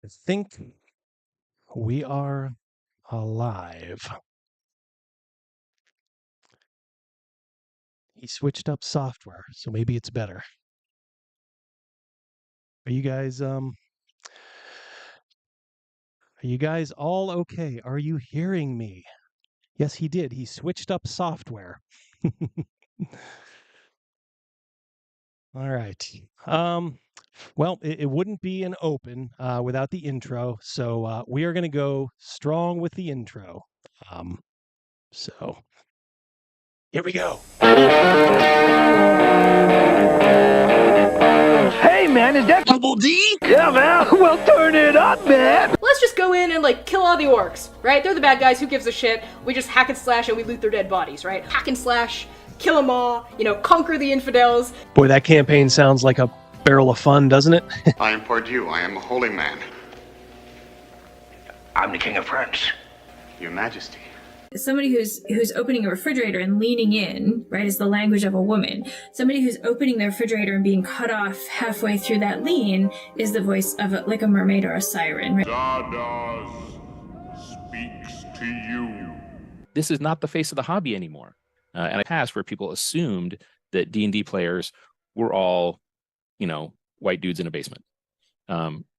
I think we are alive. He switched up software, so maybe it's better. Are you guys all okay? Are you hearing me? Yes, he did. He switched up software. All right. Well, it wouldn't be an open without the intro, so we are going to go strong with the intro. So here we go. Hey, man, is that Double D? Yeah, man. Well, turn it up, man. Let's just go in and, like, kill all the orcs, right? They're the bad guys. Who gives a shit? We just hack and slash and we loot their dead bodies, right? Hack and slash, kill them all, you know, conquer the infidels. Boy, that campaign sounds like a barrel of fun, doesn't it? I am Pardieu. I am a holy man. I'm the King of France. Your Majesty. Somebody who's opening a refrigerator and leaning in, right, is the language of a woman. Somebody who's opening the refrigerator and being cut off halfway through that lean is the voice of like a mermaid or a siren, right? Stardust speaks to you. This is not the face of the hobby anymore. And I passed where people assumed that D&D players were all, you know, white dudes in a basement,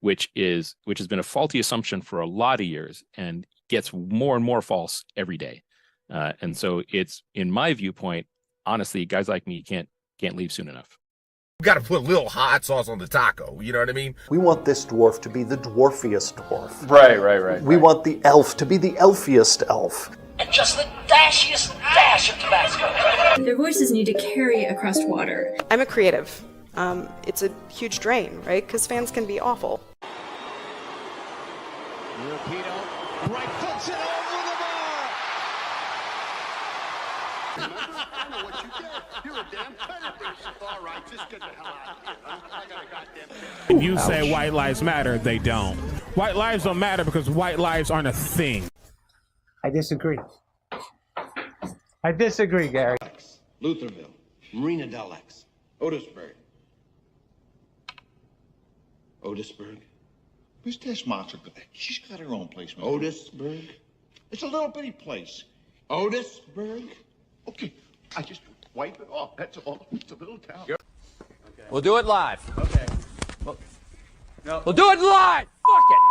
which has been a faulty assumption for a lot of years and gets more and more false every day. And so it's, in my viewpoint, honestly, guys like me can't leave soon enough. We got to put a little hot sauce on the taco, you know what I mean? We want this dwarf to be the dwarfiest dwarf. Right. We want the elf to be the elfiest elf. And just the dashiest dash of Tabasco. Their voices need to carry across water. I'm a creative. It's a huge drain, right? Because fans can be awful. Rapido, right foots it over the bar. I know what you did. You're a damn predator. All right, just get the hell out of here. I got a goddamn thing. If you say white lives matter, they don't. White lives don't matter because white lives aren't a thing. I disagree. I disagree, Gary. Lutherville, Marina Del X, Otisburg. Otisburg? Who's this monster? She's got her own place. Otisburg? It's a little bitty place. Otisburg? Okay, I just wipe it off. That's all. It's a little town. Okay. We'll do it live. Okay. We'll do it live. Fuck it.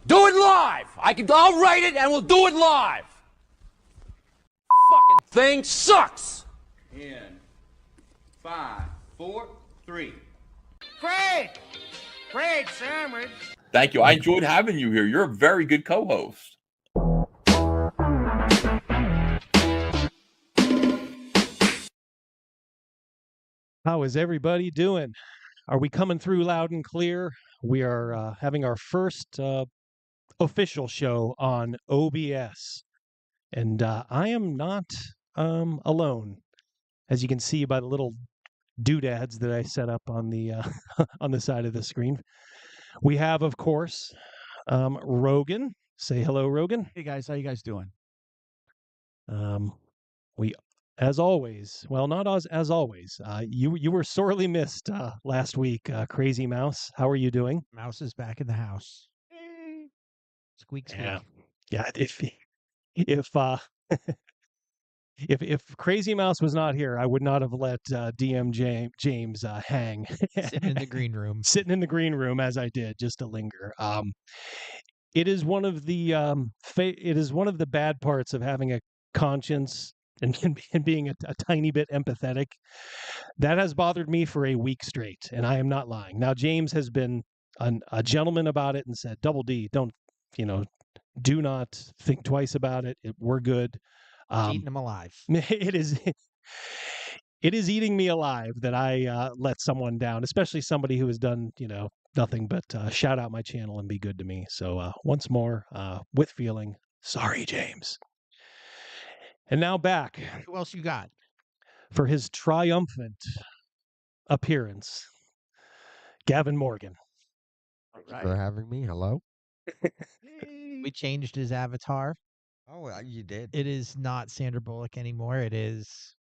Do it live. I'll write it and we'll do it live. Fucking thing sucks. In 5, 4, 3. Great sandwich. Thank you. I enjoyed having you here. You're a very good co-host. How is everybody doing? Are we coming through loud and clear? We are having our first official show on OBS. And I am not alone. As you can see by the little doodads that I set up on the on the side of the screen. We have, of course, Rogan. Say hello, Rogan. Hey guys, how you guys doing? We, as always, well, not as always. You were sorely missed last week, Crazymouse. How are you doing? Mouse is back in the house. Squeak, squeak. Yeah. If Crazymouse was not here, I would not have let DM James hang. Sitting in the green room. Sitting in the green room as I did, just to linger. It is one of the bad parts of having a conscience and being a tiny bit empathetic. That has bothered me for a week straight, and I am not lying. Now, James has been a gentleman about it and said, "Double D, do not think twice about it. We're good." Eating them alive. It is eating me alive that I let someone down, especially somebody who has done, nothing but shout out my channel and be good to me. So once more, with feeling, sorry, James. And now back. Who else you got? For his triumphant appearance, Gavin Moergan. Thank you for having me. Hello. We changed his avatar. Oh, you did. It is not Sandra Bullock anymore. It is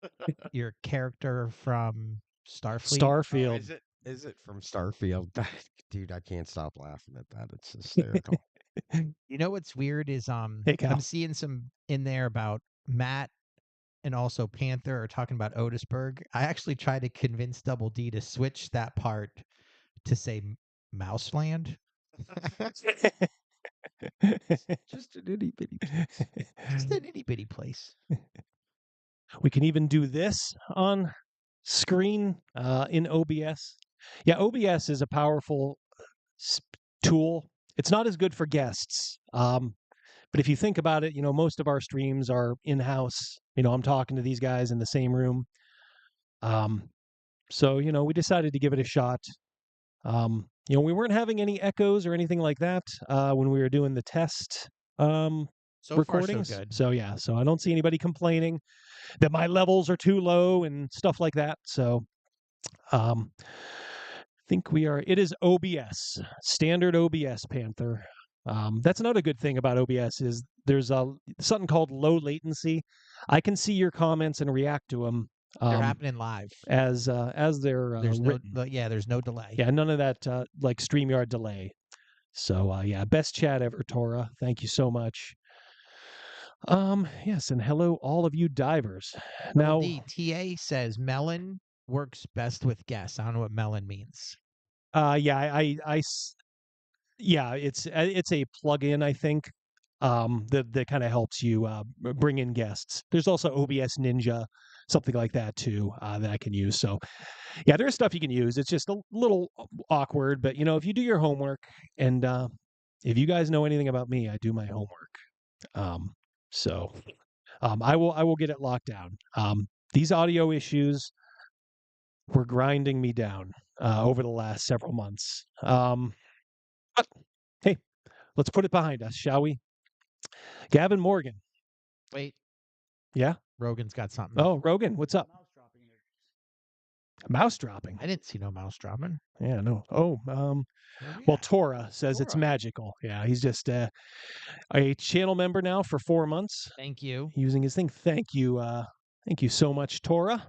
your character from Starfleet. Starfield. Is it from Starfield? Dude, I can't stop laughing at that. It's hysterical. You know what's weird is Hey, Cal. I'm seeing some in there about Matt and also Panther are talking about Otisburg. I actually tried to convince Double D to switch that part to say Mouseland. Just an itty bitty place. Just an itty bitty place. We can even do this on screen in OBS. Yeah, OBS is a powerful tool. It's not as good for guests. But if you think about it, most of our streams are in-house. I'm talking to these guys in the same room. So, we decided to give it a shot. We weren't having any echoes or anything like that when we were doing the test recordings. Far, so good. So, yeah. So I don't see anybody complaining that my levels are too low and stuff like that. So, I think it is OBS, standard OBS, Panther. That's another good thing about OBS is there's something called low latency. I can see your comments and react to them. They're happening live as they're written. There's no delay. Yeah, none of that like StreamYard delay. So yeah, best chat ever, Tora. Thank you so much. Yes, and hello all of you divers. Now the TA says melon works best with guests. I don't know what melon means. Yeah, it's a plugin, I think, that kind of helps you bring in guests. There's also OBS Ninja, something like that too, that I can use. So, yeah, there's stuff you can use. It's just a little awkward, but if you do your homework, and if you guys know anything about me, I do my homework. So, I will get it locked down. These audio issues were grinding me down over the last several months. But, hey, let's put it behind us, shall we? Gavin Moergan. Wait. Yeah? Rogan's got something. Oh, Rogan, what's up? Mouse dropping. I didn't see no mouse dropping. Yeah, no. Oh, well, Tora says it's magical. Yeah, he's just a channel member now for 4 months. Thank you. Using his thing. Thank you so much, Tora.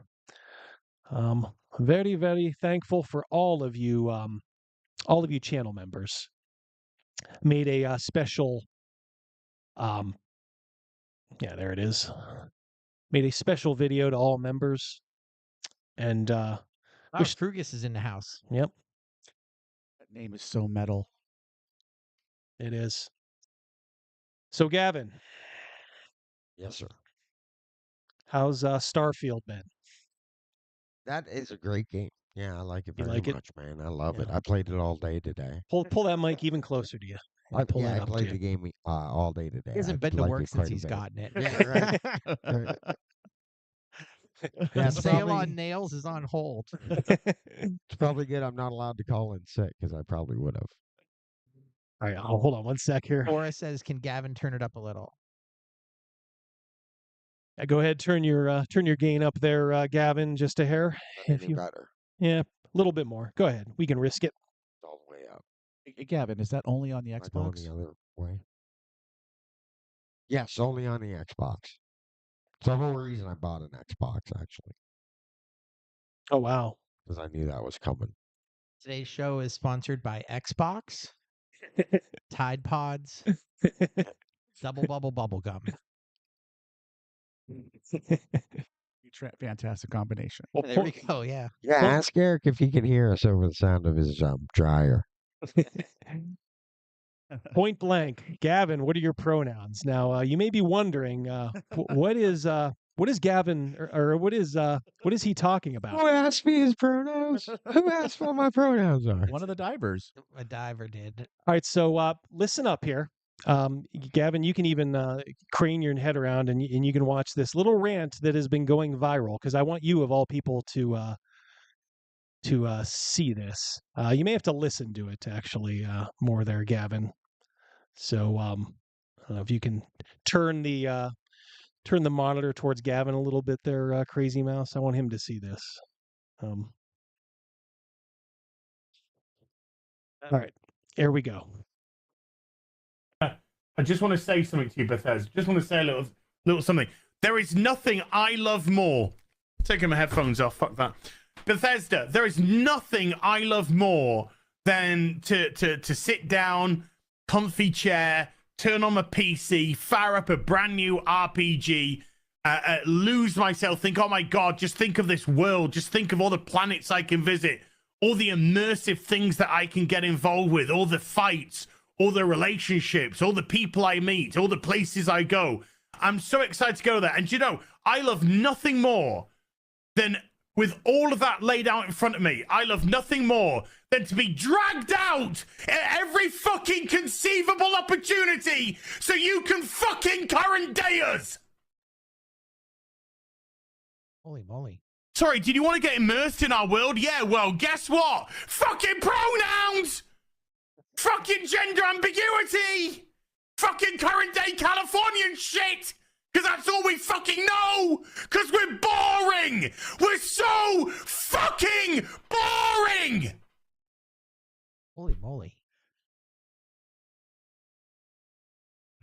Very, very thankful for all of you channel members. Made a special there it is. Made a special video to all members. And Frugus is in the house. Yep. That name is so metal. It is. So Gavin. Yes, sir. How's Starfield been? That is a great game. Yeah, I like it very like it? much, man. I love it. I played it all day today. Pull that mic even closer to you. I played the game all day today. He hasn't been to work since he's gotten it. Yeah, right. The sale on nails is on hold. It's probably good I'm not allowed to call in sick because I probably would have. All right, hold on one sec here. Laura says, "Can Gavin turn it up a little?" Go ahead, turn your gain up there, Gavin, just a hair. If you better. Yeah, a little bit more. Go ahead. We can risk it. All the way up. Hey, Gavin, is that only on the Am I going Xbox? the other way? Yes, only on the Xbox. It's the whole reason I bought an Xbox, actually. Oh, wow. Because I knew that was coming. Today's show is sponsored by Xbox, Tide Pods, Double Bubble Bubble Gum. Fantastic combination. Well, there we go. Yeah. Yeah, ask Eric if he can hear us over the sound of his dryer. Point blank, Gavin, what are your pronouns? Now, you may be wondering, what is Gavin, or what is he talking about? Who asked me his pronouns? Who asked what my pronouns are? One of the divers. A diver did. All right, so listen up here. Gavin, you can even crane your head around and you can watch this little rant that has been going viral because I want you, of all people, to see this. You may have to listen to it, actually, more there, Gavin. So I don't know if you can turn the monitor towards Gavin a little bit there, Crazymouse. I want him to see this. All right, here we go. I just want to say something to you, Bethesda. Just want to say a little something. There is nothing I love more. Taking my headphones off. Fuck that. Bethesda, there is nothing I love more than to sit down, comfy chair, turn on my PC, fire up a brand new RPG, lose myself, think, oh my God, just think of this world, just think of all the planets I can visit, all the immersive things that I can get involved with, all the fights, all the relationships, all the people I meet, all the places I go. I'm so excited to go there. And you know, I love nothing more than, with all of that laid out in front of me, I love nothing more than to be dragged out at every fucking conceivable opportunity so you can fucking current day us. Holy moly. Sorry, did you want to get immersed in our world? Yeah, well, guess what? Fucking pronouns! Fucking gender ambiguity! Fucking current day Californian shit! Because that's all we fucking know! Because we're boring! We're so fucking boring! Holy moly.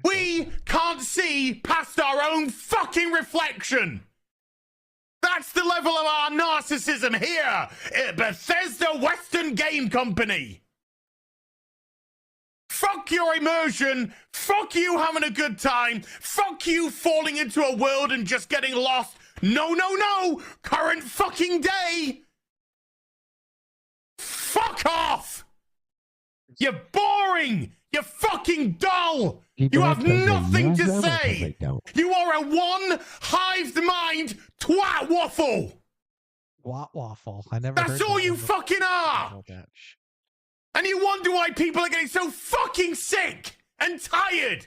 We can't see past our own fucking reflection! That's the level of our narcissism here at Bethesda Western Game Company! Fuck your immersion. Fuck you having a good time. Fuck you falling into a world and just getting lost. No, no, no. Current fucking day. Fuck off. You're boring. You're fucking dull. You have nothing to say. You are a one-hived mind twat waffle. What waffle? I never. That's all you fucking are. And you wonder why people are getting so fucking sick and tired.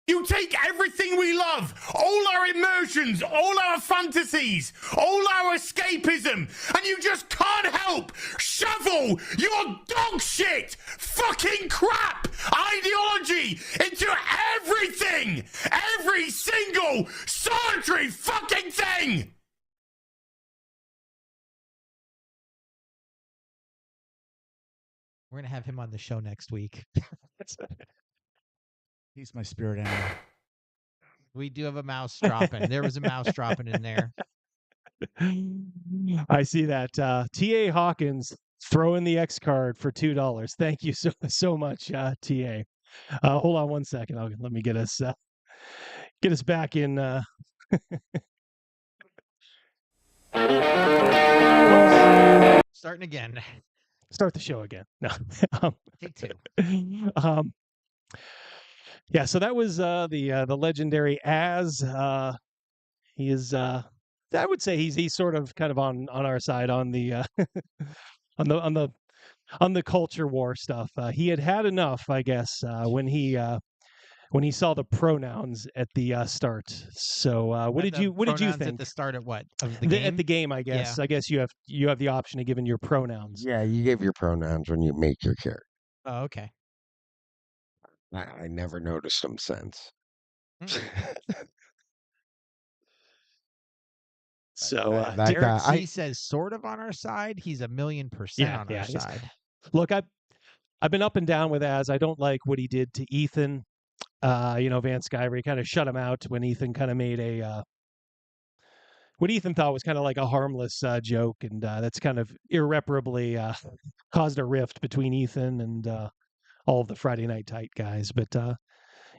You take everything we love, all our immersions, all our fantasies, all our escapism, and you just can't help shovel your dog shit, fucking crap ideology into everything, every single solitary fucking thing. We're going to have him on the show next week. He's my spirit animal. We do have a mouse dropping. There was a mouse dropping in there. I see that. T.A. Hawkins throwing the X card for $2. Thank you so much, T.A. Hold on one second. Let me get us back in. Starting again. Start the show again. No. Take two. Yeah, so that was the legendary Az. He is I would say he's sort of kind of on our side on the on the culture war stuff. He had enough, I guess, when he saw the pronouns at the start. So what did you think at the start of what? Of the game? At the game, I guess. Yeah. I guess you have the option of giving your pronouns. Yeah, you give your pronouns when you make your character. Oh, okay. I never noticed them since. So he says sort of on our side. He's 1,000,000% on our side. Look, I've been up and down with Az. I don't like what he did to Ethan. Vance Skyver kind of shut him out when Ethan kind of made what Ethan thought was kind of like a harmless joke, and that's kind of irreparably caused a rift between Ethan and all of the Friday Night Tight guys. But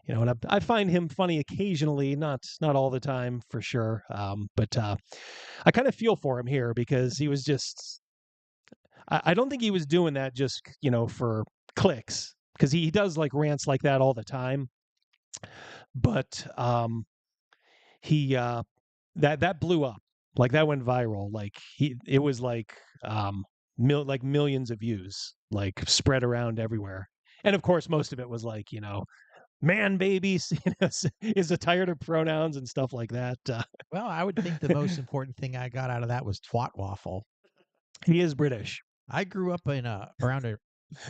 and I find him funny occasionally, not all the time for sure. But I kind of feel for him here because he was just. I don't think he was doing that just for clicks, because he does like rants like that all the time. But he that blew up, like that went viral, like it was like millions of views, like spread around everywhere. And of course most of it was like man babies is a tired of pronouns and stuff like that. Well, I would think the most important thing I got out of that was twat waffle. He is British. I grew up around a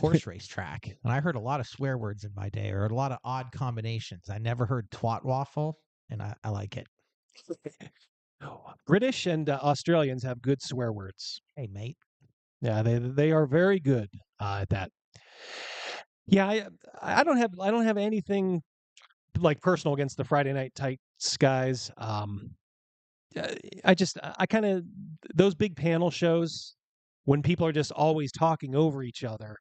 horse race track, and I heard a lot of swear words in my day, or a lot of odd combinations. I never heard twat waffle, and I like it. British and Australians have good swear words. Hey, mate. Yeah, they are very good at that. Yeah, I don't have anything like personal against the Friday Night Tights guys. I kind of those big panel shows when people are just always talking over each other.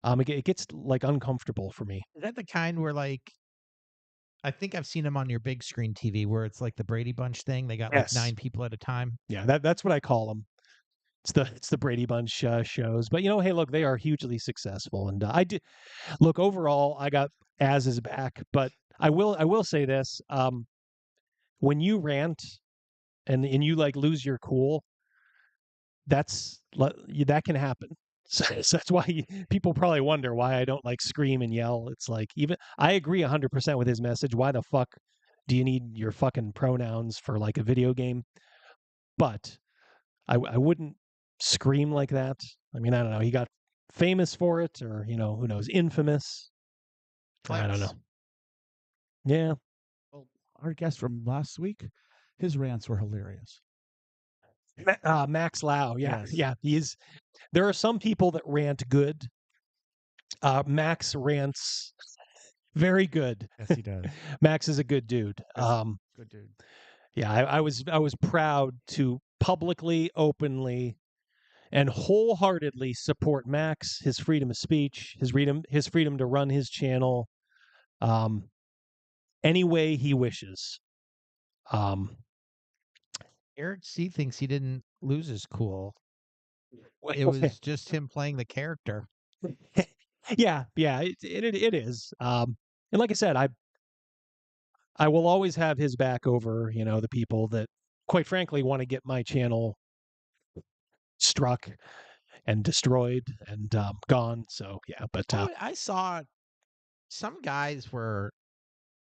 It gets like uncomfortable for me. Is that the kind where like I think I've seen them on your big screen TV where it's like the Brady Bunch thing. They got like Yes. 9 people at a time. Yeah, that's what I call them. It's the Brady Bunch shows. But hey, look, they are hugely successful, and I do look overall. I got Az's back, but I will say this: when you rant and you like lose your cool, that can happen. So that's why people probably wonder why I don't like scream and yell. It's like even I agree 100% with his message. Why the fuck do you need your fucking pronouns for like a video game? But I wouldn't scream like that. I mean, I don't know. He got famous for it, or who knows, infamous. I don't know. Yeah. Well, our guest from last week, his rants were hilarious. Max Lau, yeah, Yes. There are some people that rant good. Max rants very good. Yes, he does. Max is a good dude. Good dude. Yeah, I was proud to publicly, openly, and wholeheartedly support Max, his freedom of speech, his freedom to run his channel, any way he wishes. Eric C thinks he didn't lose his cool. It was just him playing the character. Yeah, it is. And like I said, I will always have his back over, the people that, quite frankly, want to get my channel struck and destroyed and gone. So yeah, but I saw some guys were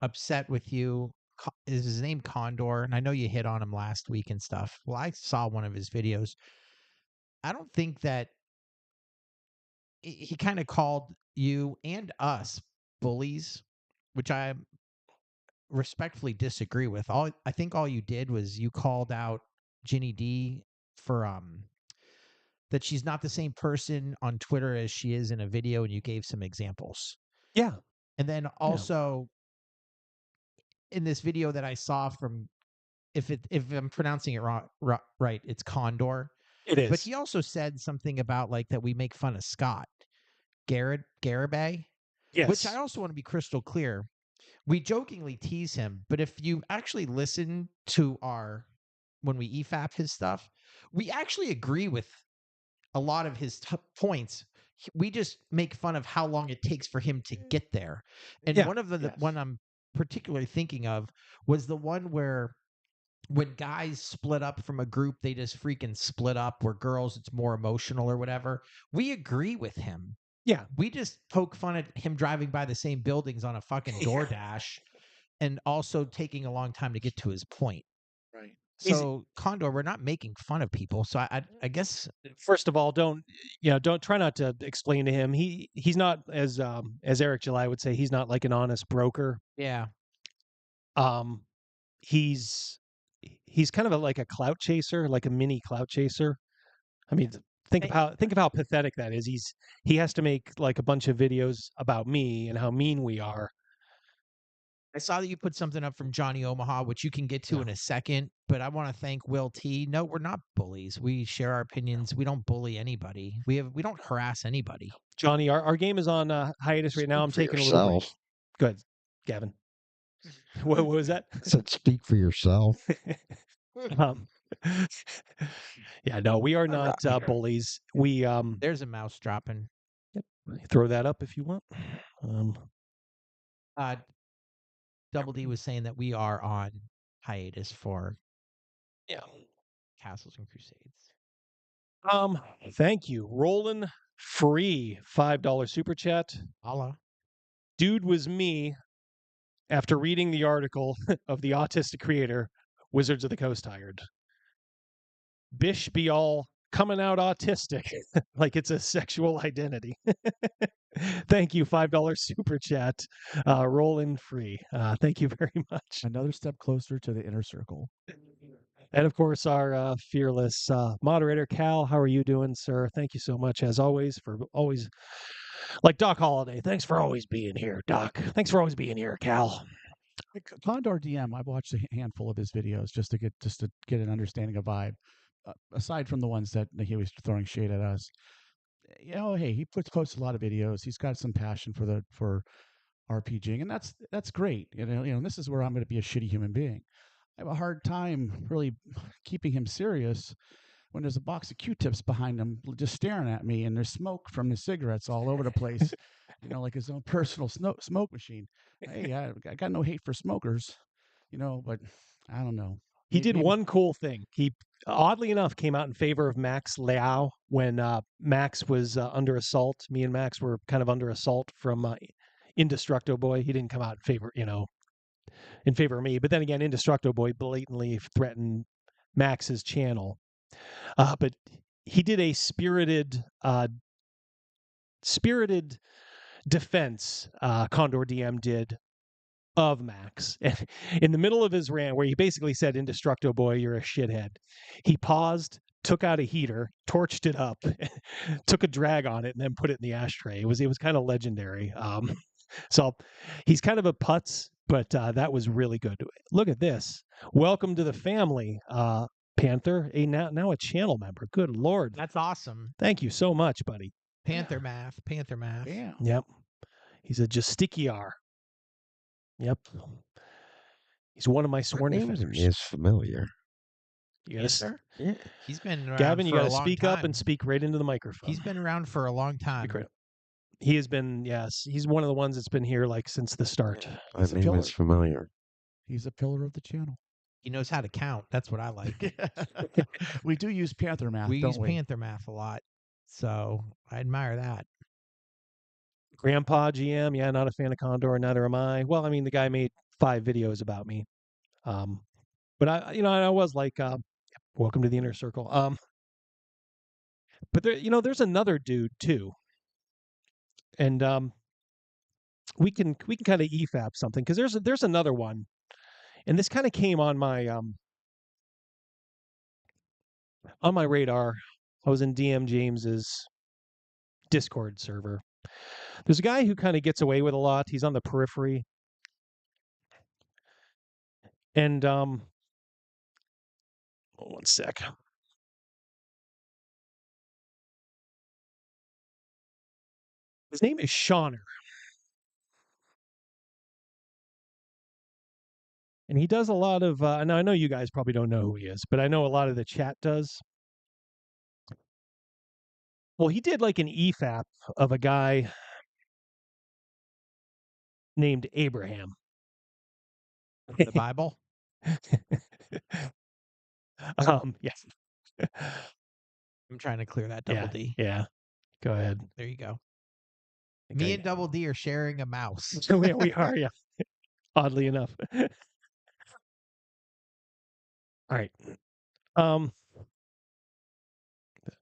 upset with you. Is his name Condor? And I know you hit on him last week and stuff. Well, I saw one of his videos. I don't think that he kind of called you and us bullies, which I respectfully disagree with. I think all you did was you called out Ginny D for that she's not the same person on Twitter as she is in a video, and you gave some examples. Yeah. And then also in this video that I saw from, if I'm pronouncing it right, it's Condor. It is. But he also said something about like that we make fun of Scott Garibay. Yes. Which I also want to be crystal clear. We jokingly tease him, but if you actually listen to when we EFAP his stuff, we actually agree with a lot of his points. We just make fun of how long it takes for him to get there. And one of the one I'm particularly thinking of was the one where when guys split up from a group, they just freaking split up, where girls, it's more emotional or whatever. We agree with him. Yeah. We just poke fun at him driving by the same buildings on a fucking DoorDash and also taking a long time to get to his point. Right. So Condor, we're not making fun of people. So I guess first of all, don't try not to explain to him. He's not as Eric July would say, he's not like an honest broker. Yeah. He's kind of like a clout chaser, like a mini clout chaser. I mean, think of how pathetic that is. He has to make like a bunch of videos about me and how mean we are. I saw that you put something up from Johnny Omaha, which you can get to in a second, but I want to thank Will T. No, we're not bullies. We share our opinions. We don't bully anybody. We don't harass anybody. Johnny, our game is on hiatus right now. I'm taking a little break. Good, Gavin. What was that? I said, speak for yourself. Yeah, no, we are not bullies. We there's a mouse dropping. Yep. Throw that up if you want. Double D was saying that we are on hiatus for Castles and Crusades. Thank you. Rolling free $5 super chat. Allah. Dude was me after reading the article of the autistic creator, Wizards of the Coast hired. Bish be all coming out autistic like it's a sexual identity. Thank you, $5 super chat. Rolling free. Thank you very much. Another step closer to the inner circle. And of course, our fearless moderator, Cal. How are you doing, sir? Thank you so much, as always, for always, like Doc Holliday. Thanks for always being here, Doc. Thanks for always being here, Cal. Condor DM, I've watched a handful of his videos just to get an understanding of vibe. Aside from the ones that he was throwing shade at us, hey, he posts a lot of videos. He's got some passion for RPGing, and that's great. This is where I'm going to be a shitty human being. I have a hard time really keeping him serious when there's a box of Q-tips behind him just staring at me, and there's smoke from his cigarettes all over the place, like his own personal smoke machine. Hey, I got no hate for smokers, but I don't know. He did one cool thing. He, oddly enough, came out in favor of Max Liao when Max was under assault. Me and Max were kind of under assault from Indestructo Boy. He didn't come out in favor of me. But then again, Indestructo Boy blatantly threatened Max's channel. But he did a spirited defense, Condor DM did, of Max. And in the middle of his rant, where he basically said, Indestructo Boy, you're a shithead, he paused, took out a heater, torched it up, took a drag on it, and then put it in the ashtray. It was kind of legendary. So he's kind of a putz, but that was really good. Look at this. Welcome to the family, Panther, now a channel member. Good Lord. That's awesome. Thank you so much, buddy. Panther math. Yeah. Yep. He's a Justiciar. Yep. He's one of my sworn defenders. Is familiar. Yes. Yeah. He's been around Gavin, you got to speak up and speak right into the microphone. He's been around for a long time. He has been, yes. He's one of the ones that's been here since the start. That name is familiar. He's a pillar of the channel. He knows how to count. That's what I like. We do use Panther math. We use Panther math a lot, so I admire that. Grandpa GM, yeah, not a fan of Condor, neither am I. Well, I mean, the guy made 5 videos about me, but I was like, welcome to the inner circle. But there, there's another dude too, and we can kind of EFAP something because there's another one, and this kind of came on my radar. I was in DM James's Discord server. There's a guy who kind of gets away with a lot. He's on the periphery. And one sec. His name is Shauner. And he does a lot of now I know you guys probably don't know who he is, but I know a lot of the chat does. Well, he did like an EFAP of a guy named Abraham. The Bible? Yes. I'm trying to clear that double D. Yeah. Go ahead. There you go. Me and Double D are sharing a mouse. We are, yeah. Oddly enough. All right.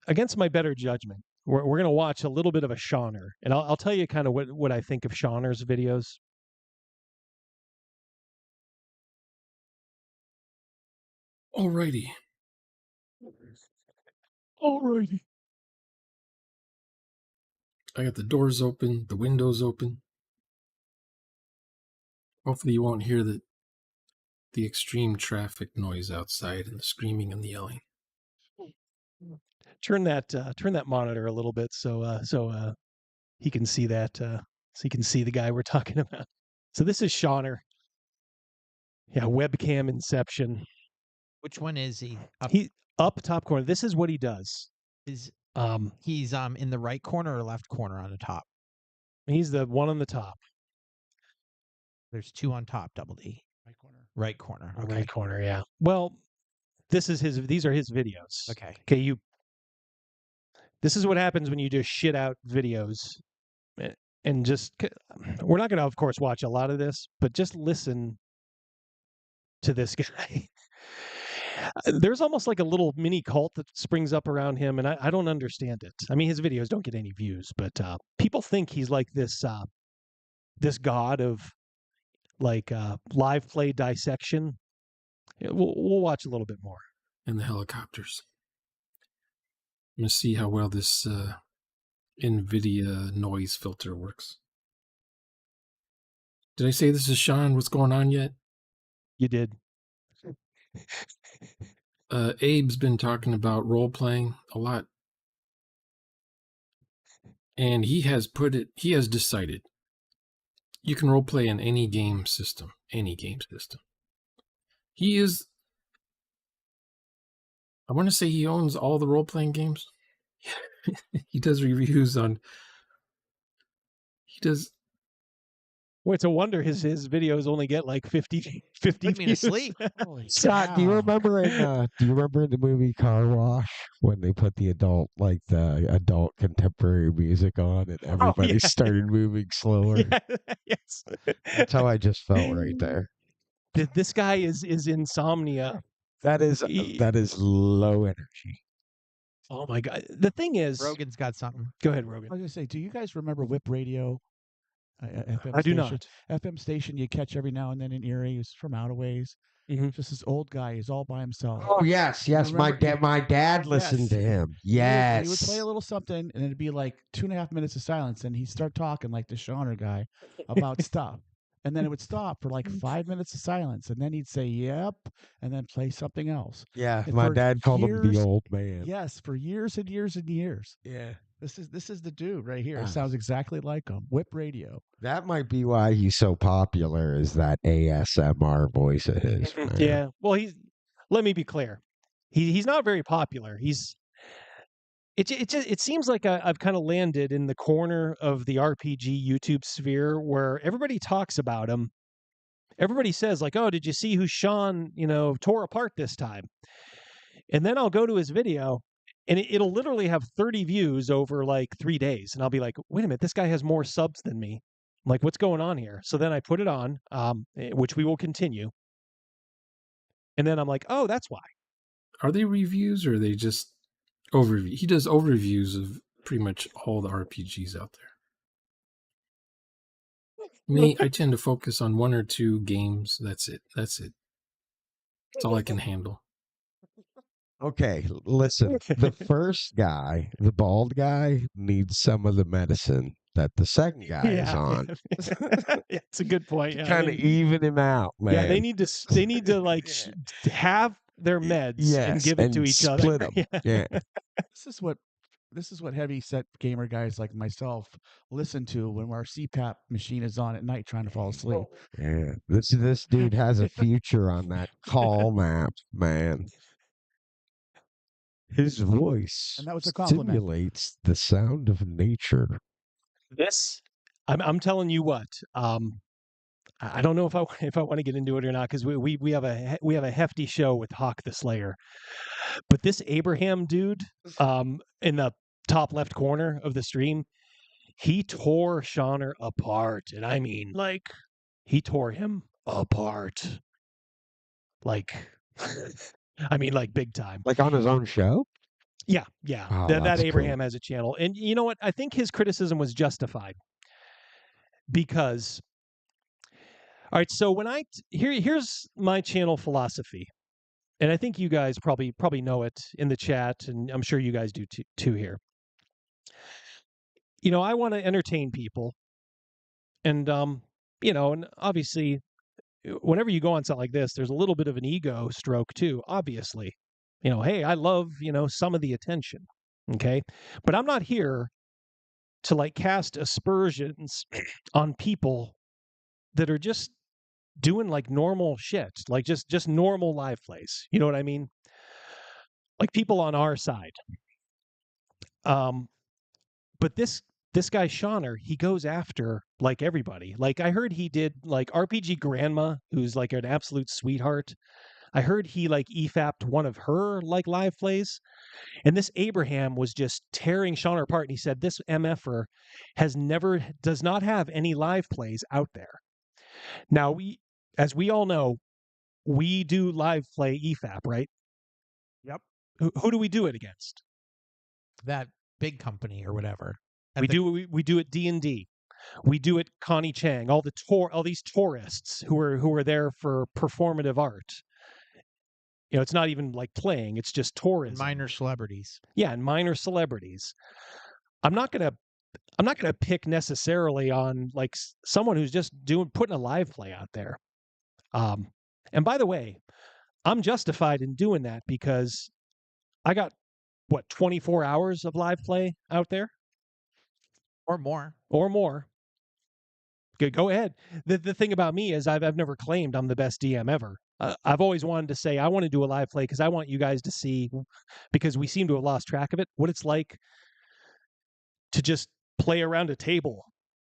Against my better judgment, we're going to watch a little bit of a Shauner, and I'll tell you kind of what I think of Shauner's videos. Alrighty. I got the doors open, the windows open. Hopefully you won't hear the extreme traffic noise outside and the screaming and the yelling. Turn that monitor a little bit so he can see that so he can see the guy we're talking about. So this is Shauner. Yeah, webcam inception. Which one is he? He up top corner. This is what he does. He's in the right corner or left corner on the top? He's the one on the top. There's 2 on top, Double D. Right corner. Okay. Right corner, yeah. Well, these are his videos. Okay. Okay, this is what happens when you just shit out videos and just we're not going to of course watch a lot of this, but just listen to this guy. There's almost like a little mini cult that springs up around him, and I don't understand it. I mean, his videos don't get any views, but people think he's like this god of like live play dissection. We'll watch a little bit more. And the helicopters. I'm going to see how well this NVIDIA noise filter works. Did I say this is Sean? What's going on yet? You did. Abe's been talking about role playing a lot. And he has decided you can role play in any game system. Any game system. I want to say he owns all the role playing games. He does reviews on. He does. Well, it's a wonder his videos only get like 50 Put me to views. sleep. Scott, do you remember in the movie Car Wash when they put the adult contemporary music on and everybody started moving slower? Yeah, yes. That's how I just felt right there. This guy is insomnia. That is low energy. Oh my god. The thing is, Rogan's got something. Go ahead, Rogan. I was gonna say, do you guys remember Whip Radio? FM I do station? not. FM station you catch every now and then in Erie. He's from out of ways. Just this old guy. He's all by himself. Oh yes. My dad listened to him. Yes. He would play a little something, and it'd be like 2.5 minutes of silence, and he'd start talking like the Shawner guy about stuff. And then it would stop for like 5 minutes of silence, and then he'd say, "Yep," and then play something else. Yeah, And my for dad called him the old man. Yes, for years and years and years. Yeah. This is the dude right here. Ah. Sounds exactly like him. Whip Radio. That might be why he's so popular, is that ASMR voice of his. Man. Yeah. Well, let me be clear. He's not very popular. It seems like I've kind of landed in the corner of the RPG YouTube sphere where everybody talks about him. Everybody says like, "Oh, did you see who Sean, tore apart this time?" And then I'll go to his video and it'll literally have 30 views over like 3 days. And I'll be like, "Wait a minute, this guy has more subs than me. I'm like, what's going on here?" So then I put it on, which we will continue. And then I'm like, "Oh, that's why." Are they reviews or are they just overview? He does overviews of pretty much all the RPGs out there. Me, I tend to focus on one or two games. That's it. That's all I can handle. Okay, listen. The first guy, the bald guy, needs some of the medicine that the second guy is on. Yeah, it's a good point. Yeah, Kind of even him out, man. Yeah, they need to like have their meds and give it to each other. Split them. Yeah. This is what heavy set gamer guys like myself listen to when our CPAP machine is on at night trying to fall asleep. Yeah. This dude has a future on that call map, man. His voice And that was a compliment. stimulates the sound of nature. I'm telling you what. I don't know if I want to get into it or not because we have a hefty show with Hawk the Slayer, but this Abraham dude, in the top left corner of the stream, he tore Shawner apart, and I mean like he tore him apart, like I mean like big time, like on his own show. Yeah. Oh, that that's Abraham cool. has a channel, and you know what? I think his criticism was justified because. All right, so when here's my channel philosophy, and I think you guys probably know it in the chat, and I'm sure you guys do too here. I want to entertain people, and and obviously, whenever you go on something like this, there's a little bit of an ego stroke too. Obviously, hey, I love some of the attention, okay, but I'm not here to like cast aspersions on people that are just doing like normal shit, like just normal live plays. You know what I mean? Like people on our side. But this guy Shawner, he goes after like everybody. Like I heard he did like RPG Grandma, who's like an absolute sweetheart. I heard he like EFAP'd one of her like live plays. And this Abraham was just tearing Shawner apart. And he said this MFer does not have any live plays out there. Now as we all know, we do live play EFAP, right? Yep. Who do we do it against? That big company or whatever. We do it D&D. We do it Connie Chang. All these tourists who are there for performative art. It's not even like playing; it's just tourism. Minor celebrities. Yeah, and minor celebrities. I'm not gonna I'm not going to pick necessarily on like someone who's just putting a live play out there. And by the way, I'm justified in doing that because I got 24 hours of live play out there or more. Go ahead. The thing about me is I've never claimed I'm the best DM ever. I've always wanted to say I want to do a live play because I want you guys to see, because we seem to have lost track of it, what it's like to just play around a table.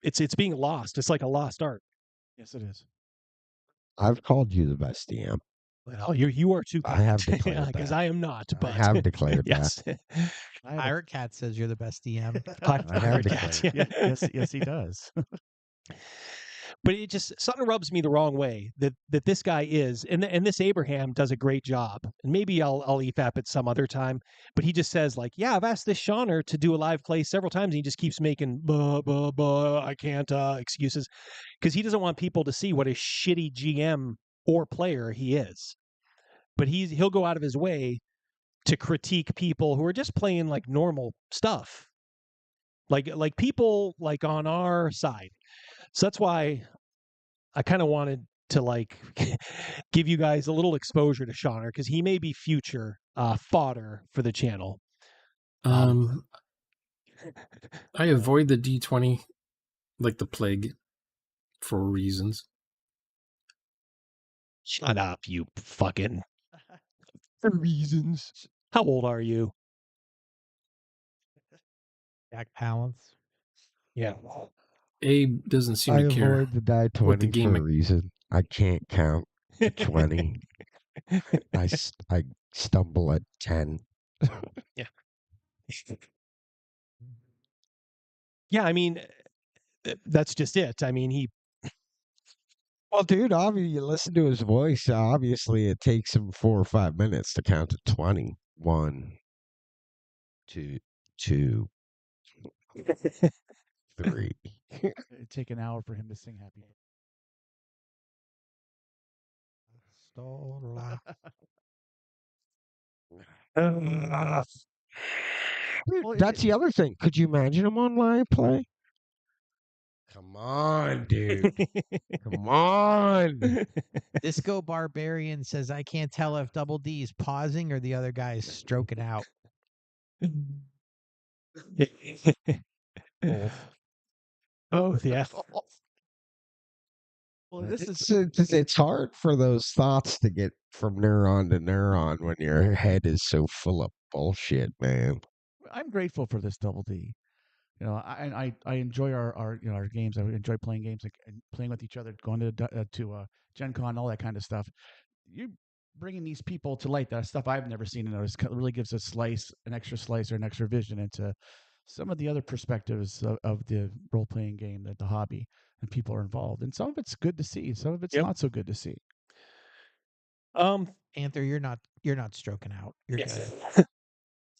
It's being lost. It's like a lost art. Yes, it is. I've called you the best DM. Well, you are too kind. I have declared because that. I am not. But I have declared yes. that. Pirate Cat says you're the best DM. I have declared. Yes, he does. But it just something rubs me the wrong way that this guy is, and this Abraham does a great job. And maybe I'll EFAP it some other time. But he just says like, yeah, I've asked this Shauner to do a live play several times, and he just keeps making I can't excuses because he doesn't want people to see what a shitty GM or player he is. But he'll go out of his way to critique people who are just playing like normal stuff, like people like on our side. So that's why I kind of wanted to like give you guys a little exposure to Shauner because he may be future fodder for the channel. I avoid the D20 like the plague for reasons. Shut up, you fucking for reasons. How old are you? Jack Palance. Yeah. Abe doesn't seem to care. I avoid the die 20 for a reason. I can't count to 20. I stumble at 10. Yeah. Yeah, I mean, that's just it. I mean, he... Well, dude, obviously, you listen to his voice. Obviously, it takes him 4 or 5 minutes to count to 20. 1, 2, 3. It'd take an hour for him to sing Happy That's the other thing. Could you imagine him on live play? Come on, dude. Come on. Disco Barbarian says, I can't tell if Double D is pausing or the other guy is stroking out. Oh, yeah. Well, it's hard for those thoughts to get from neuron to neuron when your head is so full of bullshit, man. I'm grateful for this Double D. You know, I enjoy our games. I enjoy playing games, like playing with each other, going to Gen Con, all that kind of stuff. You bringing these people to light, that stuff I've never seen, and it really gives an extra slice or an extra vision into some of the other perspectives of the role playing game, that the hobby, and people are involved. And some of it's good to see, some of it's not so good to see. Anther, you're not stroking out. You're good.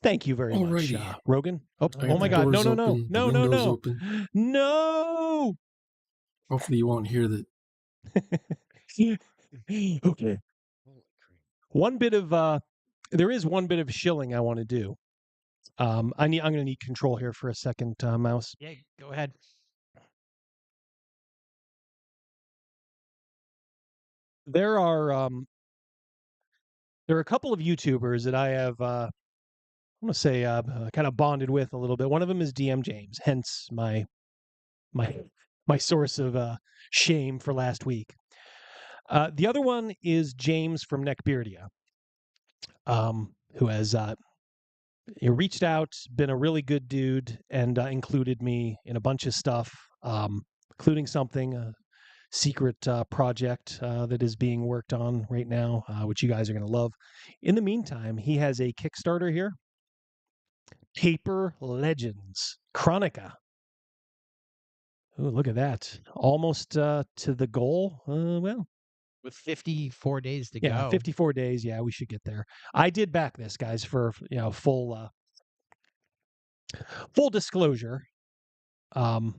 Thank you very much, Rogan. Oh my God! No! No! Hopefully, you won't hear that. Okay. There is one bit of shilling I want to do. I'm going to need control here for a second, Mouse. Yeah, go ahead. There are a couple of YouTubers that I have I'm going to say kind of bonded with a little bit. One of them is DM James, hence my source of shame for last week. The other one is James from Neckbeardia, who has reached out, been a really good dude, and included me in a bunch of stuff, including a secret project that is being worked on right now, which you guys are going to love. In the meantime, he has a Kickstarter here. Paper Legends Chronica. Oh, look at that. Almost to the goal. Well, with 54 days to go. Yeah, 54 days. Yeah, we should get there. I did back this, guys, for full disclosure. Kind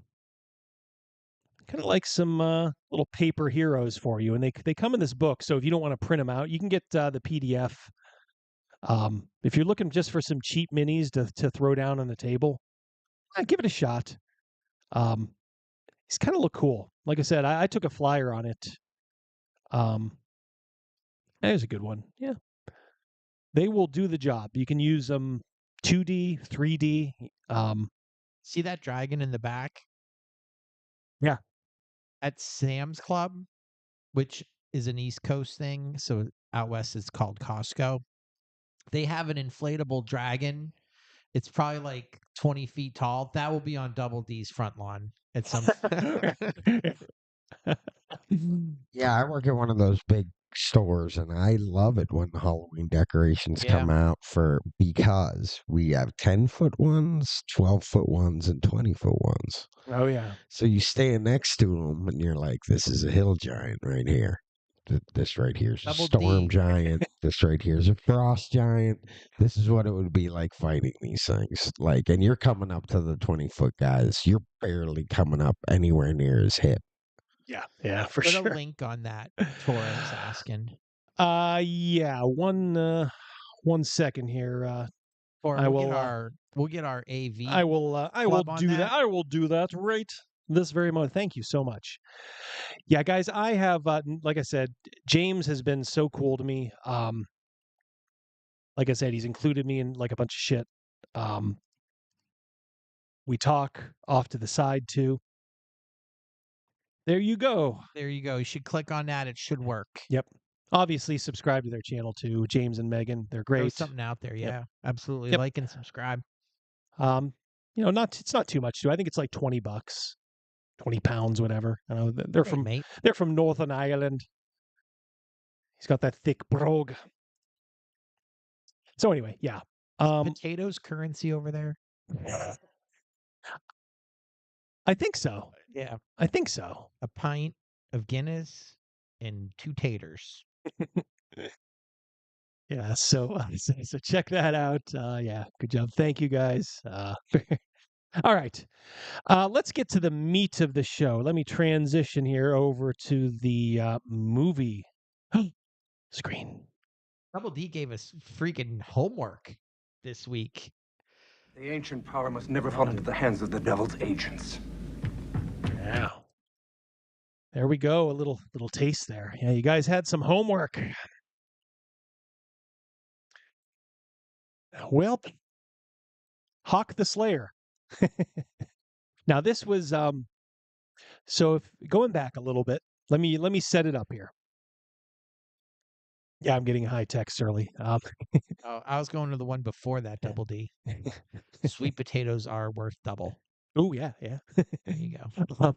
of like some little paper heroes for you, and they come in this book. So if you don't want to print them out, you can get the PDF. If you're looking just for some cheap minis to throw down on the table, give it a shot. These kind of look cool. Like I said, I took a flyer on it. There's a good one. Yeah. They will do the job. You can use them 2D, 3D. See that dragon in the back? Yeah. At Sam's Club, which is an East Coast thing. So out west it's called Costco. They have an inflatable dragon. It's probably like 20 feet tall. That will be on Double D's front lawn at some. Yeah, I work at one of those big stores, and I love it when the Halloween decorations come out because we have 10-foot ones, 12-foot ones, and 20-foot ones. Oh yeah. So you stand next to them, and you're like, "This is a hill giant right here. This right here is a Double storm D. giant. This right here is a frost giant. This is what it would be like fighting these things. Like, and you're coming up to the 20-foot guys. You're barely coming up anywhere near his hip. Yeah, for Put sure. a link on that. Torres asking. Yeah. One second here. Or I we'll will. we'll get our AV. I will. I will club on do that. that. I will do that right this very moment. Thank you so much. Yeah, guys. I have, like I said, James has been so cool to me. Like I said, he's included me in like a bunch of shit. We talk off to the side too. There you go. There you go. You should click on that. It should work. Yep. Obviously, subscribe to their channel too, James and Megan. They're great. There's something out there. Yeah, Yep. absolutely. Yep. Like and subscribe. You know, it's not too much too. I think it's like $20, 20 pounds, whatever. I know they're from Northern Ireland. He's got that thick brogue. So anyway, yeah. Potatoes currency over there. I think so. Yeah, I think so. a pint of Guinness and 2 taters. Yeah. So check that out. Yeah. Good job. Thank you guys. All right. Let's get to the meat of the show. Let me transition here over to the movie screen. Double D gave us freaking homework this week. The ancient power must never fall into the hands of the devil's agents. Yeah. There we go. A little taste there. Yeah, you guys had some homework. Well, Hawk the Slayer. Now this was so if going back a little bit, let me set it up here. Yeah, I'm getting high text early. Oh, I was going to the one before that, Double D. Sweet potatoes are worth double. Oh yeah. There you go.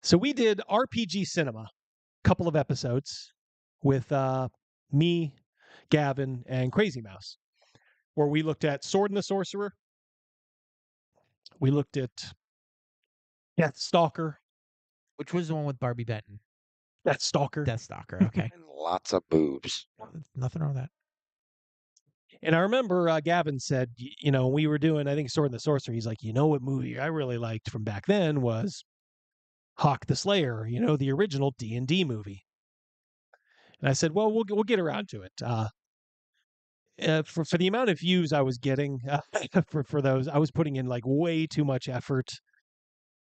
So we did RPG Cinema, a couple of episodes with me, Gavin, and Crazymouse, where we looked at Sword and the Sorcerer. We looked at Deathstalker. Which was the one with Barbie Benton? Deathstalker. Deathstalker, okay. And lots of boobs. Nothing wrong with that. And I remember Gavin said, you know, we were doing, I think, Sword and the Sorcerer. He's like, you know what movie I really liked from back then was Hawk the Slayer, you know, the original D&D movie. And I said, well, we'll get around to it. For the amount of views I was getting for those, I was putting in like way too much effort.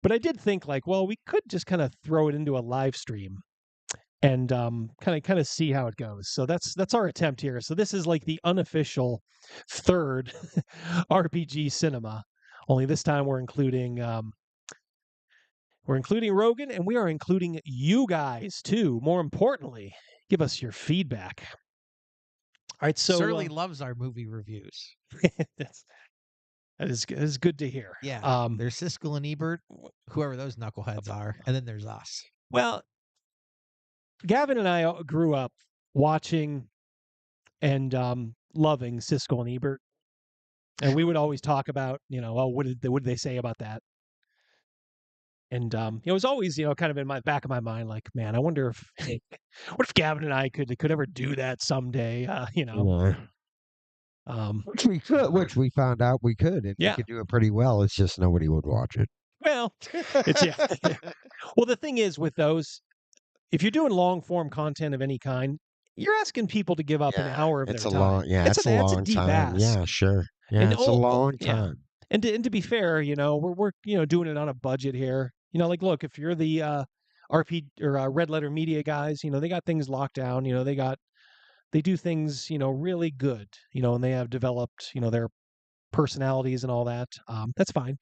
But I did think like, well, we could just kind of throw it into a live stream and kind of see how it goes. So that's our attempt here. So this is like the unofficial third RPG Cinema. Only this time we're including Rogan, and we are including you guys too. More importantly, give us your feedback. All right, so Surly loves our movie reviews. That is good to hear. Yeah. There's Siskel and Ebert, whoever those knuckleheads are, and then there's us. Well, Gavin and I grew up watching and loving Siskel and Ebert, and we would always talk about, you know, oh, what did they say about that? And it was always, you know, kind of in my back of my mind, like, man, I wonder if what if Gavin and I could ever do that someday? You know. Which we found out we could, and we could do it pretty well. It's just nobody would watch it. Well, it's Well, the thing is with those, if you're doing long form content of any kind, you're asking people to give up an hour of their time. It's a long deep time. ask. Yeah, sure. Yeah, And it's a long time. And to be fair, we're doing it on a budget here. Like, look, if you're the RP or Red Letter Media guys, they got things locked down. They do things really good. And they have developed their personalities and all that. That's fine.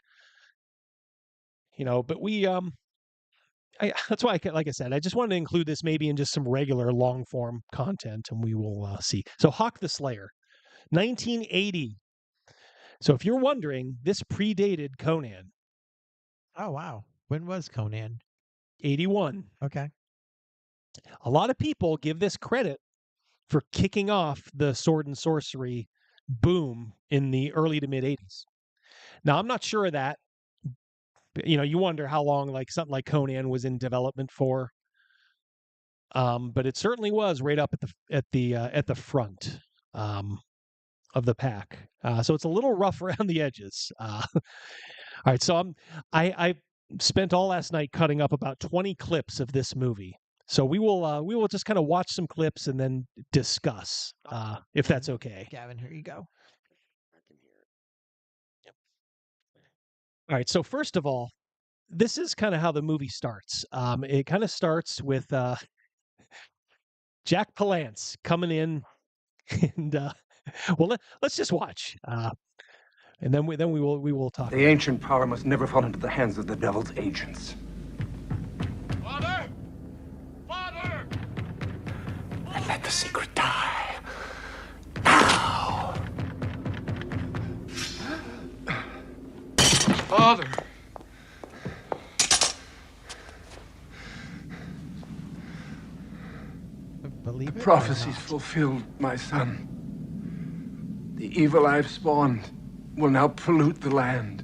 But we that's why like I said, I just wanted to include this maybe in just some regular long form content, and we will see. So Hawk the Slayer, 1980. So if you're wondering, this predated Conan. Oh, wow. When was Conan? 81. Okay. A lot of people give this credit for kicking off the sword and sorcery boom in the early to mid 80s. Now, I'm not sure of that. You wonder how long like something like Conan was in development for. But it certainly was right up at the front of the pack. So it's a little rough around the edges. All right, so I spent all last night cutting up about 20 clips of this movie. So we will just kind of watch some clips and then discuss if that's okay. Gavin, here you go. Yep. All right, so first of all, this is kind of how the movie starts. It kind of starts with Jack Palance coming in, and well, let's just watch, and then we will talk. The ancient power must never fall into the hands of the devil's agents. Father! Father! And let the secret die. Now! Father! Believe it. The prophecy's fulfilled, my son. The evil I've spawned will now pollute the land.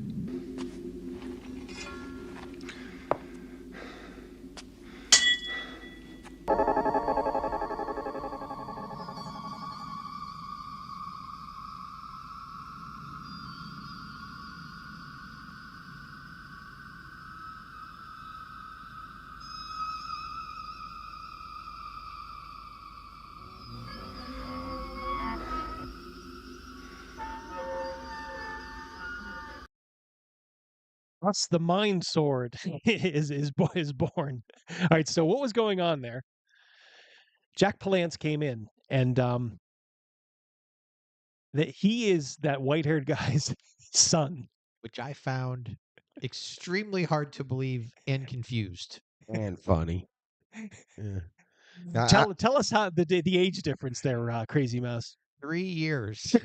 Thus, the Mind Sword is born. All right, so what was going on there? Jack Palance came in, and that he is that white-haired guy's son, which I found extremely hard to believe and confused and funny. Yeah. Tell us how the age difference there, Crazymouse. 3 years.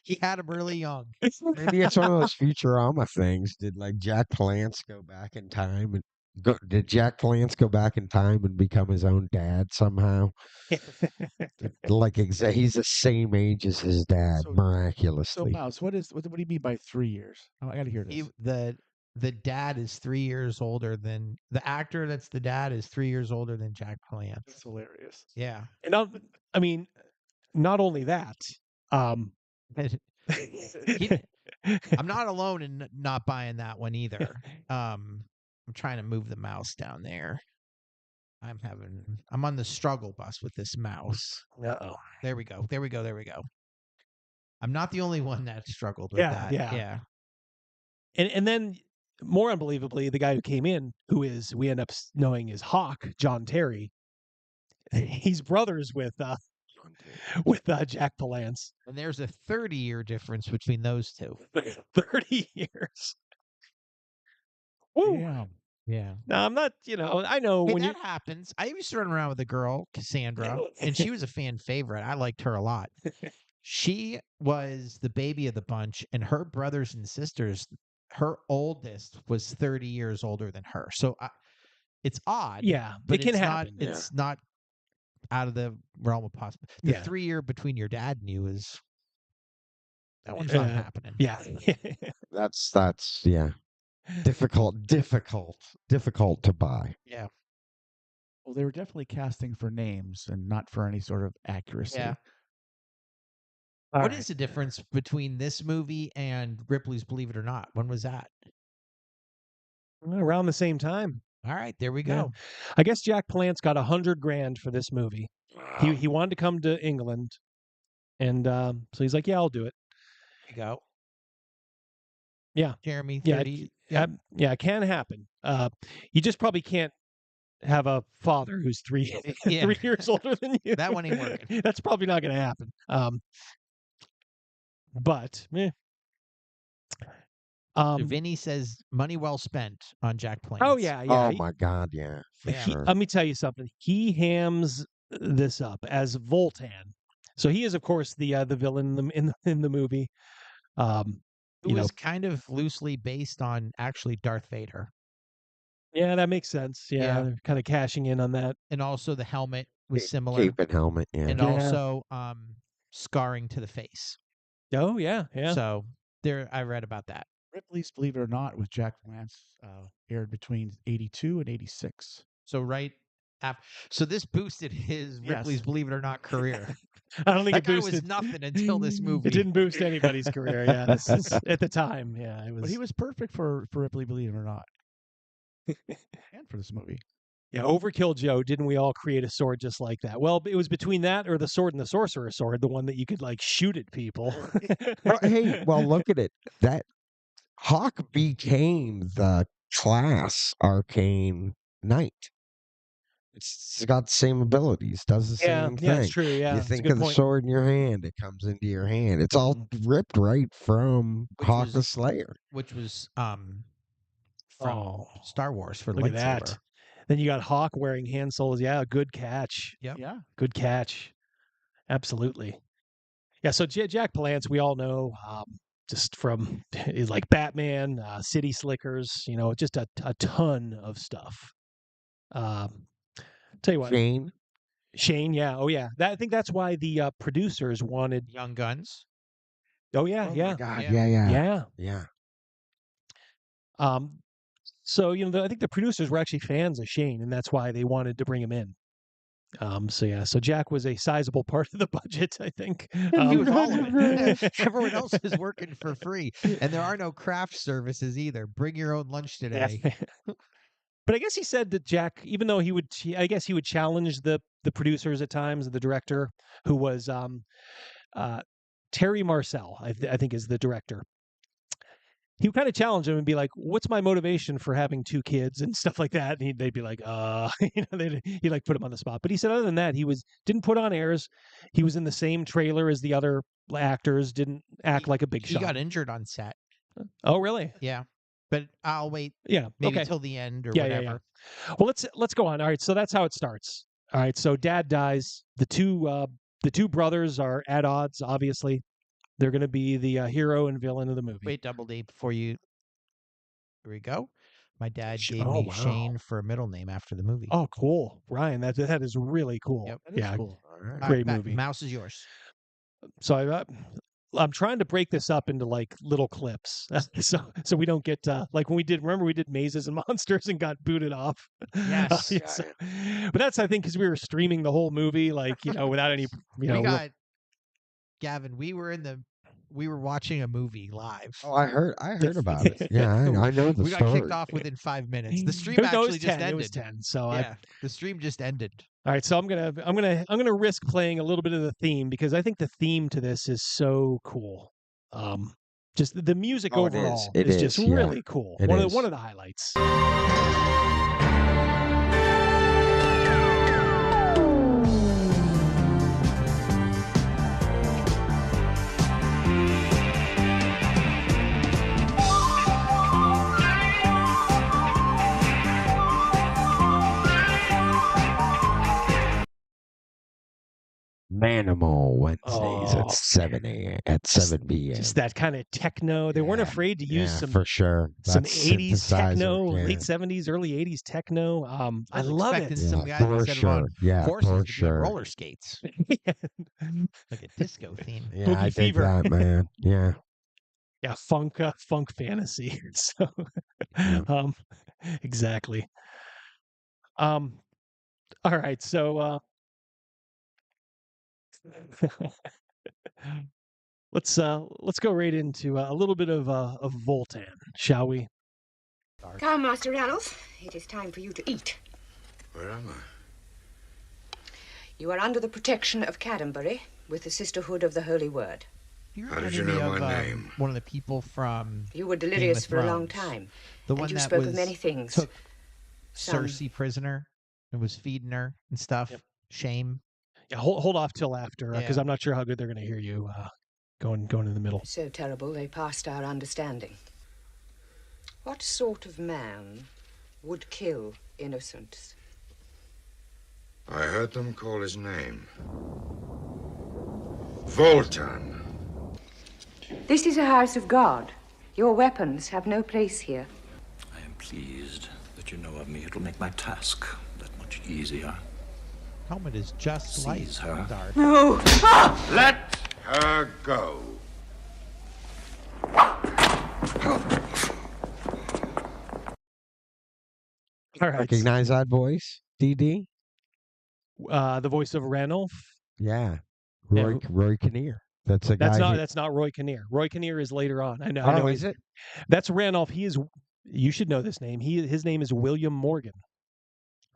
He had him really young. Maybe it's one of those Futurama things. Did like Jack Palance go back in time and did Jack Palance go back in time and become his own dad somehow? Like he's the same age as his dad, miraculously. So Mouse, what do you mean by 3 years? Oh, I got to hear this. The dad is 3 years older than the actor. That's the dad is 3 years older than Jack Palance. That's hilarious. Yeah, and I mean, not only that. I'm not alone in not buying that one either. I'm trying to move the mouse down there. I'm on the struggle bus with this mouse. Uh-oh. There we go. I'm not the only one that struggled with that. Yeah. And then more unbelievably, the guy who came in, we end up knowing is Hawk, John Terry. He's brothers with Jack Palance. And there's a 30-year difference between those two. 30 years. Woo. Yeah. No, I'm not, I know hey, when that happens. I used to run around with a girl, Cassandra, and she was a fan favorite. I liked her a lot. She was the baby of the bunch, and her brothers and sisters, her oldest was 30 years older than her. So it's odd. Yeah, but it can it's happen. Not, it's not out of the realm of possible. The 3 year between your dad and you is that one's not happening. Yeah. That's yeah. Difficult to buy. Yeah. Well, they were definitely casting for names and not for any sort of accuracy. Yeah. What is the difference between this movie and Ripley's Believe It or Not? When was that? Around the same time. All right, there we go. I guess Jack Palance got $100,000 for this movie. He wanted to come to England, and so he's like, "Yeah, I'll do it." you go. Yeah. Jeremy, Yeah, 30. it can happen. You just probably can't have a father who's 3 Yeah. 3 years older than you. That one ain't working. That's probably not going to happen. But Vinny says money well spent on Jack Palance. oh yeah. Oh my God, yeah. For sure. Let me tell you something. He hams this up as Voltan. So he is, of course, the villain in the movie. It was kind of loosely based on actually Darth Vader. Yeah, that makes sense. Yeah, Yeah. they're kind of cashing in on that. And also the helmet was similar. Cape and helmet, yeah. And Yeah. also scarring to the face. Oh yeah, yeah. So there, I read about that. Ripley's Believe It or Not with Jack Palance aired between 82 and 86. So right after, so this boosted his Yes. Ripley's Believe It or Not career. I don't think that it guy boosted. was nothing until this movie. It didn't boost anybody's career. Yeah, this is, at the time. Yeah, it was. But he was perfect for Ripley Believe It or Not. And for this movie. Yeah, Overkill Joe. Didn't we all create a sword just like that? Well, it was between that or the sword and the sorcerer's sword, the one that you could like shoot at people. Well, hey, well, look at it. That Hawk became the class arcane knight. It's got the same abilities, does the same thing. Yeah, it's true. Yeah, You it's a think good of the point. sword in your hand, it comes into your hand. It's all ripped right from Which Hawk was- the Slayer. Which was from Oh, Star Wars for look at lightsaber. that. Then you got Hawk wearing hand soles. Yeah, good catch. Yep. Yeah. Good catch. Absolutely. Yeah. So Jack Palance, we all know, just from is like Batman, City Slickers. You know, just a ton of stuff. Tell you what, Shane. Yeah. Oh yeah. I think that's why the producers wanted Young Guns. Oh yeah. Oh yeah. my God, Yeah. yeah. So I think the producers were actually fans of Shane, and that's why they wanted to bring him in. So Jack was a sizable part of the budget, I think. He was all of it. Everyone else is working for free, and there are no craft services either. Bring your own lunch today. But I guess he said that Jack, even though he would challenge the producers at times, the director, who was Terry Marcel, I think is the director. He would kind of challenge him and be like, "What's my motivation for having 2 kids and stuff like that?" And they'd be like, he'd like put him on the spot. But he said, other than that, he didn't put on airs. He was in the same trailer as the other actors. Didn't act like a big He shot. got injured on set. Oh, really? Yeah, but I'll wait. Yeah, maybe okay. till the end or Yeah. whatever. Well, let's go on. All right, so that's how it starts. All right, so Dad dies. The two brothers are at odds. Obviously, they're going to be the hero and villain of the movie. Wait, Double D, before you. Here we go. My dad gave oh, me wow. Shane for a middle name after the movie. Oh, cool, Ryan. That is really cool. Yep, That is yeah, cool. great Matt, movie. Mouse is yours. So I'm trying to break this up into like little clips, so we don't get like when we did. Remember we did Mazes and Monsters and got booted off. Yes. But that's I think because we were streaming the whole movie, like without any We got Gavin. We were watching a movie live. Oh, I heard about it. Yeah, I know the We got story. kicked off within 5 minutes. The stream No, actually it was just 10. ended. It was 10. So yeah, the stream just ended. All right, so I'm gonna risk playing a little bit of the theme because I think the theme to this is so cool. Just the music Oh, it overall is. It is just is, yeah. really cool. It One is. of the highlights. Manimal Wednesdays at 7 a.m. at 7 p.m. Just that kind of techno. They weren't afraid to use some for sure. some That 80s synthesizer, techno, yeah. late 70s, early 80s techno. I was love it. expecting some Yeah, guys for instead of sure. on Yeah, horses for to be on sure. roller skates, like a disco theme. Yeah, Boogie I dig Fever. that, man. Yeah. Yeah, funk fantasy. So, exactly. All right, so let's go right into a little bit of Voltan, shall we? Come, Master Ranulph. It is time for you to eat. Where am I? You are under the protection of Cadambury with the Sisterhood of the Holy Word. You How did reminded you me know of my name? one of the people from You were Game delirious of for a long Thrones. time. The and one you that spoke was of many things. took Some- Cersei prisoner and was feeding her and stuff. Yep. Shame. Yeah, hold off till after because Yeah. I'm not sure how good they're going to hear you going in the middle. So terrible they passed our understanding. What sort of man would kill innocents? I heard them call his name. Voltan. This is a house of God. Your weapons have no place here. I am pleased that you know of me. It'll make my task that much easier. Helmet is just like Seize her. Darth. No! Let her go. All right. Recognize that voice, DD? The voice of Ranulph. Yeah. Yeah, Roy Kinnear. That's a guy. That's not Roy Kinnear. Roy Kinnear is later on. I know. Oh, is it? That's Ranulph. He is. You should know this name. His name is William Moergan.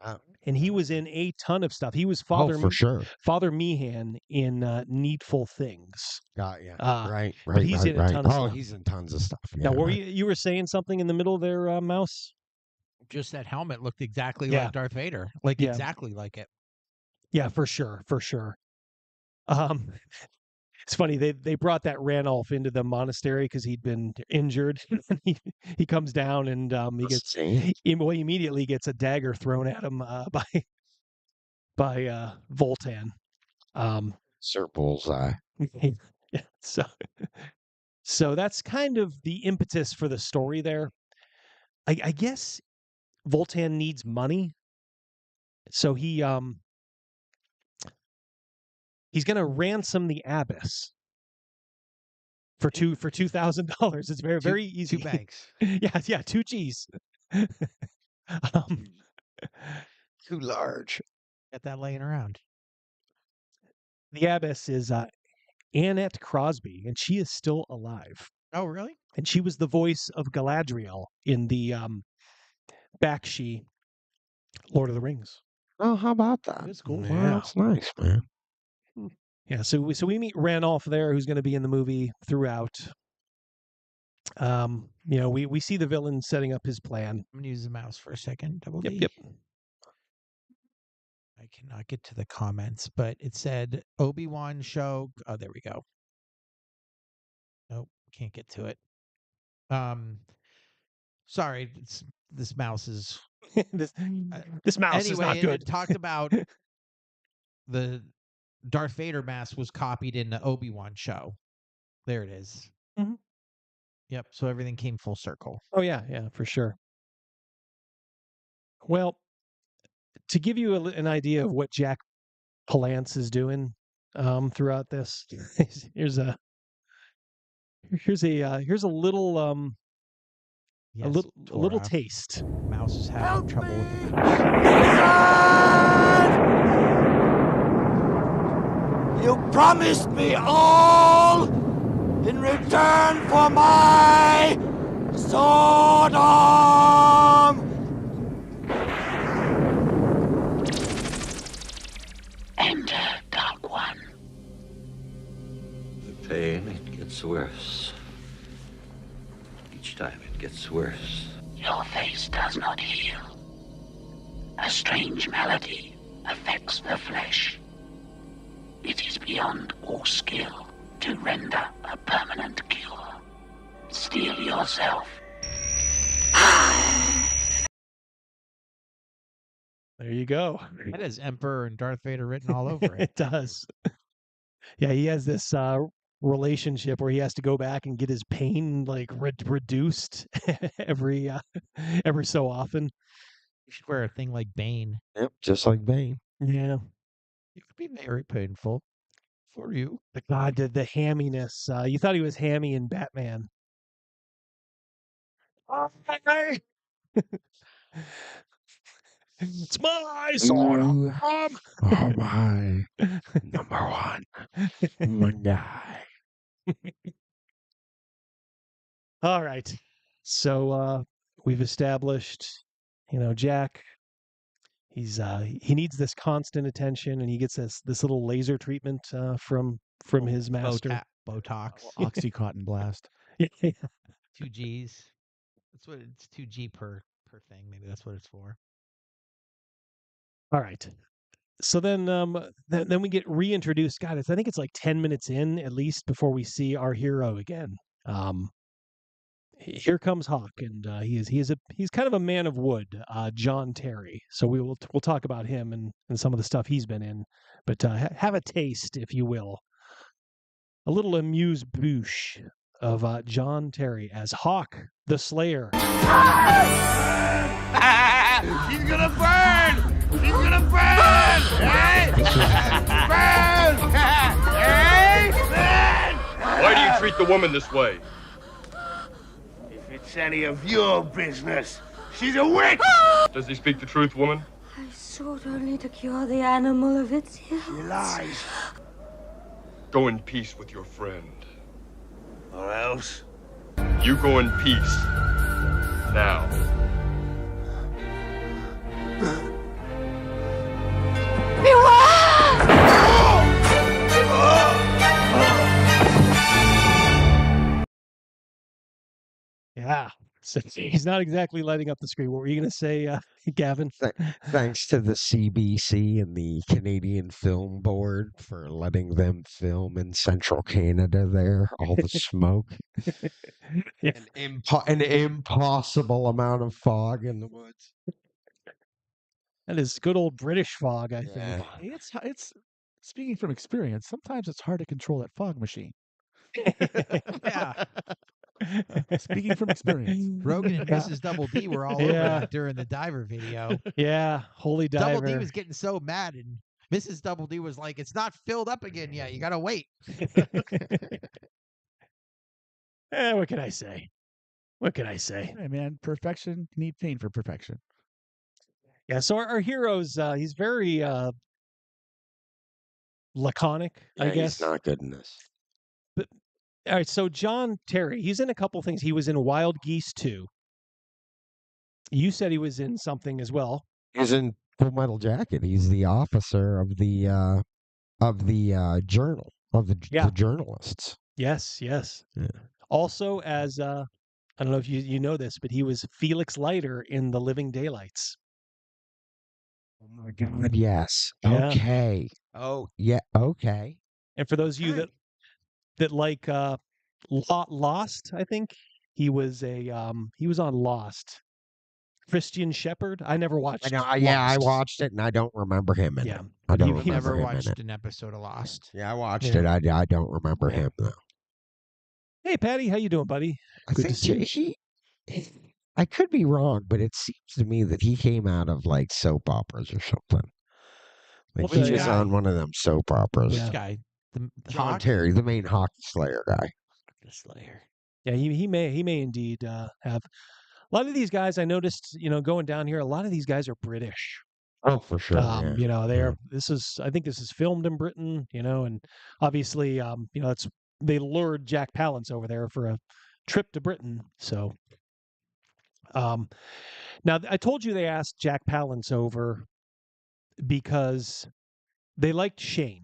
Oh. And he was in a ton of stuff. He was Father for sure. Father Meehan in Needful Things. Got yeah. Right. Right. But he's in a ton of stuff. He's in tons of stuff. Now, Yeah, were right. you were saying something in the middle there, Mouse? Just that helmet looked exactly Yeah. like Darth Vader. Like Yeah. exactly like it. Yeah, for sure. It's funny they brought that Ranulph into the monastery because he'd been injured. he comes down and he immediately gets a dagger thrown at him by Voltan. Sir Bullseye. Yeah, so that's kind of the impetus for the story there. I guess Voltan needs money, so he's going to ransom the abbess for $2,000. It's very easy. 2 banks. Yeah, 2 G's. Too large. Get that laying around. The abbess is Annette Crosby, and she is still alive. Oh, really? And she was the voice of Galadriel in the Bakshi Lord of the Rings. Oh, how about that? That's cool. Well, Yeah. that's nice, man. Yeah, so we meet Ranulph there, who's going to be in the movie throughout. We see the villain setting up his plan. I'm gonna use the mouse for a second. Double D. Yep. I cannot get to the comments, but it said Obi-Wan show. Oh, there we go. Nope, can't get to it. Sorry, this mouse is this mouse is not good. It talked about the Darth Vader mask was copied in the Obi-Wan show. There it is. Mhm. Yep. So everything came full circle. Oh yeah, for sure. Well, to give you an idea of what Jack Palance is doing throughout this, here's a little a little taste. Mouse is having trouble with the mouse. You promised me all in return for my sword arm! Enter, Dark One. The pain, it gets worse. Each time it gets worse. Your face does not heal. A strange malady affects the flesh. It is beyond all skill to render a permanent cure. Steel yourself. There you go. That is Emperor and Darth Vader written all over it. It does. Yeah, he has this relationship where he has to go back and get his pain like reduced every so often. You should wear a thing like Bane. Yep, just like Bane. Yeah. It could be very painful for you. But God, the hamminess. You thought he was hammy in Batman. It's my sword. You are my number one guy. All right. So we've established, Jack. He needs this constant attention, and he gets this little laser treatment from his master. Botox. Oxycontin blast. 2 G's. That's what it's 2G per thing. Maybe that's what it's for. All right. So then we get reintroduced. God, I think it's like 10 minutes in at least before we see our hero again. Here comes Hawk, and he's kind of a man of wood, John Terry. So we'll talk about him and some of the stuff he's been in, but have a taste, if you will, a little amuse-bouche of John Terry as Hawk the Slayer. She's gonna burn! She's gonna burn! Hey! Burn! Hey! Burn! Why do you treat the woman this way? If it's any of your business, she's a witch! Does he speak the truth, woman? I sought only to cure the animal of its ills. She lies. Go in peace with your friend. Or else? You go in peace. Now. Yeah. So he's not exactly lighting up the screen. What were you going to say, Gavin? Thanks to the CBC and the Canadian Film Board for letting them film in central Canada there. All the smoke. Yeah. An impossible amount of fog in the woods. That is good old British fog, I think. Hey, it's speaking from experience. Sometimes it's hard to control that fog machine. Yeah. Speaking from experience. Rogan and Mrs. Double D were all over that during the diver video. Yeah, holy diver. Double D was getting so mad, and Mrs. Double D was like, "It's not filled up again yet. You gotta wait." What can I say? What can I say? Hey, man, perfection. You need pain for perfection. Yeah, so our hero's he's very laconic, I guess. He's not good in this. But all right, so John Terry, he's in a couple things. He was in Wild Geese 2. You said he was in something as well. He's in Full Metal Jacket. He's the officer of the journal of the journalists. Yes, yes. Yeah. Also, as I don't know if you know this, but he was Felix Leiter in The Living Daylights. Oh my God! Yes. Yeah. Okay. Oh yeah. Okay. And for those of you that like Lost, I think he was on Lost. Christian Shepherd. I never watched. I watched it, and I don't remember him in it. I don't remember never him watched in it. an episode of Lost. Yeah, I watched it. I don't remember him though. Hey, Patty, how you doing, buddy? Good to see you. I could be wrong, but it seems to me that he came out of like soap operas or something. Like he was on one of them soap operas. This guy, the John Hawk? Terry, the main hockey slayer guy. The Slayer. Yeah, he may indeed have. A lot of these guys I noticed, going down here, a lot of these guys are British. Oh, for sure. I think this is filmed in Britain, and obviously, they lured Jack Palance over there for a trip to Britain. So, now I told you they asked Jack Palance over because they liked Shane.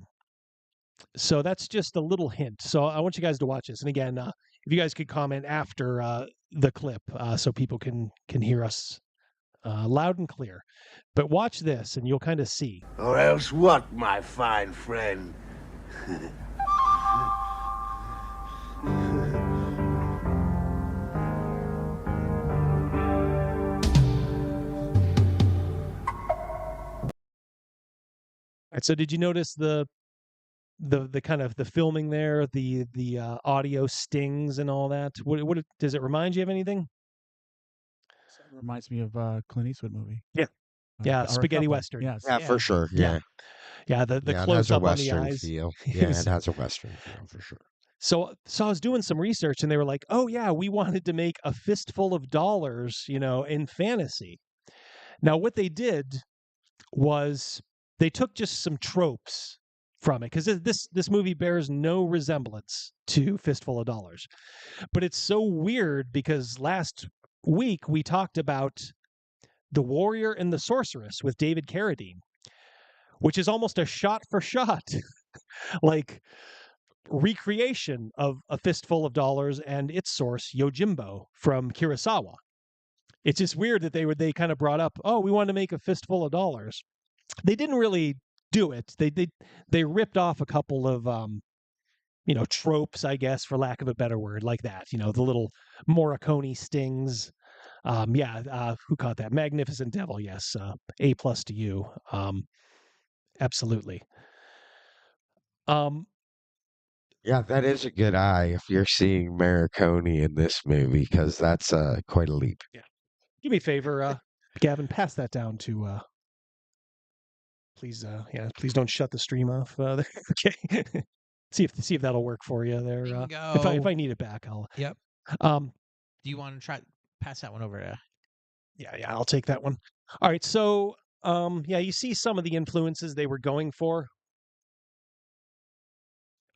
So that's just a little hint. So I want you guys to watch this. And again, if you guys could comment after the clip so people can hear us loud and clear. But watch this and you'll kind of see. Or else what, my fine friend? All right, so did you notice the kind of the filming there, the audio stings and all that? What does it remind you of anything? It reminds me of Clint Eastwood movie. Yeah, spaghetti western. Yes. Yeah, for sure. Yeah. The close up on the Western eyes. feel. Yeah, it has a Western feel for sure. So I was doing some research and they were like, "Oh yeah, we wanted to make a fistful of dollars, in fantasy." Now what they did was they took just some tropes from it because this movie bears no resemblance to Fistful of Dollars, but it's so weird because last week we talked about The Warrior and the Sorceress with David Carradine, which is almost a shot for shot, like recreation of A Fistful of Dollars and its source, Yojimbo from Kurosawa. It's just weird that they kind of brought up, oh, we want to make A Fistful of Dollars. They didn't really do it. They ripped off a couple of tropes, I guess, for lack of a better word, like that. The little Morricone stings. Who caught that? Magnificent Devil, yes. A+ to you. Absolutely. Yeah, that is a good eye if you're seeing Morricone in this movie, because that's quite a leap. Yeah. Do me a favor, Gavin, pass that down to please please don't shut the stream off there. Okay. see if that'll work for you there. If I need it back, I'll Yep. Do you want to try pass that one over to Yeah, I'll take that one. All right, so you see some of the influences they were going for.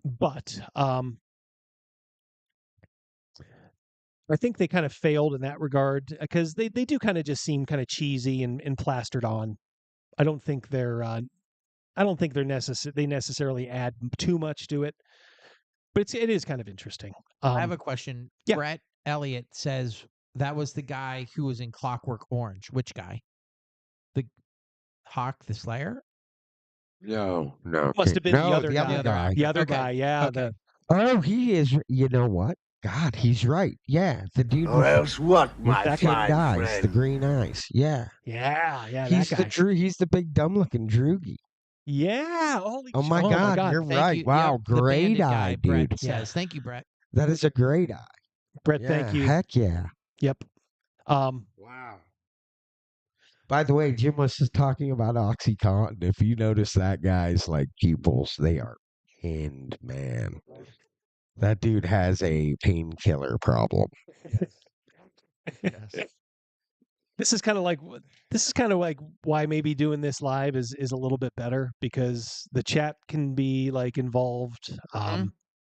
But I think they kind of failed in that regard because they do kind of just seem kind of cheesy and plastered on. I don't think they're necessarily add too much to it, but it is kind of interesting. I have a question. Yeah. Brett Elliott says that was the guy who was in Clockwork Orange. Which guy? The Hawk the Slayer? No. Must have been the other guy. The other guy, yeah. Okay. Oh, he is. You know what? God, he's right. Yeah, the dude. Or else what, my with fine eyes, friend? the green eyes. Yeah. Yeah, He's that guy. He's the big dumb-looking droogie. Yeah. Oh my God, you're Thank right. you. Wow, Yep, the great bandit eye, guy, dude. Brett says. Thank you, Brett. That is a great eye. Brett, Yeah, thank you. Heck yeah. Yep. Wow. By the way, Jim was just talking about OxyContin. If you notice that guy's like pupils, they are pinned, man. That dude has a painkiller problem. Yes. This is kind of like why maybe doing this live is a little bit better because the chat can be like involved.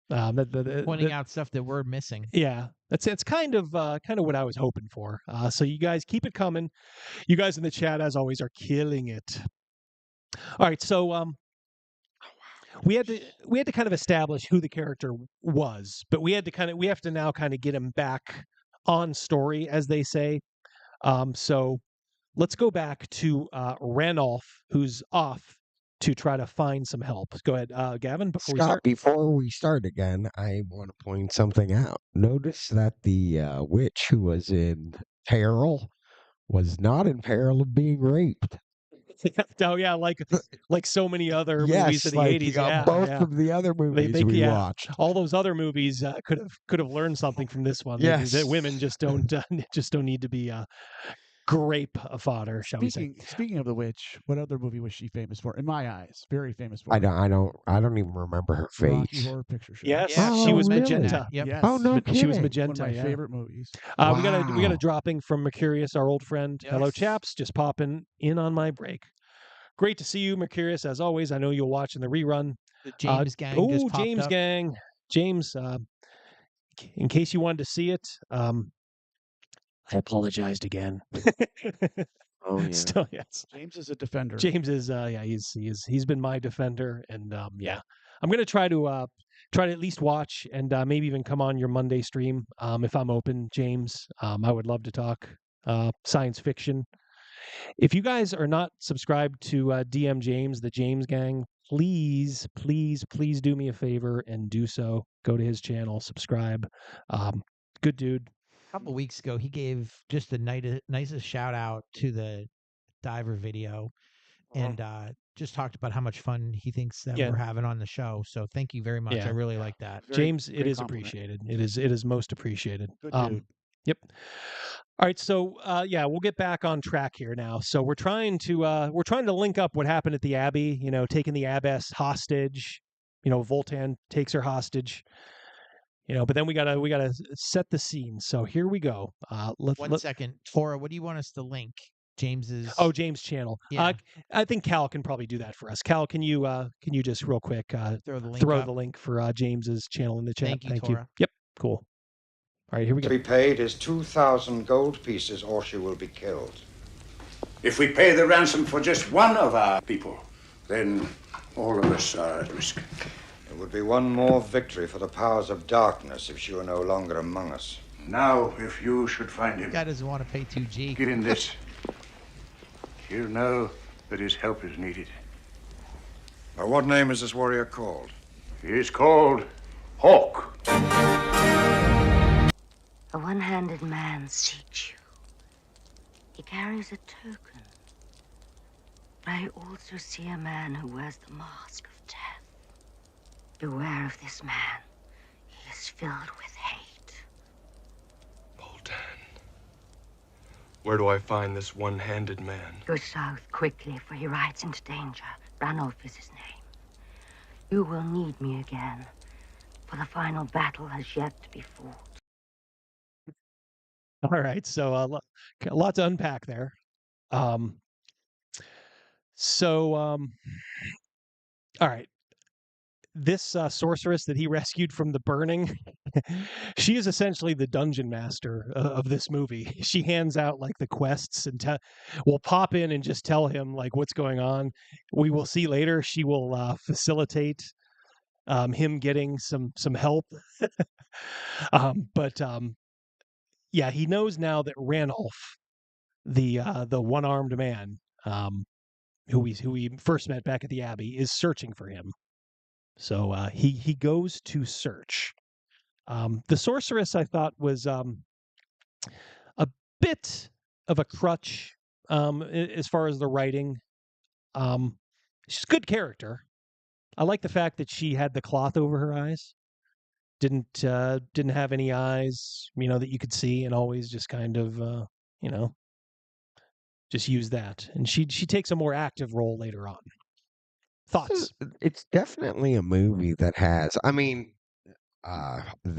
Pointing out stuff that we're missing. Yeah, it's kind of what I was hoping for. So you guys keep it coming. You guys in the chat, as always, are killing it. All right, so we had to kind of establish who the character was, but we have to now kind of get him back on story, as they say. So let's go back to Ranulph, who's off to try to find some help. Go ahead, Gavin, before we start. Before we start again, I want to point something out. Notice that the witch who was in peril was not in peril of being raped. Oh yeah, like so many other movies in the 80s. Yeah, both of the other movies we watched. All those other movies could have learned something from this one. Yes. That women just don't need to be grape fodder, shall we say? Speaking of the witch, what other movie was she famous for? In my eyes, very famous for. I don't even remember her Rocky face. Horror Picture Show. Yes, Oh, she was really? Magenta. Yep. Yes. Oh, no She was kidding. Magenta. One of my Yeah. favorite movies. We got a dropping from Mercurius, our old friend. Yes. Hello, chaps. Just popping in on my break. Great to see you, Mercurius. As always, I know you'll watch in the rerun. The James Gang just popped James up. Gang. James, in case you wanted to see it, I apologized again. Oh yeah. Still, yes. James is a defender. James is, he's been my defender, and I'm gonna try to at least watch and maybe even come on your Monday stream if I'm open, James. I would love to talk science fiction. If you guys are not subscribed to DM James, the James Gang, please do me a favor and do so. Go to his channel, subscribe. Good dude. A couple weeks ago, he gave just the nicest shout out to the diver video, and just talked about how much fun he thinks that we're having on the show. So thank you very much. Yeah. I really like that. James, it great is compliment. appreciated. It is most appreciated. Good dude. Yep. All right, so we'll get back on track here now. So we're trying to link up what happened at the Abbey. Taking the abbess hostage. Voltan takes her hostage. But then we gotta set the scene. So here we go. One second, Tora. What do you want us to link? James's. Oh, James' channel. Yeah. I think Cal can probably do that for us. Cal, can you just real quick throw the link throw up? the link for James's channel in the chat? Thank you, Tora. Yep. Cool. All right, here we To go. be paid is 2,000 gold pieces, or she will be killed. If we pay the ransom for just one of our people, then all of us are at risk. It would be one more victory for the powers of darkness if she were no longer among us. Now, if you should find him, Guy doesn't want to pay 2G. give him this. He'll know that his help is needed. By what name is this warrior called? He is called Hawk. A one-handed man seeks you. He carries a token. But I also see a man who wears the mask of death. Beware of this man. He is filled with hate. Where do I find this one-handed man? Go south quickly, for he rides into danger. Ranulf is his name. You will need me again, for the final battle has yet to be fought. All right, so a lot to unpack there. All right. This sorceress that he rescued from the burning, she is essentially the dungeon master of this movie. She hands out like the quests and will pop in and just tell him like what's going on. We will see later. She will facilitate him getting some help. Yeah, he knows now that Ranulf, the one-armed man, who we first met back at the Abbey, is searching for him. So he goes to search. The sorceress, I thought, was a bit of a crutch as far as the writing. She's a good character. I like the fact that she had the cloth over her eyes. Didn't have any eyes, that you could see, and always just kind of, just use that. And she takes a more active role later on. Thoughts? It's definitely a movie that has, the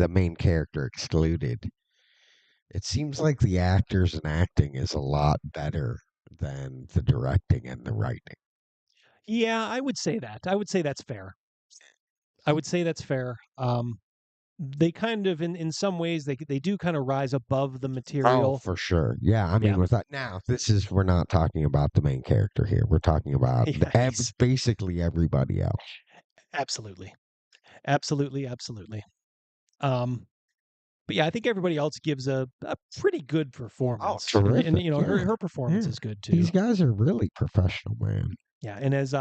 main character excluded. It seems like the actors and acting is a lot better than the directing and the writing. Yeah, I would say that. I would say that's fair. They kind of, in some ways, they do kind of rise above the material. Oh, for sure. Yeah, with that. Now, we're not talking about the main character here. We're talking about basically everybody else. Absolutely. But yeah, I think everybody else gives a pretty good performance. Oh, terrific. And her performance is good too. These guys are really professional, man. Yeah, and as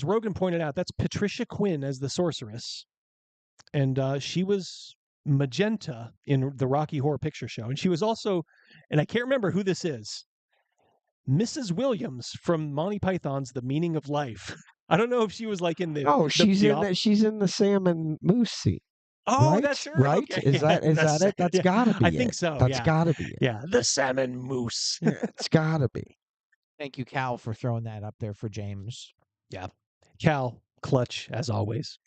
Rogan pointed out, that's Patricia Quinn as the sorceress. And she was Magenta in the Rocky Horror Picture Show. And she was also, and I can't remember who this is, Mrs. Williams from Monty Python's The Meaning of Life. I don't know if she was like in the... Oh, she's in the Sam and Moose scene. Oh, right? that's her. Right? Okay. Is that it? That's gotta be I think so. That's gotta be it. Yeah, the salmon moose. Yeah, it's gotta be. Thank you, Cal, for throwing that up there for James. Yeah. Cal, clutch, as always.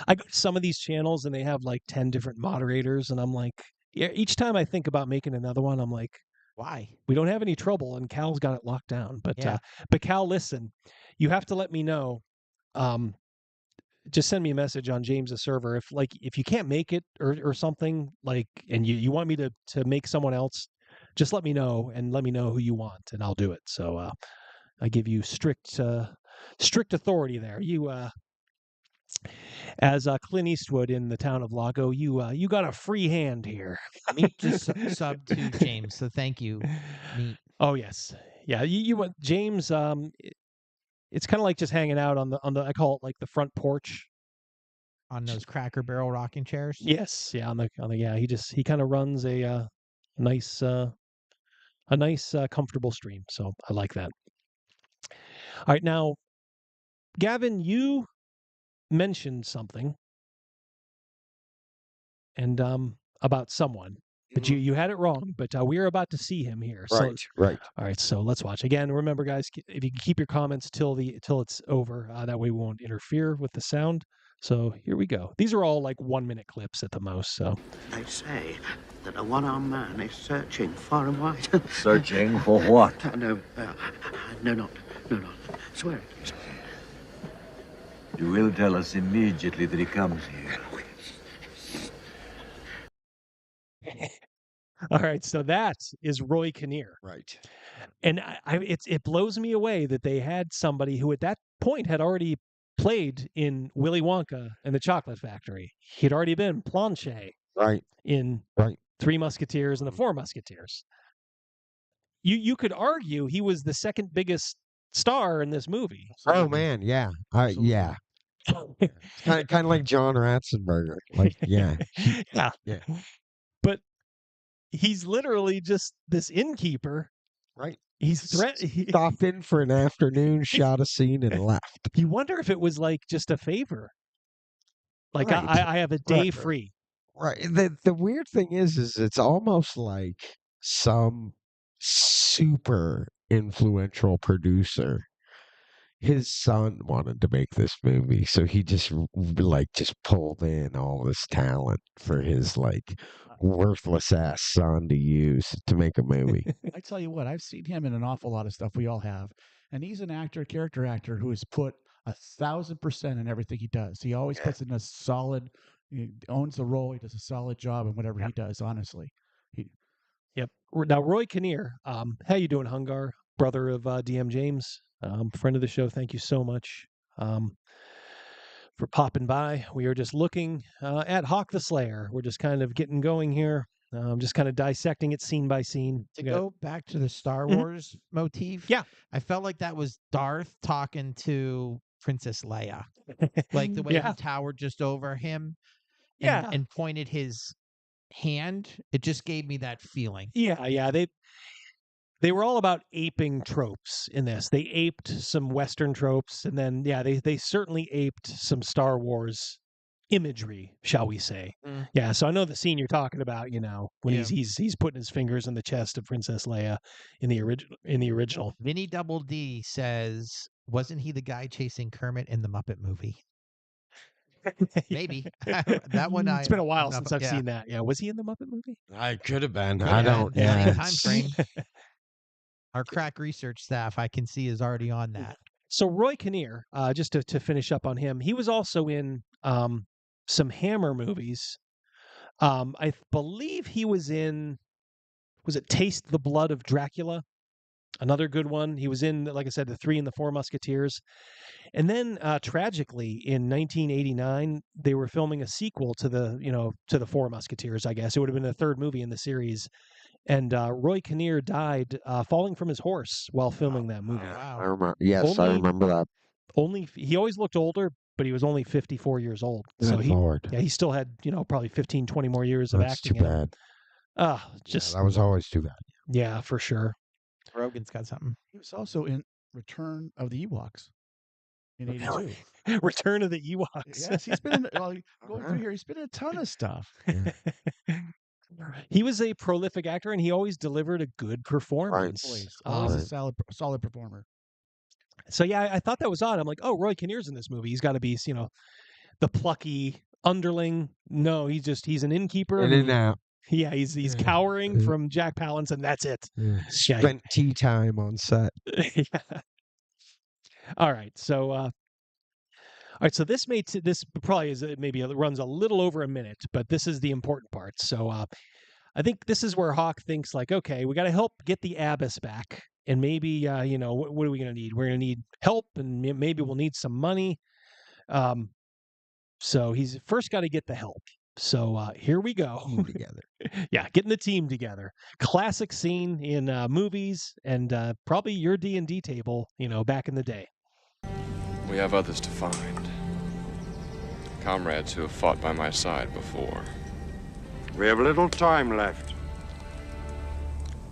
I go to some of these channels and they have like 10 different moderators, and I'm like, each time I think about making another one, I'm like, why? We don't have any trouble, and Cal's got it locked down. But Cal, listen, you have to let me know. Just send me a message on James's server if you can't make it or something, like, and you want me to make someone else, just let me know and let me know who you want, and I'll do it. So I give you strict authority there. You as Clint Eastwood in The Town of Lago, you got a free hand here. Meat just subbed to James, so thank you, Meat. Oh yes, yeah. You want James? It's kind of like just hanging out on the I call it like the front porch, on those Cracker Barrel rocking chairs. Yes, yeah. On the yeah. He kind of runs a nice comfortable stream. So I like that. All right, now, Gavin, you mentioned something and about someone, but you had it wrong. But we are about to see him here. Right, so, right. All right, so let's watch again. Remember, guys, if you can keep your comments till it's over, that way we won't interfere with the sound. So here we go. These are all like 1-minute clips at the most. So They say that a one-armed man is searching far and wide. Searching for what? No, not. Swear it. You will tell us immediately that he comes here. all right, so that is Roy Kinnear. Right. And it blows me away that they had somebody who at that point had already played in Willy Wonka and the Chocolate Factory. He'd already been Planchet in Three Musketeers and the Four Musketeers. You could argue he was the second biggest star in this movie. Oh man, yeah, yeah. Kind of like John Ratzenberger. Like, yeah, yeah. But he's literally just this innkeeper. Right. He's stopped in for an afternoon, shot a scene, and left. You wonder if it was like just a favor. Like Right. I have a day free. Right. The weird thing is it's almost like some super influential producer. His son wanted to make this movie, so he just pulled in all this talent for his worthless ass son to use to make a movie. I tell you what, I've seen him in an awful lot of stuff. We all have, and he's an actor, character actor who has put 1,000% in everything he does. He always puts in a solid. He owns the role. He does a solid job in whatever he does. Honestly, Yep. Now Roy Kinnear, how you doing, Hungar? Brother of DM James, friend of the show. Thank you so much for popping by. We are just looking at Hawk the Slayer. We're just kind of getting going here. Just kind of dissecting it scene by scene. To go back to the Star Wars motif, I felt like that was Darth talking to Princess Leia, like the way he towered just over him, and pointed his hand. It just gave me that feeling. Yeah. They were all about aping tropes in this. They aped some Western tropes, and then they certainly aped some Star Wars imagery, shall we say? Yeah. So I know the scene you're talking about. When he's putting his fingers in the chest of Princess Leia in the original. Vinny Double D says, "Wasn't he the guy chasing Kermit in the Muppet movie?" Maybe that one. It's been a while since I've seen that. Yeah, was he in the Muppet movie? I could have been. I don't. Yeah. Same time frame. Our crack research staff, I can see, is already on that. So Roy Kinnear, just to finish up on him, he was also in some Hammer movies. I believe he was in, was it Taste the Blood of Dracula? Another good one. He was in, like I said, the Three and the Four Musketeers. And then tragically in 1989, they were filming a sequel to the Four Musketeers, I guess. It would have been the third movie in the series. And Roy Kinnear died falling from his horse while filming that movie. I remember. Yes, I remember that. He always looked older, but he was only 54 years old. So he still had, probably 15, 20 more years of acting. That's too bad. That was always too bad. Yeah, for sure. Rogan's got something. He was also in Return of the Ewoks in '82. Return of the Ewoks. Yes, he's been going through here. He's been in a ton of stuff. He was a prolific actor, and he always delivered a good performance. Always a solid performer. So yeah, I thought that was odd. I'm like, oh, Roy Kinnear's in this movie. He's got to be, the plucky underling. No, he's an innkeeper. In and out. Yeah, he's cowering from Jack Palance, and that's it. Spent tea time on set. All right, so so this probably is maybe it runs a little over a minute, but this is the important part. So I think this is where Hawk thinks like, okay, we got to help get the Abyss back, and maybe what are we going to need? We're going to need help, and maybe we'll need some money. So he's first got to get the help. So here we go. Team together. Yeah, getting the team together. Classic scene in movies and probably your D&D table, back in the day. We have others to find. Comrades who have fought by my side before. We have little time left.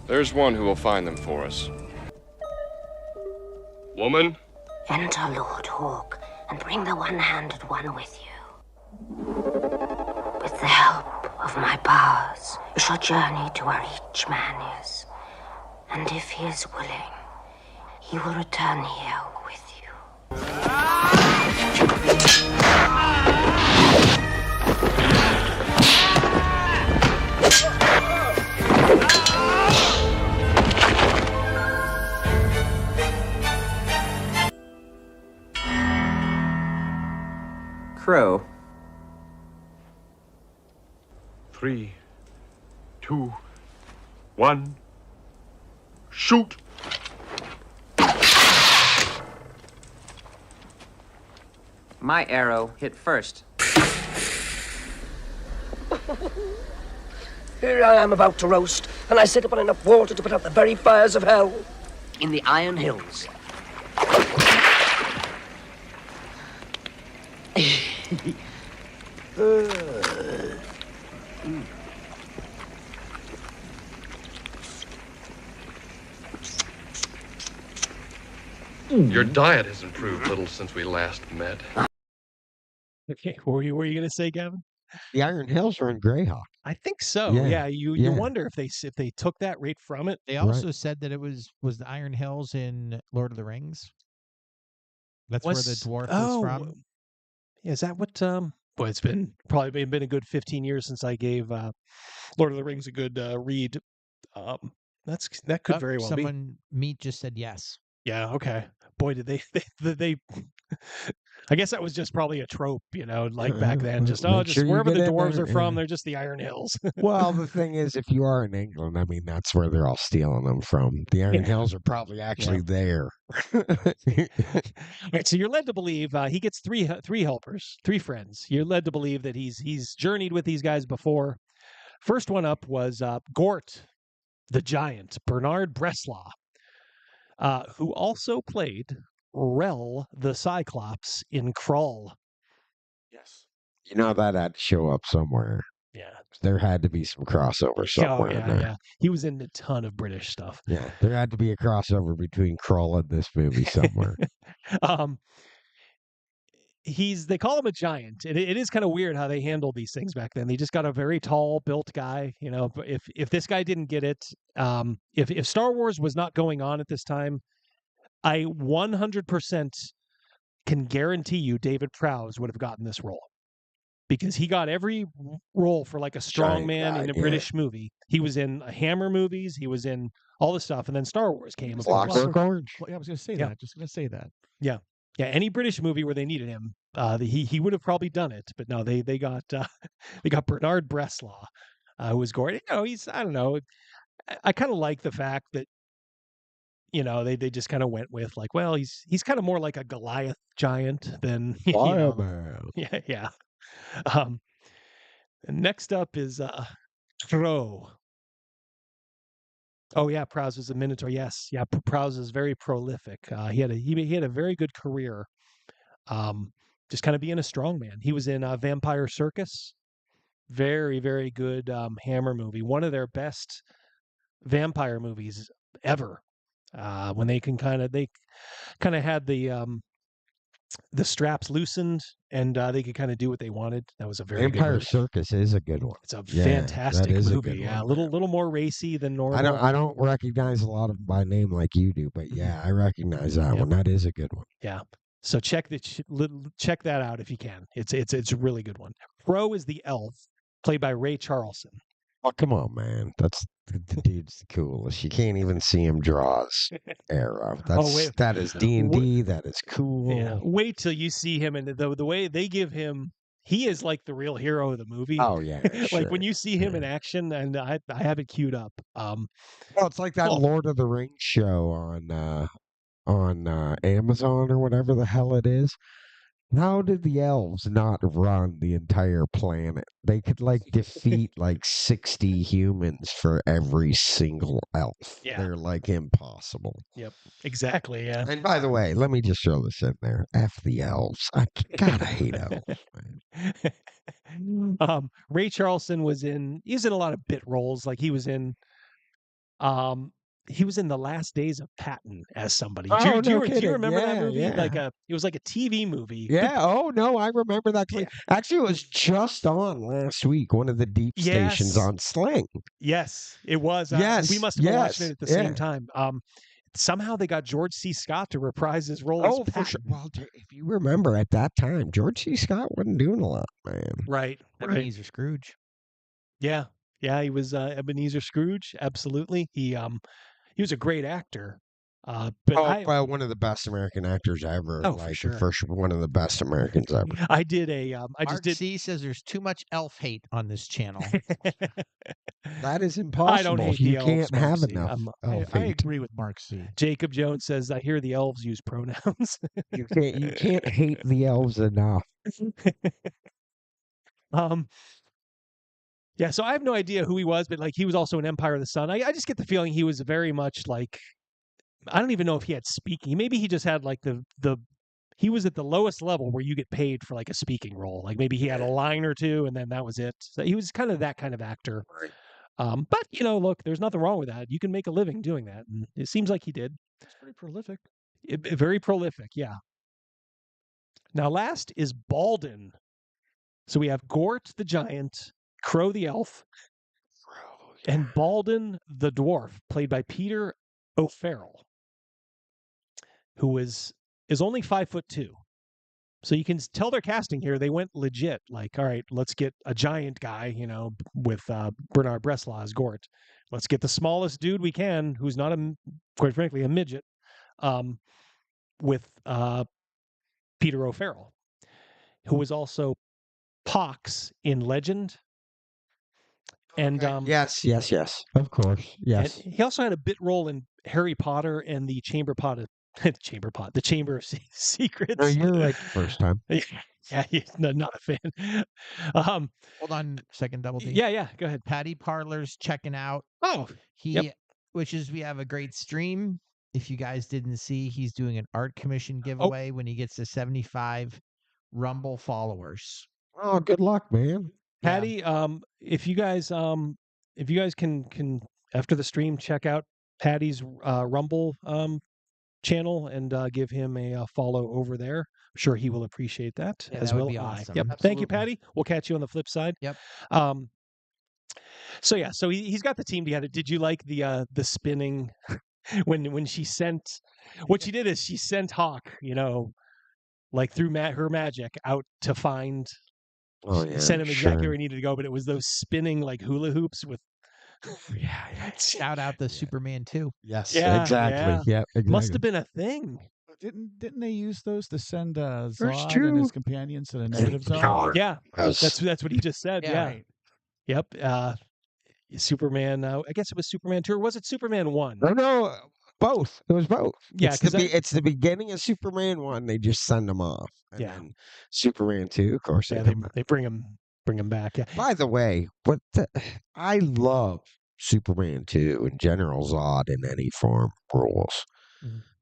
There's one who will find them for us. Woman? Enter Lord Hawk and bring the one-handed one with you. With the help of my powers, you shall journey to where each man is. And if he is willing, he will return here with you. Crow. 3, 2, 1, shoot! My arrow hit first. Here I am about to roast, and I sit upon enough water to put out the very fires of hell. In the Iron Hills. Your diet has improved little since we last met. Okay, what were you going to say, Gavin? The Iron Hills are in Greyhawk. I think so. Yeah, Yeah, you yeah. wonder if they took that right from it. They also said that it was the Iron Hills in Lord of the Rings. That's where the dwarf is from. Yeah, is that what? Boy, it's probably been a good 15 years since I gave Lord of the Rings a good read. That could very well be. Someone Meat just said yes. Yeah. Okay. Boy, did they I guess that was just probably a trope, like back then. Just wherever the dwarves are from, they're just the Iron Hills. Well, the thing is, if you are in England, I mean, that's where they're all stealing them from. The Iron Hills are probably actually there. Right, so you're led to believe he gets three helpers, three friends. You're led to believe that he's journeyed with these guys before. First one up was Gort, the giant, Bernard Bresslaw, who also played Rel the Cyclops in Krull. Yes. You know that had to show up somewhere. Yeah. There had to be some crossover somewhere. Oh, yeah, yeah. He was in a ton of British stuff. Yeah, there had to be a crossover between Krull and this movie somewhere. They call him a giant. It is kind of weird how they handled these things back then. They just got a very tall built guy. If this guy didn't get it, if Star Wars was not going on at this time, I 100% can guarantee you David Prowse would have gotten this role, because he got every role for like a strong man in a British movie. He was in Hammer movies. He was in all this stuff. And then Star Wars came. Clockwork Orange. Well, yeah, I was going to say that. Just going to say that. Yeah. Yeah. Any British movie where they needed him, he would have probably done it. But no, they got Bernard Bresslaw, who was Gordon. I don't know. I kind of like the fact that, they just kind of went with like, well, he's kind of more like a Goliath giant than yeah, yeah. Next up is Tro. Oh yeah, Prowse was a Minotaur. Yes, yeah, Prowse is very prolific. He had a very good career. Just kind of being a strongman. He was in Vampire Circus. Very, very good Hammer movie. One of their best vampire movies ever. When they kind of had the straps loosened and they could kind of do what they wanted. That was a very good Vampire movie. Circus is a good one. It's a fantastic movie. Yeah, a little more racy than normal. I don't recognize a lot of them by name like you do, but yeah, I recognize that one. That is a good one. Yeah. So check that out if you can. It's a really good one. Crow is the elf, played by Ray Charlson. Oh, come on, man. The dude's the coolest. You can't even see him draw his arrow. That is D&D. That is cool. Yeah. Wait till you see him, and the way they give him, he is like the real hero of the movie. Oh yeah, like when you see him in action, and I have it queued up. It's like that Lord of the Rings show on Amazon or whatever the hell it is. How did the elves not run the entire planet? They could defeat 60 humans for every single elf. Yeah. They're impossible. Yep, exactly. Yeah. And by the way, let me just throw this in there. F the elves. I hate elves, man. Ray Charlson he's in a lot of bit roles. Like he was in The Last Days of Patton as somebody. Do you remember that movie? Yeah. It was like a TV movie. Yeah. Oh no, I remember that. Yeah. Actually, it was just on last week. One of the deep stations on Sling. Yes, it was. Yes, we must have been watching it at the same time. Somehow they got George C. Scott to reprise his role as Patton. For sure. Well, if you remember at that time, George C. Scott wasn't doing a lot, man. Right. Ebenezer Scrooge. Yeah. Yeah, he was Ebenezer Scrooge. Absolutely. He was a great actor. But one of the best American actors ever. For sure. One of the best Americans ever. I did a. C says there's too much elf hate on this channel. That is impossible. I don't hate you the elves, can't have Mark C. enough. I agree with Mark C. Jacob Jones says, I hear the elves use pronouns. You can't hate the elves enough. Yeah, so I have no idea who he was, but like he was also in Empire of the Sun. I just get the feeling he was very much like, I don't even know if he had speaking. Maybe he just had like he was at the lowest level where you get paid for like a speaking role. Like maybe he had a line or two and then that was it. So he was kind of that kind of actor. But look, there's nothing wrong with that. You can make a living doing that. And it seems like he did. It's pretty prolific. Very prolific, yeah. Now last is Balden. So we have Gort the giant, Crow the elf, and Balden the dwarf, played by Peter O'Farrell, who is only 5'2". So you can tell their casting here. They went legit. Like, all right, let's get a giant guy, with Bernard Bresslaw as Gort. Let's get the smallest dude we can, who's not quite frankly, a midget, with Peter O'Farrell, who was also Pox in Legend. And yes, of course, yes. And he also had a bit role in Harry Potter and the Chamber of Secrets. No, you're right the first time. Yeah, he's not a fan. Hold on a second, Double D. Yeah, go ahead. Patty Parlor's checking out. Oh, we have a great stream. If you guys didn't see, he's doing an art commission giveaway when he gets to 75 Rumble followers. Oh, good luck, man. Patty, if you guys can after the stream check out Patty's Rumble channel and give him a follow over there. I'm sure he will appreciate that as that would well. be awesome. Yep. Thank you, Patty. We'll catch you on the flip side. Yep. So he's got the team together. Did you like the spinning when she sent? What she did is she sent Hawk, like through her magic out to find. Oh yeah, sent him exactly where he needed to go, but it was those spinning like hula hoops with. Shout out the Superman 2. Yes, yeah, exactly. Yeah, exactly. Must have been a thing. Didn't they use those to send There's Zod two. and his companions to the negative zone? Yeah, that's what he just said. Yeah. Right. Yep. Superman. I guess it was Superman 2, or was it Superman 1? No, both. It was both. Yeah, it's the beginning of Superman 1. They just send them off. And then Superman 2, of course. They bring him back. Yeah. By the way, I love Superman 2 and General Zod in any form rules.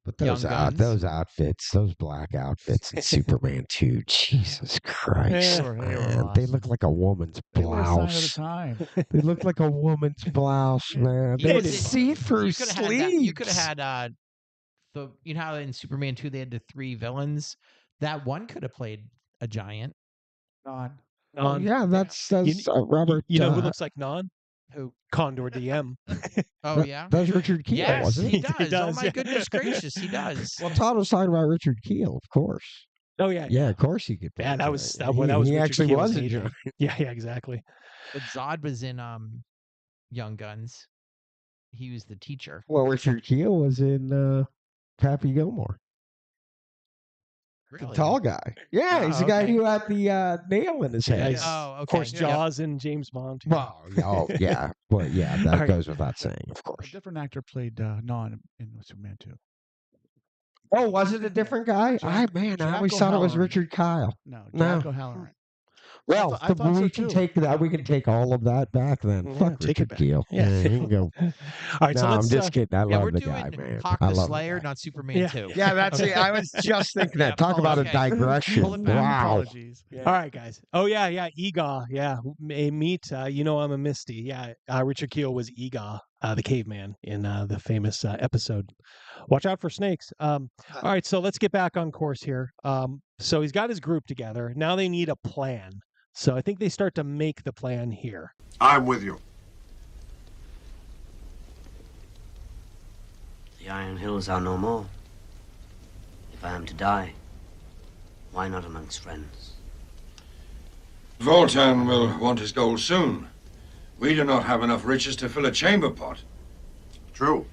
But those outfits, those black outfits in Superman 2, Jesus Christ, man. They look like a woman's blouse. They look like a woman's blouse, man. They had see-through sleeves. You could have had how in Superman 2 they had the 3 villains. That one could have played a giant. Non. Oh, yeah, that's Robert. You know who looks like Non? Who? Condor DM. Oh, yeah? That's Richard Keel, yes, wasn't it? he does. Oh, my goodness gracious, he does. Well, Todd was talking about Richard Keel, of course. Oh, yeah. Yeah, of course he could. Yeah, that was he Richard actually Keel's was a agent. giant. Yeah, exactly. But Zod was in Young Guns. He was the teacher. Well, Richard Keel was in Happy Gilmore. Really? The tall guy. Yeah, he's the guy who had the nail in his head. Oh, okay. Of course, Jaws and James Bond. Well, yeah. Well, yeah, that goes without saying, of A course. different actor played Non in Superman 2. Oh, was it a different guy? I always thought it was Richard Kyle. No, Jack O'Halloran. Well, I thought so we can too. take that. We can take all of that back then. Yeah, Fuck take it Richard back. Keel. Yeah. You can go. All right, No, so let's. I'm just kidding. I love the guy, doing man. Hawk I the love Slayer, the guy. not Superman 2. Yeah, that's it. I was just thinking that. Talk about a digression. Pull it back. Wow. Apologies. All right, guys. Oh yeah, Ega. Yeah, meet. I'm a Misty. Yeah, Richard Keel was Ega, the caveman in the famous episode. Watch out for snakes. All right, so let's get back on course here. So he's got his group together. Now they need a plan. So I think they start to make the plan here. I'm with you. The Iron Hills are no more. If I am to die, why not amongst friends? Voltan will want his gold soon. We do not have enough riches to fill a chamber pot. True.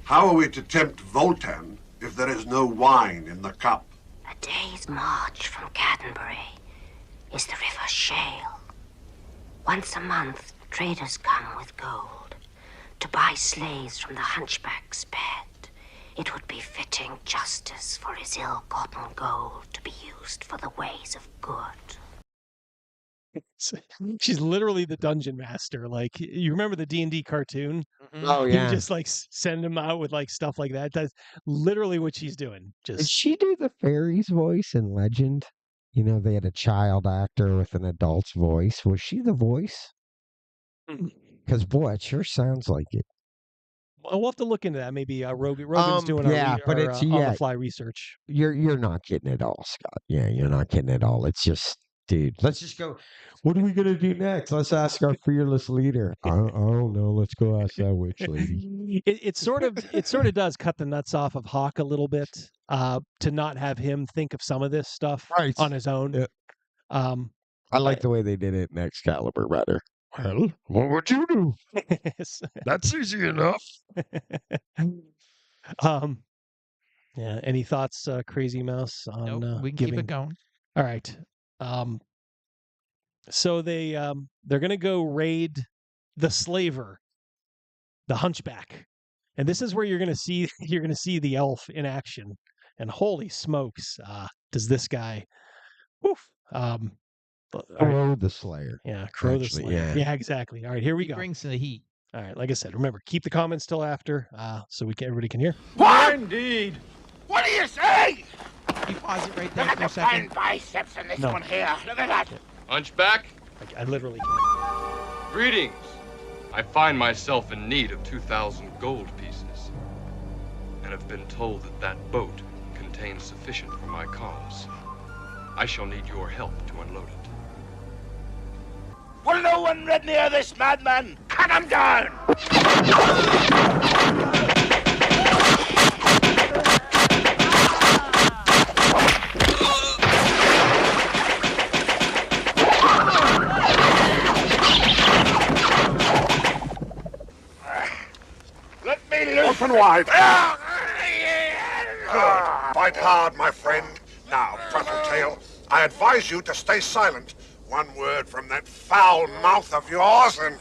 How are we to tempt Voltan if there is no wine in the cup? A day's march from Canterbury is the River Shale. Once a month, Traders come with gold to buy slaves from the hunchback's bed. It would be fitting justice for his ill-gotten gold to be used for the ways of good. She's literally the dungeon master. Like, you remember the D&D cartoon? Oh, He yeah. would just like send him out with like stuff like that. That's literally what she's doing. Did Just she do the fairy's voice in Legend? You know, they had a child actor with an adult's voice. Was she the voice? Because, boy, it sure sounds like it. we'll have to look into that. Maybe Rogan's doing yeah, but it's on the fly research. You're not getting it all, Scott. Yeah, you're not getting it all. It's just, dude, let's just go. What are we gonna do next? Let's ask our fearless leader. I don't know. Let's go ask that witch lady. It sort of does cut the nuts off of Hawk a little bit to not have him think of some of this stuff on his own. Yeah. I like the way they did it in Excalibur better. Well, what would you do? That's easy enough. Yeah. Any thoughts, Crazymouse? On Nope, we can giving... keep it going. All right. So they're gonna go raid the slaver, the hunchback, and this is where you're gonna see the elf in action. And holy smokes, does this guy? Woof. Crow the Slayer. Yeah, Crow the Slayer. Yeah, exactly. All right, here we go. Brings the heat. All right, like I said, remember, keep the comments till after, so everybody can hear. What? Indeed. What do you say? You pause it right there Look for a at the second. fine biceps in this No. one here. Look at that. Hunchback, I literally can't. greetings. I find myself in need of 2,000 gold pieces, and have been told that that boat contains sufficient for my cause. I shall need your help to unload it. Will no one rid near this madman? Cut him down! Let me loose. Open wide. Fight hard, my friend. Now, Tail, I advise you to stay silent. One word from that foul mouth of yours and...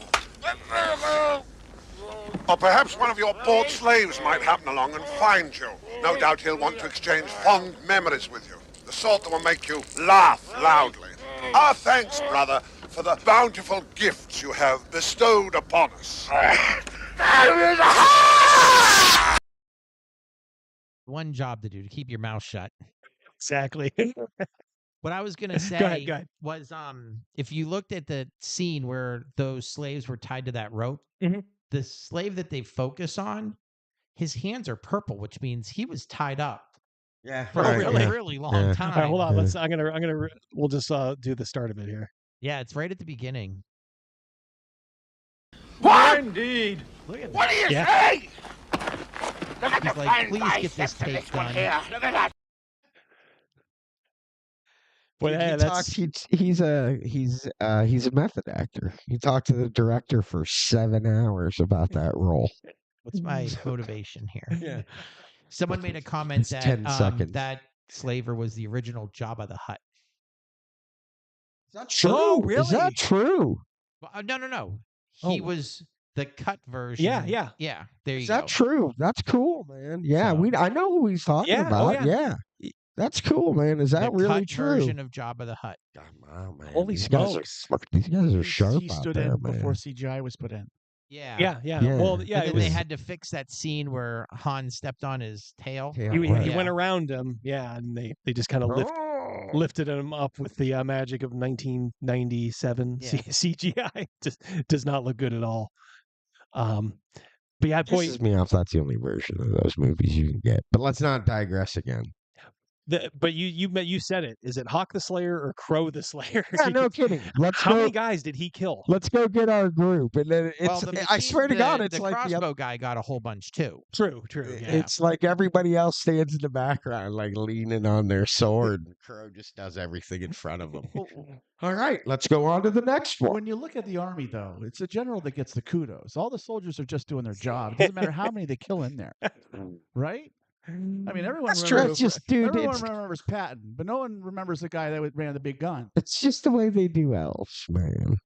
Or perhaps one of your bought slaves might happen along and find you. No doubt he'll want to exchange fond memories with you. The sort that will make you laugh loudly. Our thanks, brother, for the bountiful gifts you have bestowed upon us. One job to do, to keep your mouth shut. Exactly. What I was gonna say Go ahead. was, if you looked at the scene where those slaves were tied to that rope, the slave that they focus on, his hands are purple, which means he was tied up. Yeah, for a really long time. All right, hold on. We'll just do the start of it here. Yeah, it's right at the beginning. What? Indeed. Look at What do you Yeah. say? Look at He's the like, fine "Please get biceps this in tape this one done." here. Look at that. Well, He yeah, talked, he's a method actor. He talked to the director for 7 hours about that role. What's my motivation here? Yeah. Someone made a comment It's that 10 seconds. that slaver was the original Jabba the Hutt. Is that true? Is that true? Well, no. He was the cut version. Yeah. There you Is go. that true? That's cool, man. Yeah, So- I know who he's talking Yeah, about. yeah. That's cool, man. Is that the really cut true? version of Jabba the Hutt. Wow, man. Holy These guys smokes. these guys are sharp He out stood there, in man. before CGI was put in. Yeah. Yeah. Well, yeah, And it then they was. had to fix that scene where Han stepped on his tail. Yeah, He right. went around him, and they just kind of lifted him up with the magic of 1997 Yeah. CGI. Just does not look good at all. But yeah, boy, Pisses me off. That's the only version of those movies you can get. But let's not digress again. but you said it. Is it Hawk the Slayer or Crow the Slayer? Yeah, no kidding. How many guys did he kill? Let's go get our group, and then Well, it's. the I swear to machine- God, the it's like the crossbow guy got a whole bunch too. True. Yeah. It's like everybody else stands in the background, like leaning on their sword. Crow just does everything in front of them. All right, let's go on to the next one. When you look at the army, though, it's the general that gets the kudos. All the soldiers are just doing their job. It doesn't matter how many they kill in there, right? I mean, everyone That's true. remembers. It's just, dude, Everyone it's, remembers Patton, but no one remembers the guy that ran the big gun. it's just the way they do elves, man.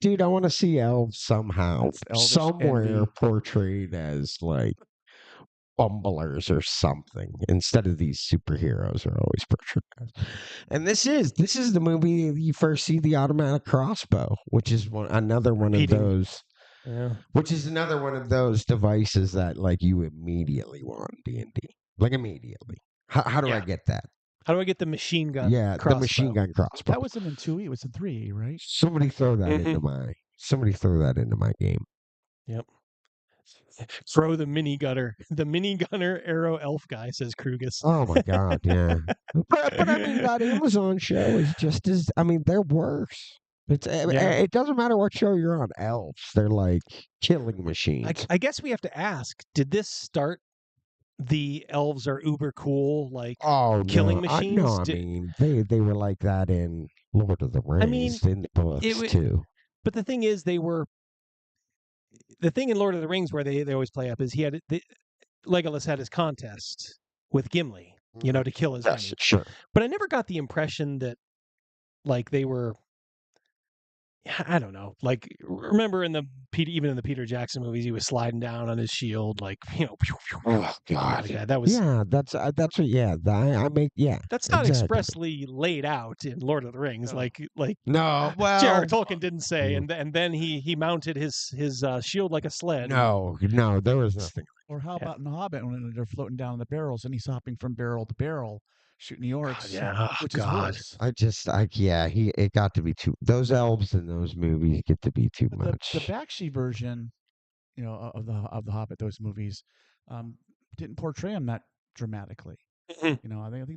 Dude, I want to see elves somehow, That's elvish somewhere envy. portrayed as like bumblers or something instead of these superheroes are always portrayed as. And this is the movie you first see the automatic crossbow, which is another one of those. Yeah. Which is another one of those devices that like you immediately want in D&D. Like immediately. How do I get that? How do I get the machine gun? Yeah, crossbow? the machine gun crossbow. That wasn't in 2E, it was in 3E, right? Somebody throw that Mm-hmm. into my game. Yep. Throw the mini gunner arrow elf guy, says Krugus. Oh my god, yeah. but I mean that Amazon show is just as they're worse. It doesn't matter what show you're on, elves. They're like killing machines. I guess we have to ask, did this start the elves are uber cool, like killing machines? They were like that in Lord of the Rings, in the books too. But the thing is, the thing in Lord of the Rings where they always play up is Legolas had his contest with Gimli, to kill his many. Sure. But I never got the impression that like they were, I don't know, like remember even in the Peter Jackson movies, he was sliding down on his shield, like oh god, that was that's what that's not expressly laid out in Lord of the Rings, like no, well, J.R.R. Tolkien didn't say, and then he mounted his shield like a sled. No, there was nothing. Or how about in The Hobbit when they're floating down the barrels and he's hopping from barrel to barrel, shooting the orcs? Which is worse. It got to be too. Those elves in those movies get to be too much. The Bakshi version, of the Hobbit, those movies, didn't portray him that dramatically. I think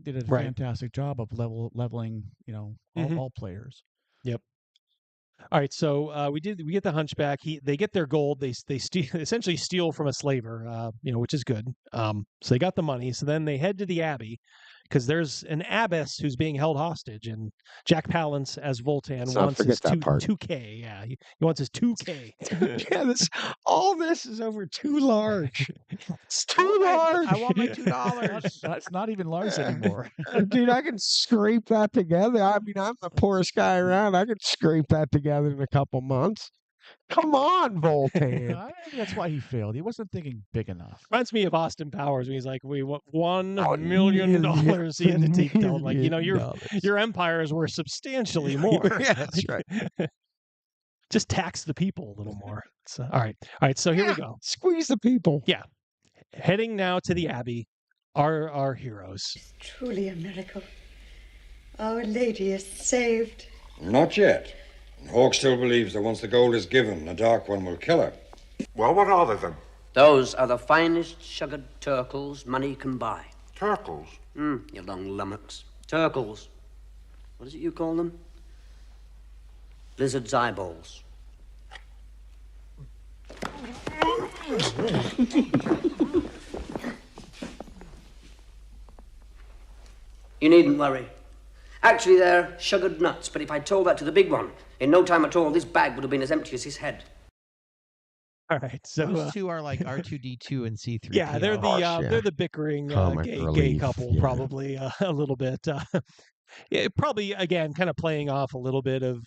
they did a fantastic job of leveling, all players. Yep. All right, so we get the hunchback. They get their gold. They essentially steal from a slaver, which is good. So they got the money. So then they head to the abbey because there's an abbess who's being held hostage, and Jack Palance as Voltan wants his 2K. Yeah, he wants his 2K. Yeah, all this is over too large. It's too large. I want my $2. That's not even large anymore. Dude, I can scrape that together. I mean, I'm the poorest guy around. I could scrape that together in a couple months. Come on, Voltan. I think that's why he failed. He wasn't thinking big enough. Reminds me of Austin Powers when he's like, "We want $1 million." He had to take down, like, your empires were substantially more. Yeah, that's right. Just tax the people a little more. So, all right. So here we go. Squeeze the people. Yeah. Heading now to the Abbey, our heroes. It's truly a miracle. Our Lady is saved. Not yet. Hawk still believes that once the gold is given, the Dark One will kill her. Well, what are they then? Those are the finest sugared turkles money can buy. Turkles? You long lummox. Turkles. What is it you call them? Lizard's eyeballs. You needn't worry. Actually, they're sugared nuts, but if I told that to the big one, in no time at all, this bag would have been as empty as his head. All right, so those two are like R2D2 and C3PO. Yeah, they're the bickering gay couple, probably a little bit. Probably again, kind of playing off a little bit of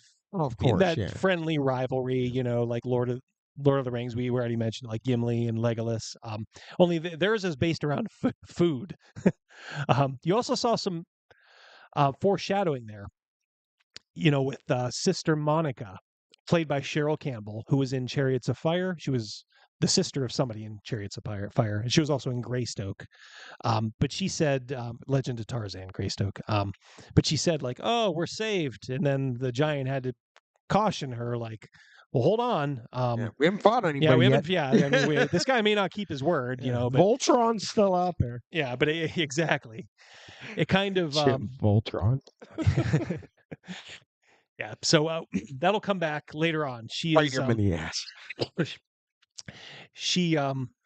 course, that friendly rivalry. Like Lord of the Rings, we already mentioned, like Gimli and Legolas. Only theirs is based around food. You also saw some foreshadowing there, with Sister Monica, played by Cheryl Campbell, who was in Chariots of Fire. She was the sister of somebody in Chariots of Fire, and she was also in Greystoke. But she said, Legend of Tarzan, Greystoke. But she said, like, "Oh, we're saved," and then the giant had to caution her, like, "Well, hold on. We haven't fought anybody yet. Yeah, I mean, this guy may not keep his word, But Voltron's still out there. Yeah, but exactly. It kind of Voltron. Yeah, so that'll come back later on. She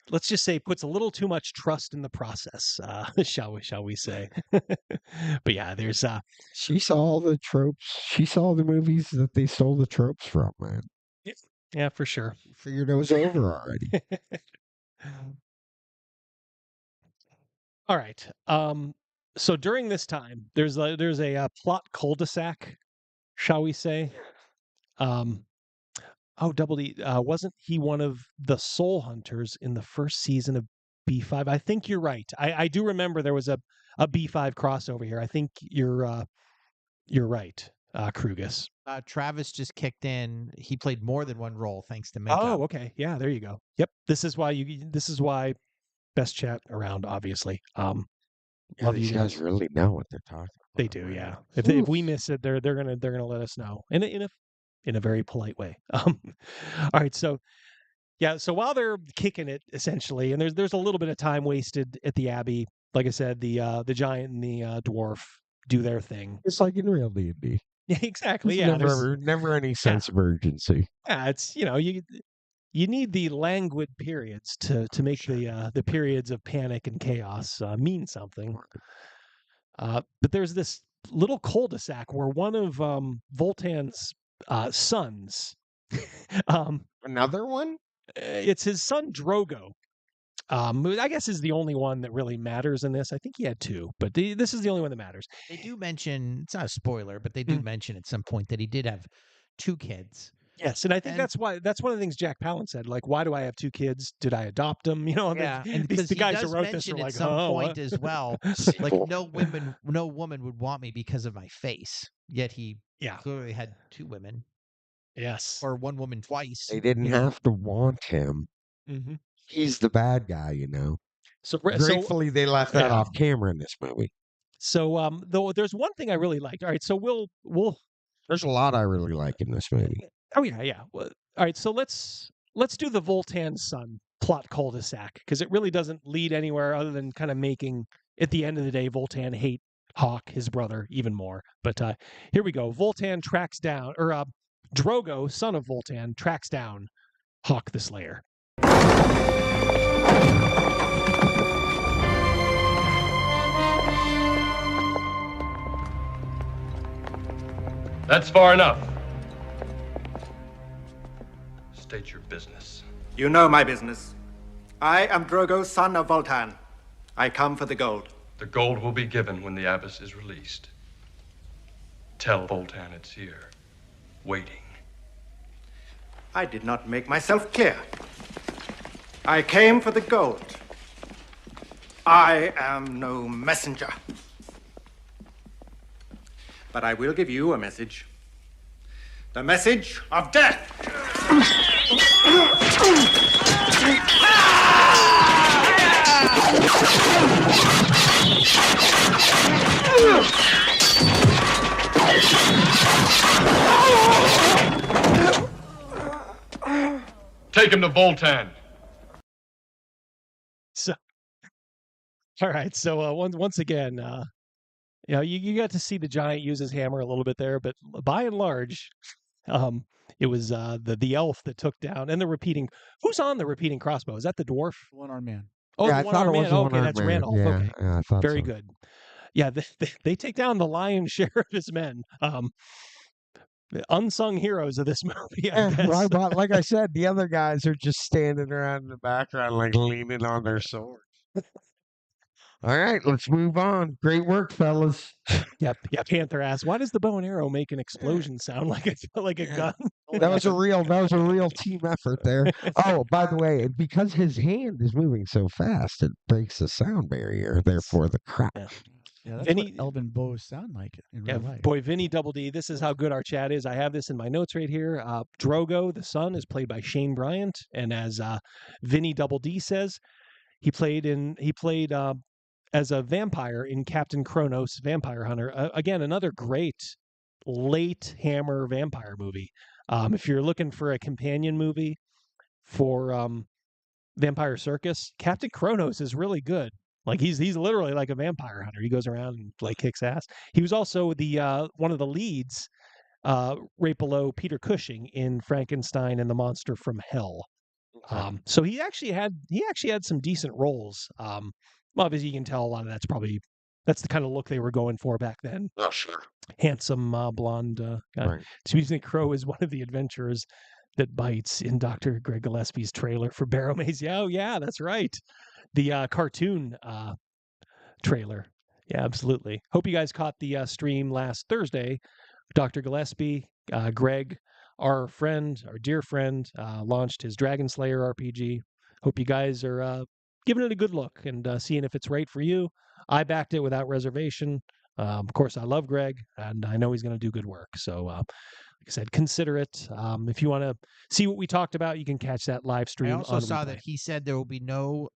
let's just say, puts a little too much trust in the process, shall we say? But yeah, there's she saw the tropes. She saw the movies that they stole the tropes from, man. Yeah, for sure. Figured it was over already. All right. So during this time, there's a plot cul-de-sac, shall we say? Double D, wasn't he one of the Soul Hunters in the first season of B5? I think you're right. I do remember there was a B5 crossover here. I think you're right, Krugus. Travis just kicked in. He played more than one role thanks to makeup. Oh, okay. Yeah, there you go. Yep. This is why best chat around, obviously. Love these you guys really know what they're talking about. They do, yeah. If we miss it, they're gonna let us know in a very polite way. All right, so yeah, so while they're kicking it essentially, and there's a little bit of time wasted at the Abbey. Like I said, the giant and the dwarf do their thing. It's like in real D&D. Yeah, exactly. There's Yeah, never any sense of urgency. Yeah, it's you need the languid periods to make the periods of panic and chaos mean something. But there's this little cul-de-sac where one of Voltan's sons, another one? It's his son Drogo. I guess is the only one that really matters in this. I think he had two, but this is the only one that matters. They do mention, it's not a spoiler, but they do mention at some point that he did have 2 kids. Yes, and I think that's one of the things Jack Palin said. Like, why do I have 2 kids? Did I adopt them? Yeah, and the guys who wrote this mention are at like, some point what? as well, like no woman would want me because of my face. Yet he clearly had 2 women. Yes, or 1 woman twice. They didn't have to want him. Mm-hmm. He's the bad guy, So gratefully they left that off camera in this movie. So though there's one thing I really liked. All right, so we'll There's a lot I really like in this movie. Oh yeah. Well, all right, so let's do the Voltan son plot cul-de-sac because it really doesn't lead anywhere other than kind of making at the end of the day Voltan hate Hawk, his brother, even more. But here we go. Voltan tracks down, or Drogo, son of Voltan, tracks down Hawk the Slayer. That's far enough. State your business. You know my business. I am Drogo, son of Voltan. I come for the gold. The gold will be given when the abyss is released. Tell Voltan it's here, waiting. I did not make myself clear. I came for the gold. I am no messenger. But I will give you a message. The message of death. Take him to Voltan. So, all right. So once again, you got to see the giant use his hammer a little bit there, but by and large, it was the elf that took down and the repeating. Who's on the repeating crossbow? Is that the dwarf? One-armed man. Oh, Yeah, the I thought it one-armed was man. the Okay, one-armed that's man. Randolph. Yeah, Okay, yeah, I thought very so. good. Yeah, they take down the lion's share of his men. The unsung heroes of this movie, I guess. Right, like I said, the other guys are just standing around in the background, like leaning on their swords. All right, let's move on. Great work, fellas. Yeah. Panther asks, "Why does the bow and arrow make an explosion sound like a gun?" That was a real team effort there. Oh, by the way, because his hand is moving so fast, it breaks the sound barrier. Therefore, the crap. Yeah, that's Vinny, what elven bows sound like in real life. Boy, Vinny Double D. This is how good our chat is. I have this in my notes right here. Drogo, the son, is played by Shane Bryant, and as Vinny Double D says, he played as a vampire in Captain Kronos, Vampire Hunter. Again, another great late Hammer vampire movie. If you're looking for a companion movie for Vampire Circus, Captain Kronos is really good. Like he's literally like a vampire hunter. He goes around and like kicks ass. He was also the one of the leads right below Peter Cushing in Frankenstein and the Monster from Hell. So he actually had some decent roles. Obviously you can tell a lot of that's the kind of look they were going for back then. Oh, sure. Handsome blonde guy. Right. Excuse me, Crow is one of the adventurers that bites in Dr. Greg Gillespie's trailer for Barrow Maze. Oh yeah, that's right. The cartoon trailer. Yeah, absolutely. Hope you guys caught the stream last Thursday. Dr. Gillespie, Greg, our dear friend, launched his Dragon Slayer RPG. Hope you guys are giving it a good look and seeing if it's right for you. I backed it without reservation. Of course, I love Greg, and I know he's going to do good work. So, like I said, consider it. If you want to see what we talked about, you can catch that live stream. I also on saw replay. that he said there will be no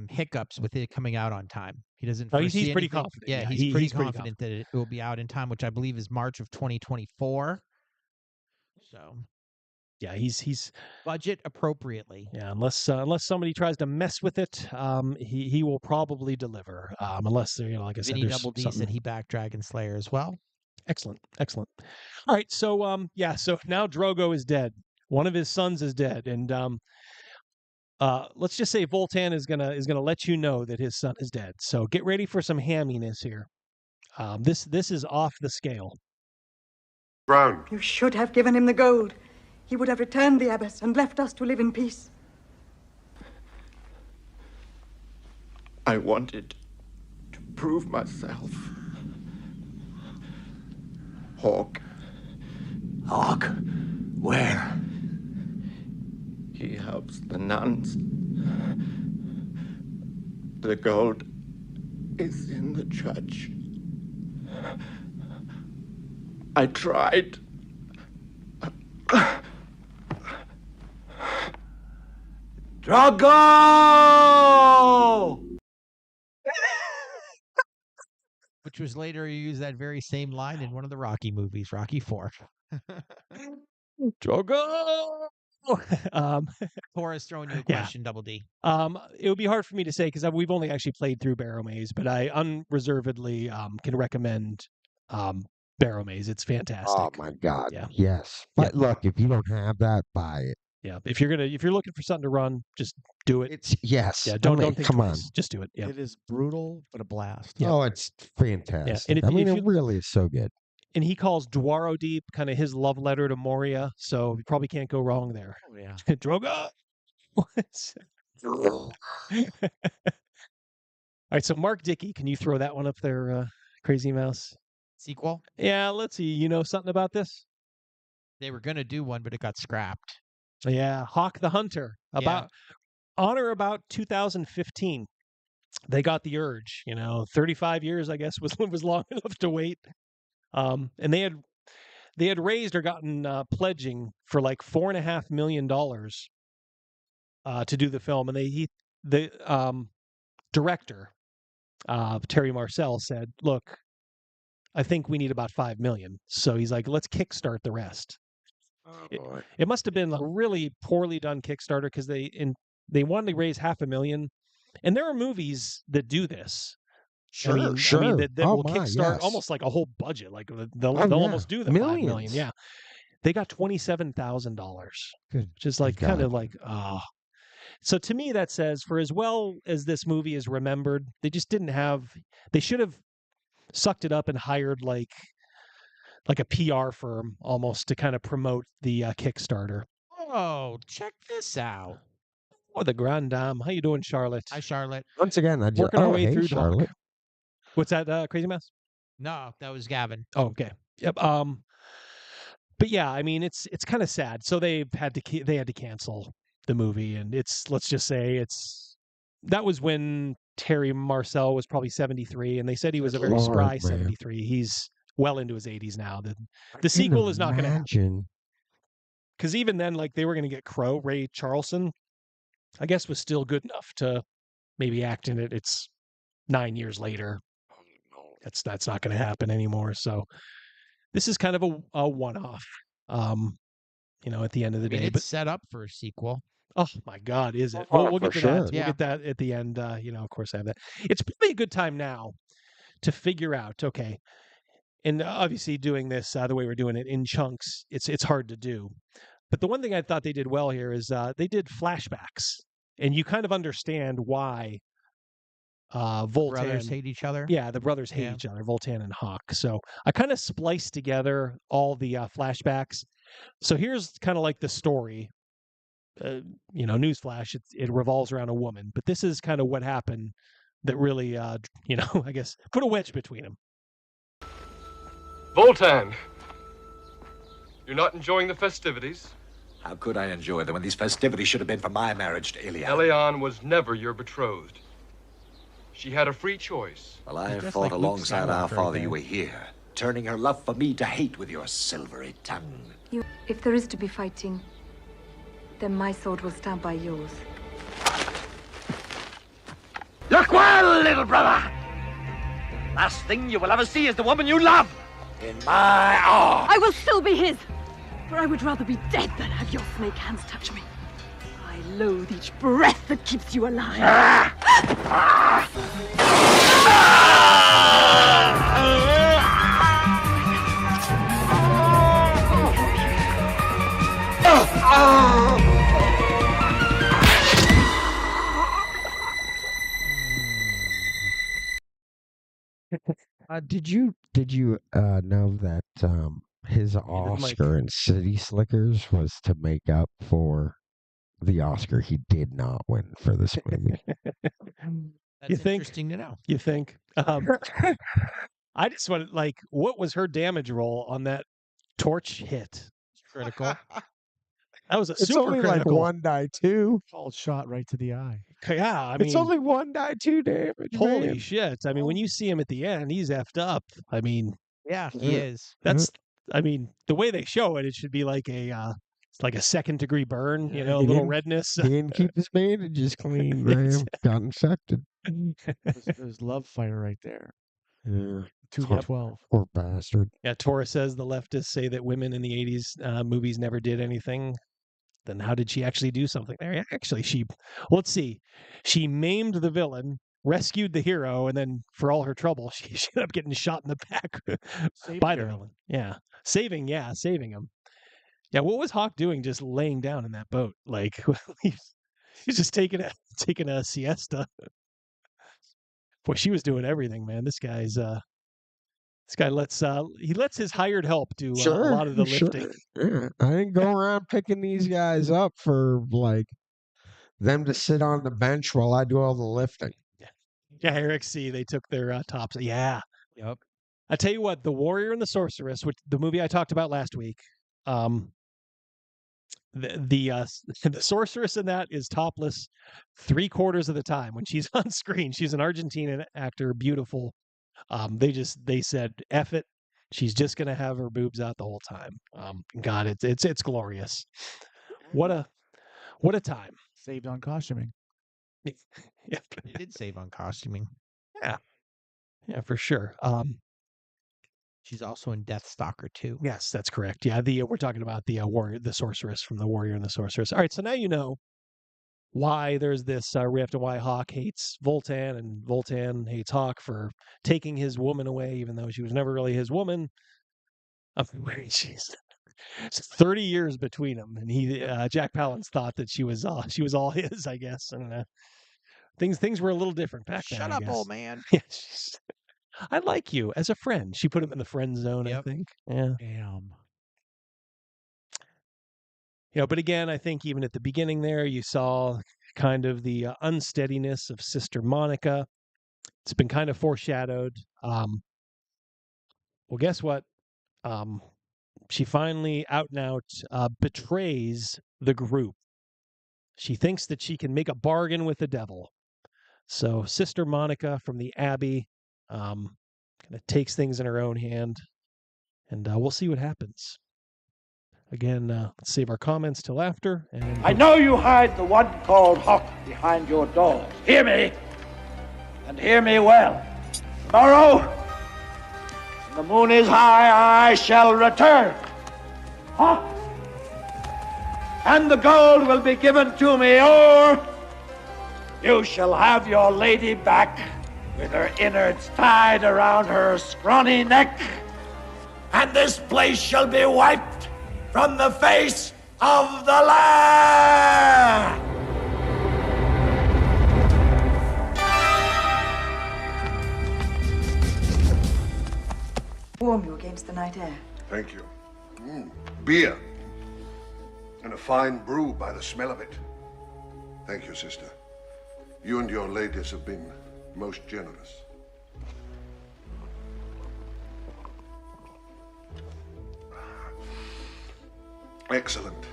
hiccups with it coming out on time. He doesn't. Oh, he's foresee pretty anything. confident. Yeah, Yeah, he's pretty he's pretty confident that it will be out in time, which I believe is March of 2024. So, yeah, he's budget appropriately. Yeah, unless somebody tries to mess with it, he will probably deliver. Unless like I said, Vinny there's Double D something. said he backed Dragon Slayer as well. Excellent. All right, so so now Drogo is dead. One of his sons is dead, and let's just say Voltan is gonna let you know that his son is dead. So get ready for some hamminess here. This is off the scale. Brown. You should have given him the gold. He would have returned the abbess and left us to live in peace. I wanted to prove myself. Hawk. Hawk? Where? He helps the nuns. The gold is in the church. I tried. Drago! Which was later used that very same line in one of the Rocky movies, Rocky 4. Drogo! Horace throwing you a question, Double D. It would be hard for me to say because we've only actually played through Barrow Maze, but I unreservedly can recommend Barrow Maze. It's fantastic. Oh my God! Yeah. Yes, but look, if you don't have that, buy it. Yeah, if you're looking for something to run, just do it. It's yes. Yeah, don't think come twice. on. Just do it. Yeah. It is brutal, but a blast. Yeah. Oh, it's fantastic. And I mean, it really is so good. And he calls Dwaro Deep kind of his love letter to Moria, so you probably can't go wrong there. Oh, yeah. Drogo. All right, so Mark Dickey, can you throw that one up there, Crazymouse? Sequel? Yeah, let's see. You know something about this? They were going to do one, but it got scrapped. Yeah, Hawk the Hunter. About 2015. They got the urge, 35 years, I guess, was long enough to wait. And they had raised or gotten pledging for like $4.5 million to do the film, and the director Terry Marcel said, "Look, I think we need about $5 million." So he's like, "Let's kickstart the rest." It must have been a really poorly done Kickstarter because they wanted to raise $500,000, and there are movies that do this. Sure. I mean, that will kickstart yes. almost like a whole budget. Like they'll almost do the $5 million. Yeah, they got $27,000, which is like kind of like So to me, that says for as well as this movie is remembered, they just didn't have. They should have sucked it up and hired like a PR firm almost to kind of promote the Kickstarter. Oh, check this out. Oh, the Grand Dame. How you doing, Charlotte? Hi, Charlotte. Once again, I just working our way through Charlotte. Doc. What's that, Crazy Mouse? No, that was Gavin. Oh, okay. Yep. But yeah, I mean, it's kind of sad. So they had to cancel the movie, and let's just say that was when Terry Marcel was probably 73, and they said he was a very spry 73. He's well into his 80s now. The sequel is not going to happen. Because even then, like they were going to get Ray Charlson, I guess was still good enough to maybe act in it. It's 9 years later. That's not going to happen anymore. So this is kind of a one-off, at the end of the day. It's set up for a sequel. Oh my God, is it? We'll get to that. Yeah. We'll get that at the end. Of course I have that. It's probably a good time now to figure out, okay, and obviously doing this the way we're doing it in chunks, it's hard to do. But the one thing I thought they did well here is they did flashbacks, and you kind of understand why Voltan brothers hate each other. Yeah, the brothers hate each other, Voltan and Hawk. So I kind of spliced together all the flashbacks. So here's kind of like the story. Newsflash, it revolves around a woman, but this is kind of what happened that really, I guess, put a wedge between them. Voltan, you're not enjoying the festivities? How could I enjoy them when these festivities should have been for my marriage to Ilian? Elian was never your betrothed. She had a free choice. Well, I fought alongside our father. You were here, turning her love for me to hate with your silvery tongue. If there is to be fighting, then my sword will stand by yours. Look well, little brother! Last thing you will ever see is the woman you love in my arms. I will still be his, for I would rather be dead than have your snake hands touch me. I loathe each breath that keeps you alive. Did you know that his Oscar in City Slickers was to make up for the Oscar he did not win for this movie? That's interesting to know. You think? I just wanted, what was her damage roll on that torch hit? Critical. That was a It's super only critical. like 1-2. Called shot right to the eye. Yeah, I mean, It's only 1-2 damage. holy man. shit! I mean, when you see him at the end, he's effed up. I mean, Yeah, he is. that's. I mean, the way they show it, it should be like a second-degree burn. He A little didn't- redness. He didn't keep his bandages clean, man. Got infected. There's love fire right there. Yeah. 2d12. Poor bastard. Yeah, Tora says the leftists say that women in the 80s movies never did anything. Then how did she actually do something there? Actually, let's see. She maimed the villain, rescued the hero, and then for all her trouble, she ended up getting shot in the back by the villain. Yeah. Saving him. Yeah, what was Hawk doing just laying down in that boat? Like, he's just taking a siesta. Boy, she was doing everything, man. This guy lets his hired help do a lot of the lifting. Yeah. I didn't go around picking these guys up for them to sit on the bench while I do all the lifting. Yeah, Eric C. They took their tops. Yeah. Yep. I tell you what, The Warrior and the Sorceress, which the movie I talked about last week, the sorceress in that is topless 3/4 of the time when she's on screen. She's an Argentinian actor, beautiful. They said, F it. She's just gonna have her boobs out the whole time. God, it's glorious. What a time. Saved on costuming. Yeah. It did save on costuming. Yeah, for sure. She's also in Deathstalker too. Yes, that's correct. Yeah, we're talking about the warrior, the sorceress from The Warrior and the Sorceress. All right, so now you know why there's this rift and why Hawk hates Voltan and Voltan hates Hawk for taking his woman away, even though she was never really his woman. It's 30 years between them, and Jack Palance thought that she was all his, I guess. And things were a little different back then. Shut I up, guess. old man. Yeah, I like you as a friend. She put him in the friend zone, I think. Yeah. Damn. But again, I think even at the beginning there, you saw kind of the unsteadiness of Sister Monica. It's been kind of foreshadowed. Well, guess what? She finally out and out betrays the group. She thinks that she can make a bargain with the devil. So Sister Monica from the Abbey kind of takes things in her own hand, and we'll see what happens. Again, let's save our comments till after. And I know you hide the one called Hawk behind your door. Hear me, and hear me well. Tomorrow, when the moon is high, I shall return. Hawk, and the gold will be given to me, or you shall have your lady back with her innards tied around her scrawny neck, and this place shall be wiped from the face of the land! Warm you against the night air. Thank you. Beer. And a fine brew by the smell of it. Thank you, sister. You and your ladies have been most generous. Excellent.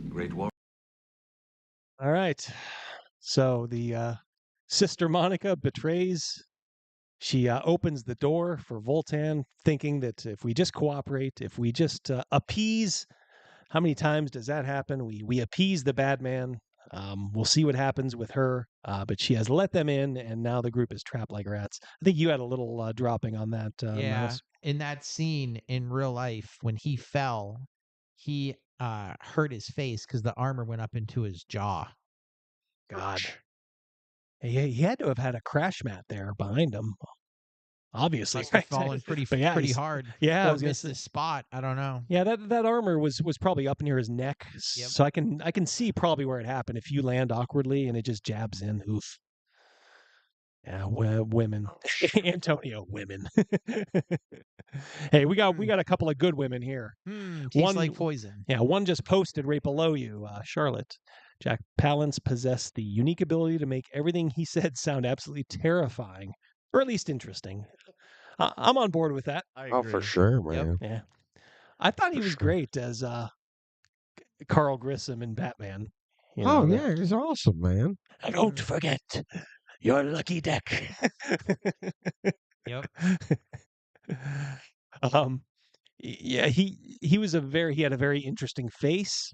Great war. All right. So the Sister Monica betrays. She opens the door for Voltan, thinking that if we just cooperate, if we just appease, how many times does that happen? We appease the bad man. We'll see what happens with her. But she has let them in, and now the group is trapped like rats. I think you had a little dropping on that, Yeah, Miles. in that scene in real life, when he fell, he hurt his face because the armor went up into his jaw. God. He had to have had a crash mat there behind him. Obviously, Must have fallen pretty But yeah, pretty he's- hard. Yeah, I or was gonna missed say- his spot. I don't know. Yeah, that armor was probably up near his neck, so I can see probably where it happened. If you land awkwardly and it just jabs in, oof. Yeah, women, Antonio, women. Hey, we got a couple of good women here. Tastes like poison. Yeah, one just posted right below you, Charlotte. Jack Palance possessed the unique ability to make everything he said sound absolutely terrifying, or at least interesting. I'm on board with that. Oh, for sure, man. Yeah. I thought he was great as Carl Grissom in Batman. You Oh, know, yeah, he's awesome, man. Don't forget your lucky deck. Yep. Yeah, he was he had a very interesting face,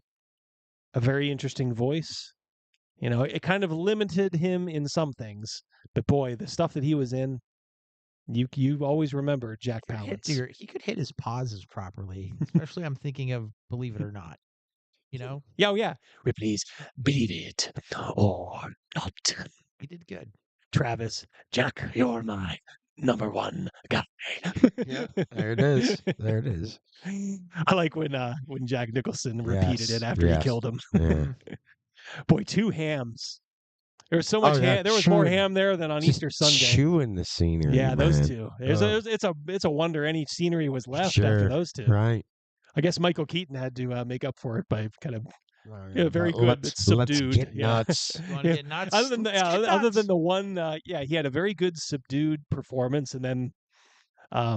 a very interesting voice. You know, it kind of limited him in some things, but boy, the stuff that he was in, you always remember Jack Palance. He could hit his pauses properly. Especially, I'm thinking of Believe It or Not. You know? Yeah, oh yeah. Ripley's Believe It or Not. He did good. Travis, Jack, you're my number one guy. Yeah, there it is. There it is. I like when Jack Nicholson repeated it after he killed him. Yeah. Boy, 2 hams. There was so much Oh, yeah, ham. There was more chewing- ham there than on just Easter Sunday. Chewing the scenery. Yeah, those man. two. Oh, It's a wonder any scenery was left sure, after those two. Right. I guess Michael Keaton had to make up for it by kind of yeah, very but good, let's- but let's subdued. get yeah. nuts. You wanna get nuts? Other than Let's get other nuts. than the one, he had a very good subdued performance, and then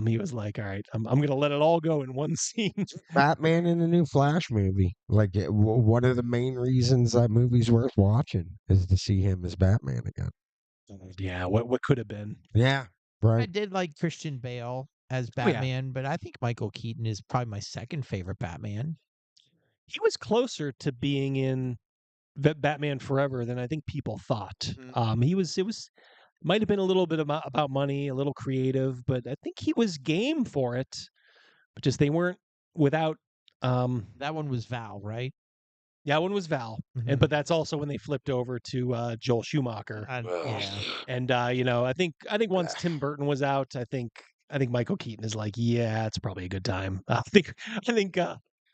he was like, "All right, I'm going to let it all go in one scene." Batman in the new Flash movie. Like, one of the main reasons that movie's worth watching is to see him as Batman again. Yeah, what could have been? Yeah, I right. did like Christian Bale as Oh, yeah. Batman, but I think Michael Keaton is probably my second favorite Batman. He was closer to being in Batman Forever than I think people thought. It was might have been a little bit about money, a little creative, but I think he was game for it. But just they weren't without. That one was Val, right? Yeah, one was Val, Mhm. but that's also when they flipped over to Joel Schumacher. Yeah. And I think once Tim Burton was out, I think Michael Keaton is like, yeah, it's probably a good time.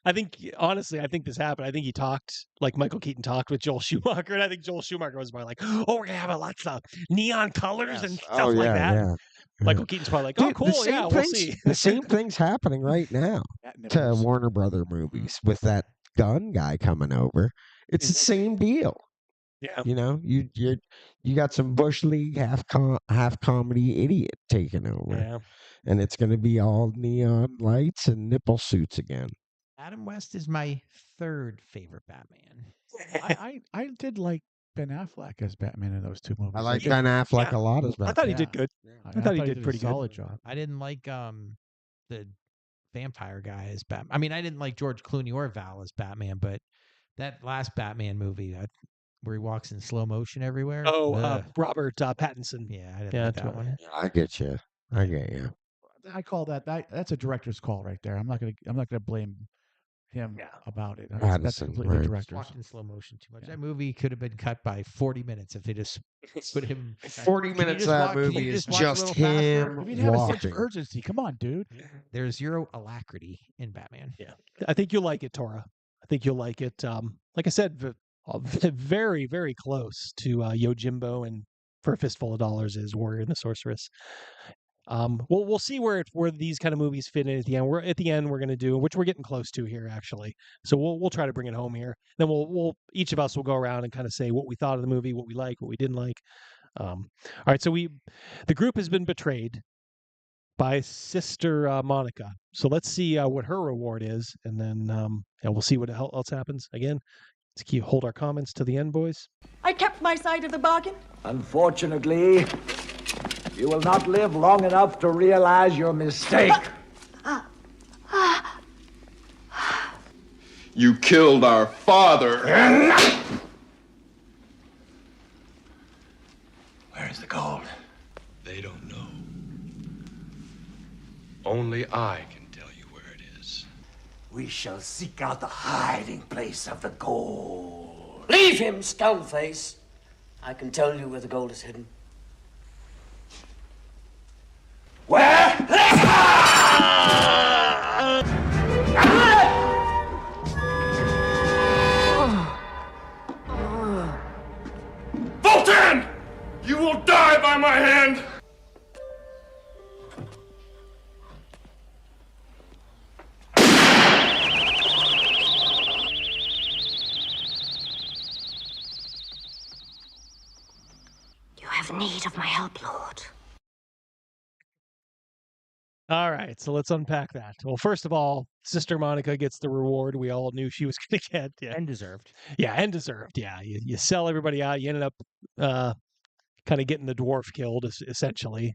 I think honestly, I think this happened. I think he talked like Michael Keaton talked with Joel Schumacher, and I think Joel Schumacher was probably like, "Oh, we're gonna have lots of neon colors and stuff like that." Yeah. Michael Keaton's probably like, Dude, "Oh, the cool, same yeah, we'll thing's- see." The same thing's happening right now to Warner Brother movies with that gun guy coming over. It's the same deal. Yeah. You know, you got some Bush League half comedy idiot taking over. Yeah. And it's going to be all neon lights and nipple suits again. Adam West is my third favorite Batman. I did like Ben Affleck as Batman in those two movies. I like Ben Affleck a lot as Batman. I thought he did good. I thought he did a pretty good. solid job. I didn't like the vampire guy as Batman. I mean, I didn't like George Clooney or Val as Batman, but that last Batman movie where he walks in slow motion everywhere. Oh, ugh. Robert Pattinson. Yeah, I didn't like that one. I get you. I get you. I call that's a director's call right there. I'm not gonna blame him about it. That's Addison, completely right. directors. Walked in slow motion too much. That movie could have been cut by 40 minutes if they just put him. 40 minutes of that movie is just him If you'd have a sense of walking. urgency, come on, dude. There's zero alacrity in Batman. Yeah, I think you'll like it, Tora. I think you'll like it. Like I said, very, very close to Yojimbo and For a Fistful of Dollars is Warrior and the Sorceress. We'll see where these kind of movies fit in at the end. We're going to do, which we're getting close to here actually. So we'll try to bring it home here. Then we'll each of us will go around and kind of say what we thought of the movie, what we liked, what we didn't like. All right, so the group has been betrayed by Sister Monica. So let's see what her reward is, and then and we'll see what else happens. Again, let's hold our comments to the end, boys. I kept my side of the bargain. Unfortunately, you will not live long enough to realize your mistake. You killed our father. Where is the gold? They don't know. Only I can tell you where it is. We shall seek out the hiding place of the gold. Leave him, skullface. I can tell you where the gold is hidden. Where? Voltan! You will die by my hand! You have need of my help, Lord. All right, so let's unpack that. Well, first of all, Sister Monica gets the reward we all knew she was going to get. Yeah. And deserved. Yeah, and deserved. Yeah, you sell everybody out. You ended up kind of getting the dwarf killed, essentially.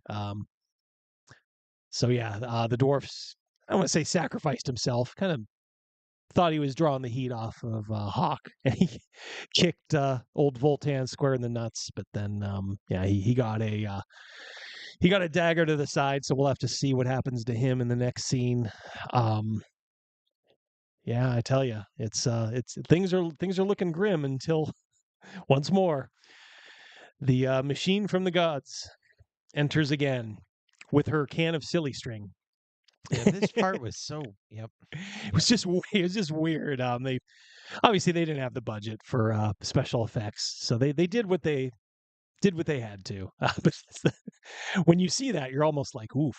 So yeah, the dwarf's, I don't want to say sacrificed himself, kind of thought he was drawing the heat off of Hawk, and he kicked old Voltan square in the nuts. But then, yeah, he got a dagger to the side. So we'll have to see what happens to him in the next scene. Yeah, I tell you, it's things are looking grim until once more the machine from the gods enters again with her can of silly string. Yeah, this part was so. Yep. It was just weird. They obviously they didn't have the budget for special effects, so they did what they had to. But when you see that, you're almost like, oof,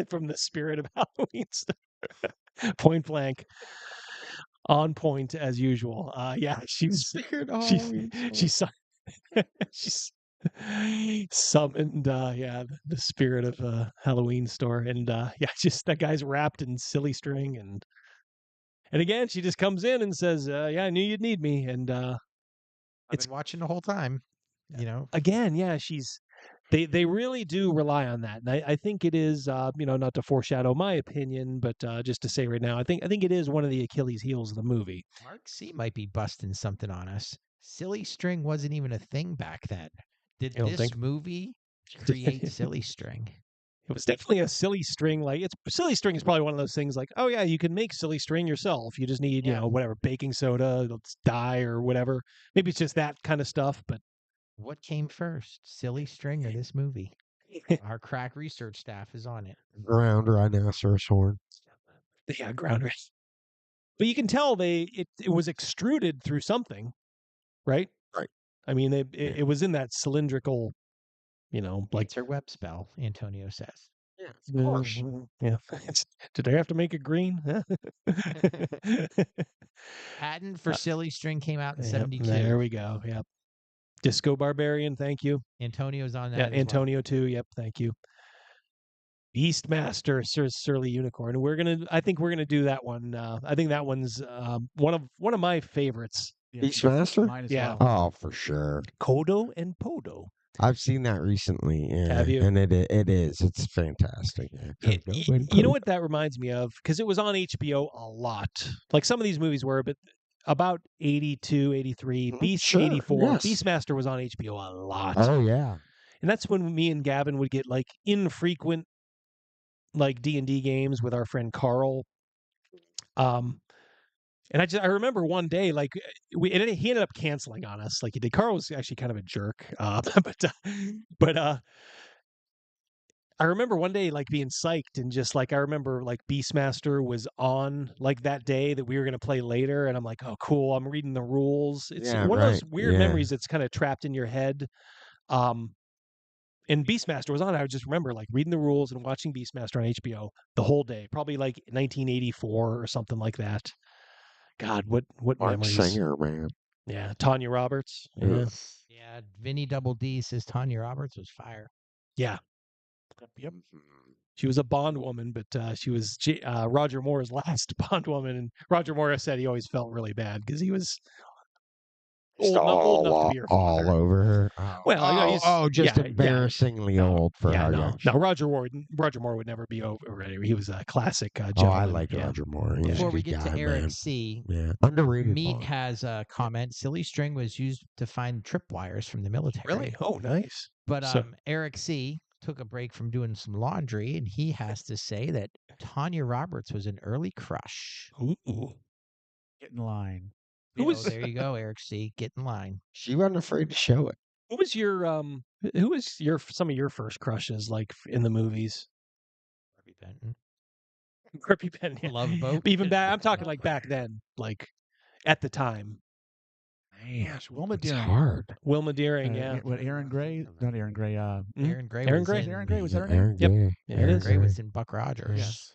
from the spirit of Halloween stuff. Point blank, on point as usual. Yeah, she's summoned the spirit of Halloween store, and yeah, just that guy's wrapped in silly string, and again she just comes in and says, yeah, I knew you'd need me, and It's watching the whole time, you know. Again, yeah, they really do rely on that, and I think it is not to foreshadow my opinion, but just to say right now, I think it is one of the Achilles heels of the movie. Mark C might be busting something on us. Silly string wasn't even a thing back then. Did this movie create silly string? It was definitely a silly string. Like silly string is probably one of those things. Like, oh yeah, you can make silly string yourself. You just need whatever, baking soda, dye or whatever. Maybe it's just that kind of stuff. But what came first, silly string or this movie? Our crack research staff is on it. Ground rhinoceros horn. Yeah, ground. But you can tell it was extruded through something, right? Right. I mean, it was in that cylindrical, like it's her web spell. Antonio says. Yeah, of course. Yeah. Did they have to make it green? Patent for silly string came out in 72. There we go. Yep. Disco Barbarian, thank you. Antonio's on that. Yeah, Antonio too. Yep, thank you. Beastmaster, Surly Unicorn. I think we're gonna do that one. I think that one's one of my favorites. Beastmaster? Mine as Yeah. well. Oh, for sure. Kodo and Podo. I've seen that recently. Yeah, Have you? And it is. It's fantastic. Yeah. You know what that reminds me of? Because it was on HBO a lot. Like some of these movies were, but about 82, 83, Beast Sure, 84. yes. Beastmaster was on HBO a lot. Oh, yeah. And that's when me and Gavin would get like infrequent like D&D games with our friend Carl. And I remember one day, like he ended up canceling on us, like he did. Carl was actually kind of a jerk, but I remember one day like being psyched and just like I remember like Beastmaster was on like that day that we were going to play later, and I'm like, oh cool, I'm reading the rules. It's one of those weird memories that's kind of trapped in your head. And Beastmaster was on. I just remember like reading the rules and watching Beastmaster on HBO the whole day, probably like 1984 or something like that. God, what Mark memories? Singer, man. Yeah, Tanya Roberts. Yeah. Yeah, Vinny Double D says Tanya Roberts was fire. Yeah. Yep. She was a Bond woman, but she was Roger Moore's last Bond woman. And Roger Moore said he always felt really bad because he was old enough to be her father. All over her. Well, just embarrassingly old for how young. No, Roger Moore would never be over it. He was a classic gentleman. I like Roger Moore. Before we get to Eric C, underrated. Meat has a comment. Silly string was used to find tripwires from the military. Really? Oh, nice. But Eric C took a break from doing some laundry, and he has to say that Tanya Roberts was an early crush. Ooh. Get in line. There you go, Eric C. Get in line. She wasn't afraid to show it. Who was some of your first crushes like in the movies? Kirby Benton. Kirby Benton. Yeah. Love Boat. Even back, I'm talking like back then, like at the time. Man, Wilma Deering. Hard. Wilma Deering, yeah. What Aaron Gray? Not Aaron Gray. Aaron Gray. Aaron Gray. Aaron Gray was that her Aaron name? Gray. Yep. Yeah, Aaron Gray was in Buck Rogers. Yes.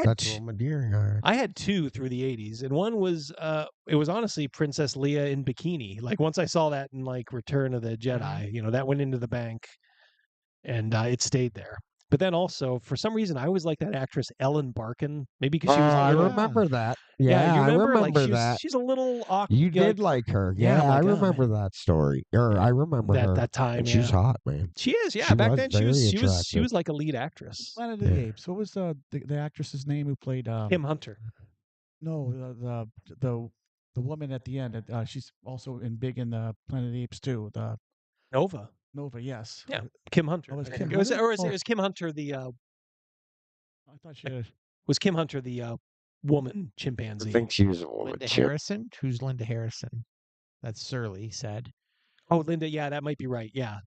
That's Wilma Deering. I had two through the 80s, and one was it was honestly Princess Leia in bikini. Like once I saw that in like Return of the Jedi, that went into the bank, and it stayed there. But then also, for some reason, I always liked that actress Ellen Barkin. Maybe because she was. I remember that. Yeah, you I remember like, that. She's a little awkward. You did like her. Yeah, I remember that story. Or I remember her. That time. And she's hot, man. She is. Yeah, She back was then she was like a lead actress. Planet of the Apes. What was the actress's name who played Kim Hunter? No, the woman at the end. She's also big in the Planet of the Apes too. The Nova. Nova, yes. Yeah, Kim Hunter. Oh, It was Kim Hunter the. I thought she was Kim Hunter the woman chimpanzee. I think she was a woman. Linda Harrison? Who's Linda Harrison? That's Surly said. Oh, Linda, yeah, that might be right. Yeah.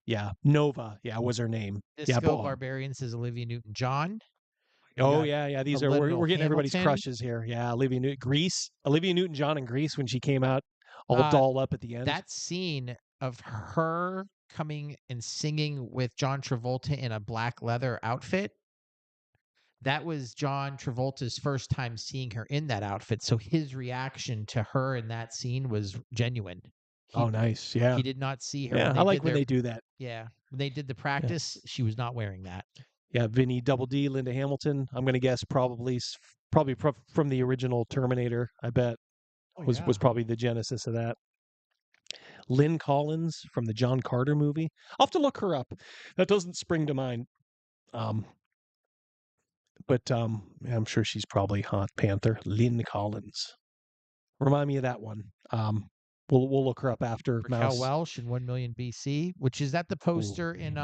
Nova, was her name. Disco Barbarian says Olivia Newton-John. Oh, yeah. These we're getting everybody's Hamilton. crushes here. Yeah, Olivia Newton-John in Grease when she came out all dolled up at the end. That scene of her coming and singing with John Travolta in a black leather outfit. That was John Travolta's first time seeing her in that outfit. So his reaction to her in that scene was genuine. Nice. Yeah. He did not see her. Yeah, I like when they do that. Yeah. When they did the practice, she was not wearing that. Yeah, Vinny Double D, Linda Hamilton. I'm going to guess probably from the original Terminator, I bet. Was probably the genesis of that. Lynn Collins from the John Carter movie. I'll have to look her up. That doesn't spring to mind. But I'm sure she's probably hot. Panther. Lynn Collins. Remind me of that one. We'll look her up after Raquel Mouse. Welch in 1 million BC, which is that the poster in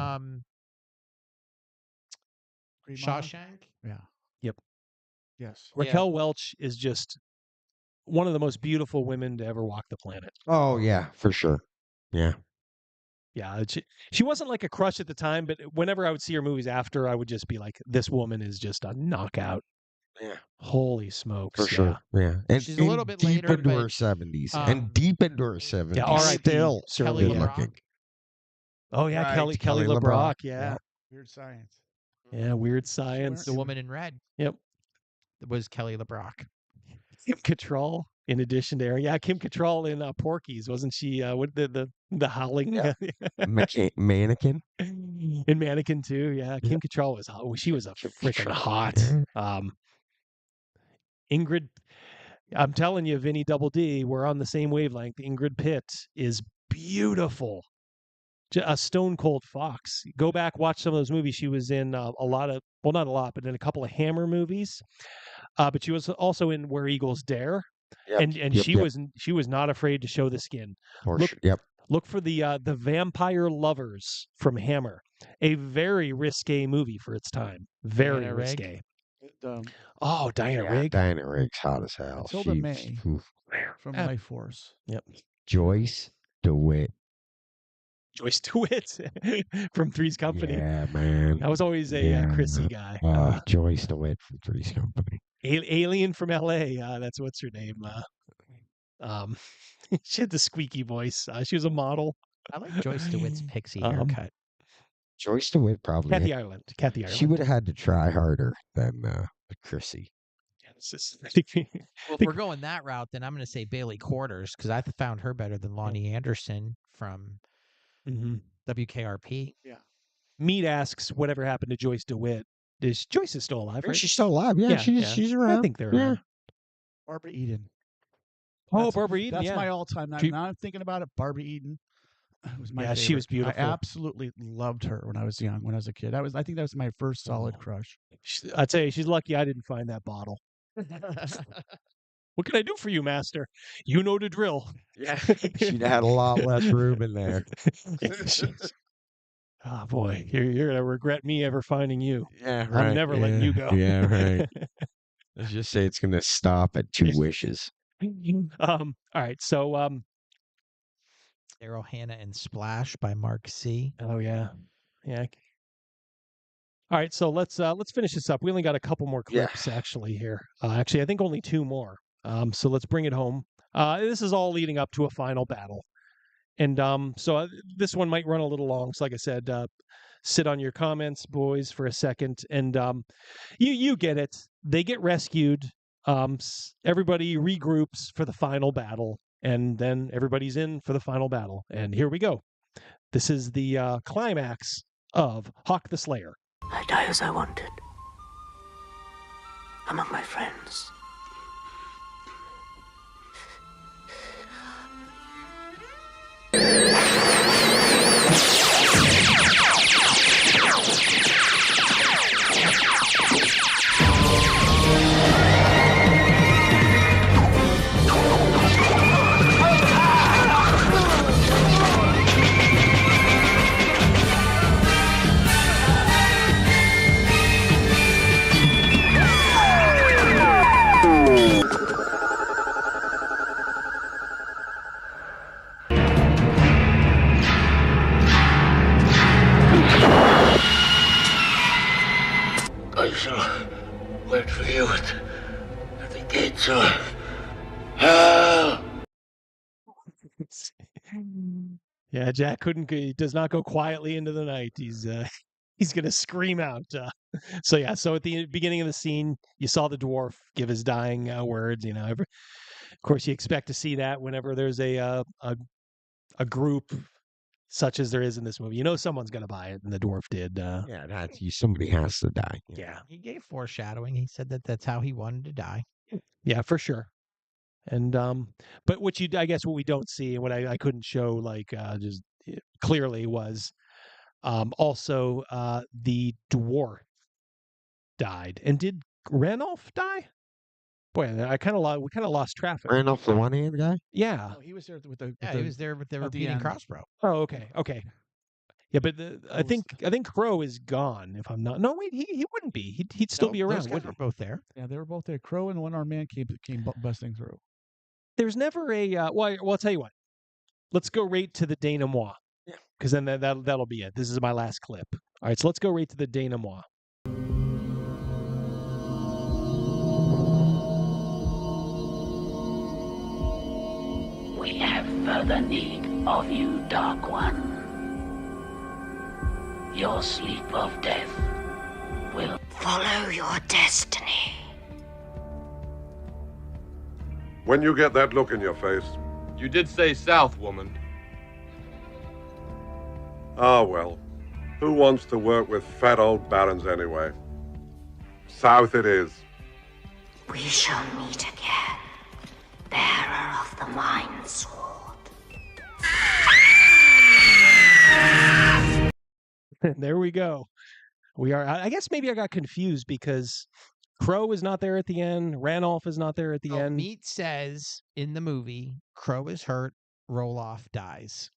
Shawshank? Yeah. Yep. Yes. Raquel Welch is just one of the most beautiful women to ever walk the planet. Oh yeah, for sure. Yeah. Yeah, she wasn't like a crush at the time, but whenever I would see her movies after, I would just be like, this woman is just a knockout. Yeah. Holy smokes. For sure. Yeah. And she's a little bit deep later, into but, her 70s. And deep into her 70s. Yeah, R.I.P. Still Kelly good LeBrock. looking. Oh, yeah, Right, Kelly LeBrock. Yeah. Weird Science. Yeah, Weird Science. The woman in red. Yep. Was Kelly LeBrock. Kim Cattrall, in addition to her. Yeah, Kim Cattrall in Porky's. Wasn't she what the howling? Yeah. Mannequin. In Mannequin too, yeah. Kim Cattrall was hot. She was a freaking hot. Ingrid, I'm telling you, Vinny Double D, we're on the same wavelength. Ingrid Pitt is beautiful. A stone cold fox. Go back, watch some of those movies. She was in a lot of, well, not a lot, but in a couple of Hammer movies. But she was also in Where Eagles Dare. Yep, she was not afraid to show the skin. Look for the Vampire Lovers from Hammer, a very risque movie for its time. Very risque. Oh, Diana Rigg. Diana Rigg's hot as hell. Matilda May from Life Force. Yep. Joyce DeWitt. Joyce DeWitt from Three's Company. Yeah, man. I was always a Chrissy guy. Joyce DeWitt from Three's Company. Alien from L.A. That's what's her name. She had the squeaky voice. She was a model. I like Joyce DeWitt's pixie haircut. Joyce DeWitt probably. Kathy Ireland. She would have had to try harder than Chrissy. Well, if we're going that route, then I'm going to say Bailey Quarters because I found her better than Lonnie Anderson from WKRP. Yeah. Meat asks, whatever happened to Joyce DeWitt? Joyce is still alive, right? She's still alive. Yeah, she's around. I think they're around. Barbara Eden. Oh, Barbara Eden. That's my all-time. Now I'm thinking about it. Barbara Eden was my favorite. She was beautiful. I absolutely loved her when I was young, when I was a kid. I think that was my first solid crush. I'd say she's lucky I didn't find that bottle. What can I do for you, master? You know the drill. Yeah. She'd have had a lot less room in there. Oh, boy. You're going to regret me ever finding you. Yeah, right. I'm never letting you go. Yeah, right. Let's just say it's going to stop at 2 wishes. All right. So, Daryl Hannah and Splash by Mark C. Oh, yeah. Yeah. All right, so let's finish this up. We only got a couple more clips actually here. Actually, I think only 2 more. So let's bring it home. This is all leading up to a final battle, and so this one might run a little long. So, like I said, sit on your comments, boys, for a second, and you get it. They get rescued. Everybody regroups for the final battle, and then everybody's in for the final battle. And here we go. This is the climax of Hawk the Slayer. I die as I wanted. Among my friends. I shall wait for you at the gates of hell. Yeah, Jack he does not go quietly into the night. He's gonna scream out. So at the beginning of the scene, you saw the dwarf give his dying words. Of course, you expect to see that whenever there's a group such as there is in this movie. Someone's gonna buy it, and the dwarf did. Somebody has to die. Yeah, he gave foreshadowing. He said that's how he wanted to die. Yeah, for sure. And but what we don't see, and what I couldn't show just clearly was also the dwarf died. And did Ranulph die? Boy, we kind of lost traffic. Ranulph, the one-hand guy? Yeah. Oh, he was there with the. He was there with the repeating crossbow. Oh, okay. Yeah, but I think Crow is gone. If I'm not, no, wait, he wouldn't be. He'd still be around. Those guys were both there. Yeah, they were both there. Crow and the one-armed man came busting through. There's never a well, I'll tell you what. Let's go right to the denouement. Yeah. Because then that'll be it. This is my last clip. All right, so let's go right to the denouement. We have further need of you, Dark One. Your sleep of death will follow your destiny. When you get that look in your face. You did say south, woman. Ah, well. Who wants to work with fat old barons anyway? South it is. We shall meet again, bearer of the Mind Sword. There we go. We are. I guess maybe I got confused because Crow is not there at the end. Ranulph is not there at the end. Meat says in the movie, Crow is hurt, Roloff dies.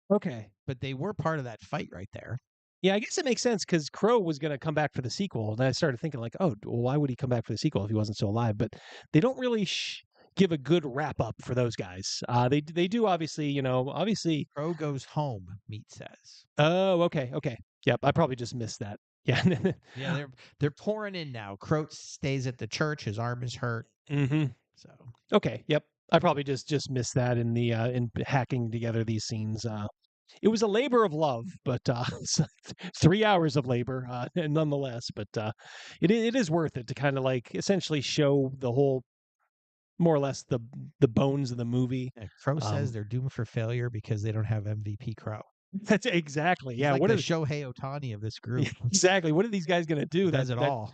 Okay. But they were part of that fight right there. Yeah, I guess it makes sense because Crow was going to come back for the sequel, and I started thinking like, oh, well, why would he come back for the sequel if he wasn't still alive? But they don't really give a good wrap up for those guys. They do obviously, obviously. Crow goes home. Meat says. Oh, okay. Yep, I probably just missed that. Yeah. Yeah, they're pouring in now. Crow stays at the church. His arm is hurt. Mm-hmm. So okay, yep. I probably just missed that in the in hacking together these scenes. It was a labor of love, but 3 hours of labor, nonetheless. But it is worth it to kind of like essentially show the whole, more or less the bones of the movie. Yeah, Crow says they're doomed for failure because they don't have MVP Crow. That's exactly. Yeah, like what the is Shohei Ohtani of this group? Exactly. What are these guys going to do? Does it all?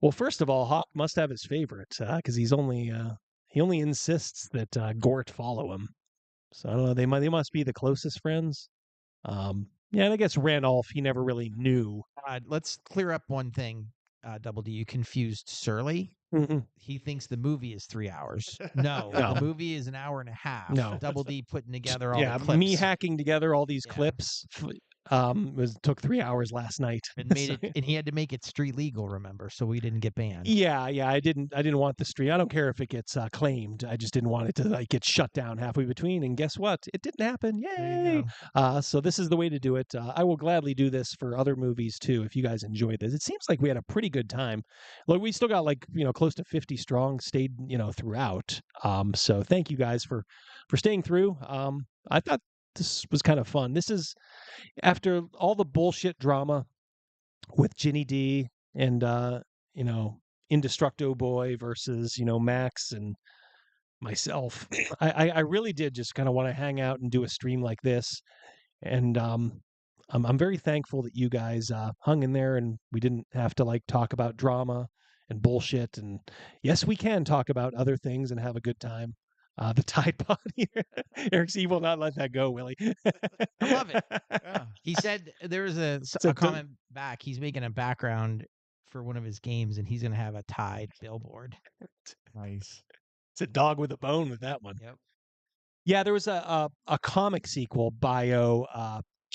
Well, first of all, Hawk must have his favorite because he only insists that Gort follow him. So I don't know. They must be the closest friends. Yeah, and I guess Randolph, he never really knew. Let's clear up one thing. Double D, you confused Surly. Mm-hmm. He thinks the movie is 3 hours. No, the movie is an hour and a half. No. Double D putting together all the clips. Me hacking together all these clips took 3 hours last night and made it, and he had to make it street legal. Remember, so we didn't get banned. Yeah, I didn't want the street. I don't care if it gets claimed. I just didn't want it to like get shut down halfway between. And guess what? It didn't happen. Yay! So this is the way to do it. I will gladly do this for other movies too. If you guys enjoyed this, it seems like we had a pretty good time. Like we still got like close to 50 strong, stayed throughout. So thank you guys for staying through. I thought this was kind of fun. This is after all the bullshit drama with Ginny D and Indestructo Boy versus Max and myself. I really did just kind of want to hang out and do a stream like this, and I'm very thankful that you guys hung in there and we didn't have to like talk about drama and bullshit. And yes, we can talk about other things and have a good time. The Tide Pod here. Eric C will not let that go, Willie. I love it. Yeah. He said there was a comment back. He's making a background for one of his games, and he's going to have a Tide billboard. Nice. It's a dog with a bone with that one. Yep. Yeah, there was a comic sequel, Bio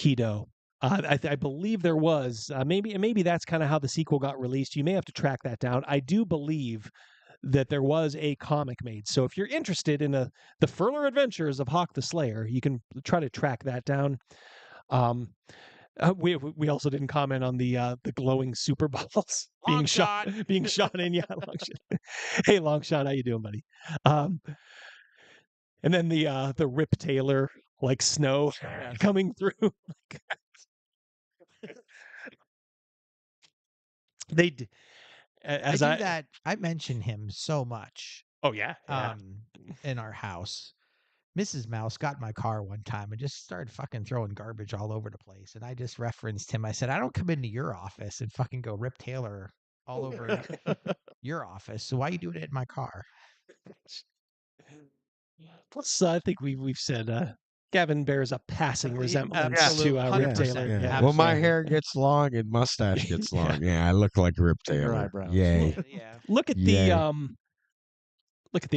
Keto. I believe there was. Maybe that's kind of how the sequel got released. You may have to track that down. I do believe that there was a comic made. So if you're interested in the further adventures of Hawk the Slayer, you can try to track that down. We also didn't comment on the glowing super balls being shot in. Yeah, Longshot. Hey, Longshot, how you doing, buddy? And then the Rip Taylor like snow coming through. They did. As I mentioned him so much. Oh yeah. In our house, Mrs. Mouse got in my car one time and just started fucking throwing garbage all over the place, and I just referenced him. I said, I don't come into your office and fucking go Rip Taylor all over your office. So why are you doing it in my car? Plus, I think we've said Gavin bears a passing resemblance to Rip Taylor. Yeah. Well, my hair gets long and mustache gets long. Yeah, I look like Rip Taylor. Yay. Look at the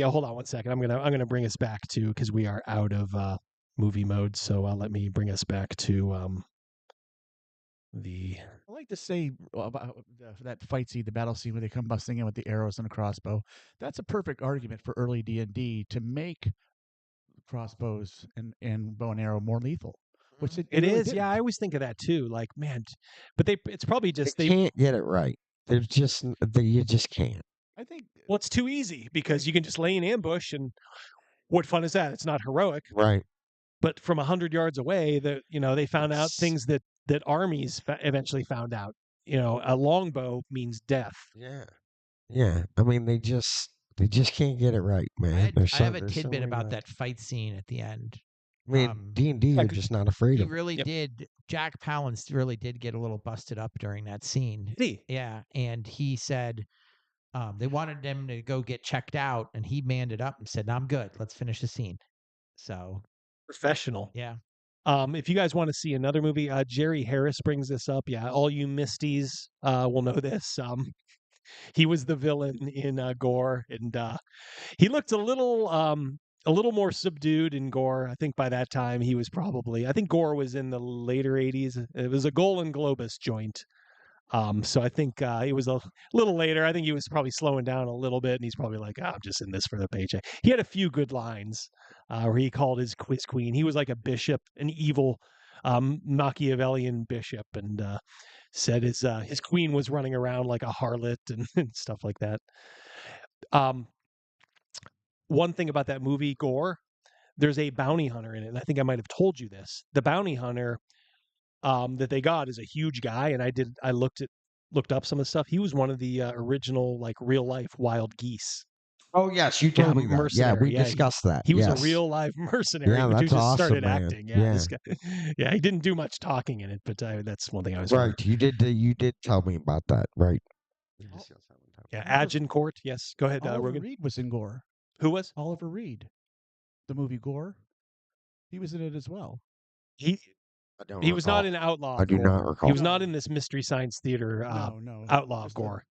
hold on one second. I'm gonna bring us back to, because we are out of movie mode. So let me bring us back to the. I like to say about that fight scene, the battle scene where they come busting in with the arrows and a crossbow. That's a perfect argument for early D&D to make crossbows and bow and arrow more lethal. Which it really is. Didn't. Yeah, I always think of that too. Like, man, but it's probably just they can't get it right. You just can't. I think. Well, it's too easy because you can just lay in ambush, and what fun is that? It's not heroic, right? But from 100 yards away, they found out things that armies eventually found out. A longbow means death. Yeah. I mean, they just can't get it right, man. I have a tidbit about that fight scene at the end. I mean, D&D, you're just not afraid of. He really did. Jack Palance really did get a little busted up during that scene. Did he? Yeah, and he said they wanted him to go get checked out, and he manned it up and said, "No, I'm good. Let's finish the scene." So professional. Yeah. If you guys want to see another movie, Jerry Harris brings this up. Yeah, all you Misties will know this. He was the villain in Gore, and he looked a little a little more subdued in gore. I think by that time he was probably, I think gore was in the later 80s. It was a Golden Globus joint. So I think it was a little later. I think he was probably slowing down a little bit, and he's probably like, I'm just in this for the paycheck. He had a few good lines where he called his quiz queen. He was like a bishop, an evil Machiavellian bishop, and said his queen was running around like a harlot and stuff like that. One thing about that movie, Gore, there's a bounty hunter in it, and I think I might have told you this. The bounty hunter that they got is a huge guy, and I looked up some of the stuff. He was one of the original like real life wild geese. Oh yes, you told me that. Yeah, we discussed that. He was yes. a real live mercenary, Yeah, who that's just awesome, started man. acting. Yeah. This guy, yeah, he didn't do much talking in it, but that's one thing I was right. You did tell me about that, right? Yeah, Agincourt. Yes, go ahead, Oliver Rogan. Reed was in Gore. Who was? Oliver Reed. The movie Gore. He was in it as well. He was not in Outlaw. I do Gore. not recall. He was not in this Mystery Science Theater no, Outlaw Gore.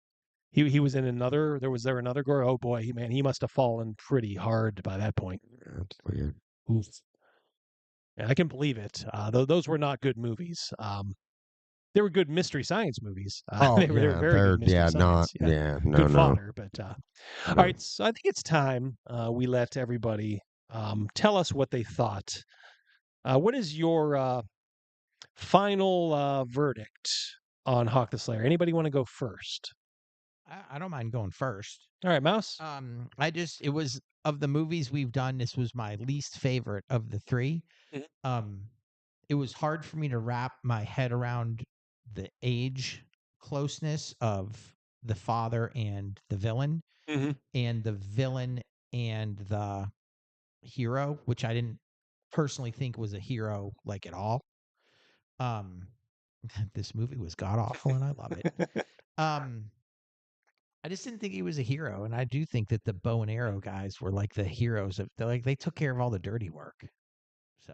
He was in another. Was there another Gore? Oh boy, man, he must have fallen pretty hard by that point. That's weird. Oof. Yeah, I can believe it. Those were not good movies. They were good Mystery Science movies. They were very good Mystery Science. Good fodder. But all right, so I think it's time we let everybody tell us what they thought. What is your final verdict on Hawk the Slayer? Anybody want to go first? I don't mind going first. All right, Mouse. It was of the movies we've done, this was my least favorite of the three. It was hard for me to wrap my head around the age closeness of the father and the villain, and the villain and the hero, which I didn't personally think was a hero like at all. This movie was god awful, and I love it. I just didn't think he was a hero, and I do think that the bow and arrow guys were like the heroes of. They took care of all the dirty work. So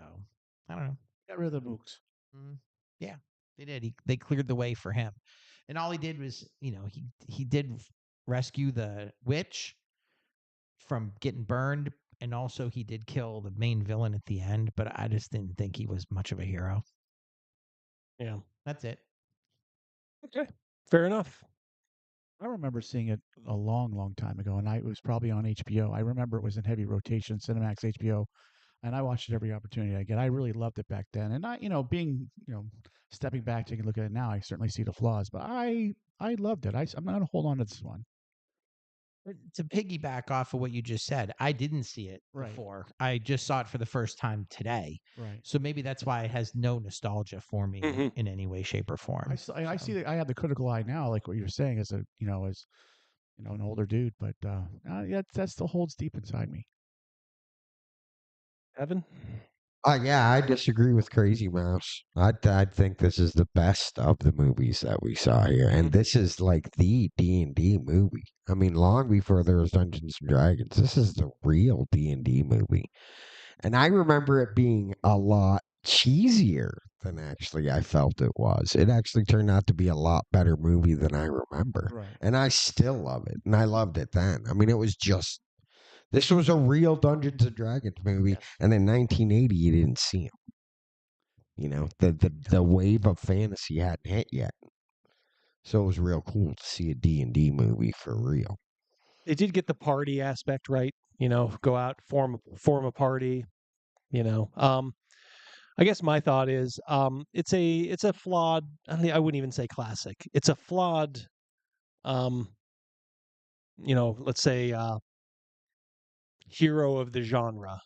I don't know. Got rid of the mooks. Yeah, they did. They cleared the way for him, and all he did was, he did rescue the witch from getting burned, and also he did kill the main villain at the end. But I just didn't think he was much of a hero. Yeah, that's it. Okay, fair enough. I remember seeing it a long, long time ago, and it was probably on HBO. I remember it was in heavy rotation, Cinemax, HBO, and I watched it every opportunity I get. I really loved it back then, and stepping back, taking a look at it now, I certainly see the flaws, but I loved it. I'm going to hold on to this one. To piggyback off of what you just said, I didn't see it before. I just saw it for the first time today. Right. So maybe that's why it has no nostalgia for me in any way, shape, or form. I see that I have the critical eye now, like what you're saying, as an older dude, but that still holds deep inside me. Evan? Yeah, I disagree with Crazymouse. I think this is the best of the movies that we saw here, and this is like the D&D movie. I mean, long before there was Dungeons and Dragons, this is the real D&D movie. And I remember it being a lot cheesier than actually I felt it was. It actually turned out to be a lot better movie than I remember. Right. And I still love it, and I loved it then. I mean, it was just... This was a real Dungeons and Dragons movie, and in 1980, you didn't see them. The wave of fantasy hadn't hit yet, so it was real cool to see a D&D movie for real. They did get the party aspect right. Go out, form a party. I guess my thought is, it's a flawed. I wouldn't even say classic. It's a flawed. Let's say. Hero of the genre,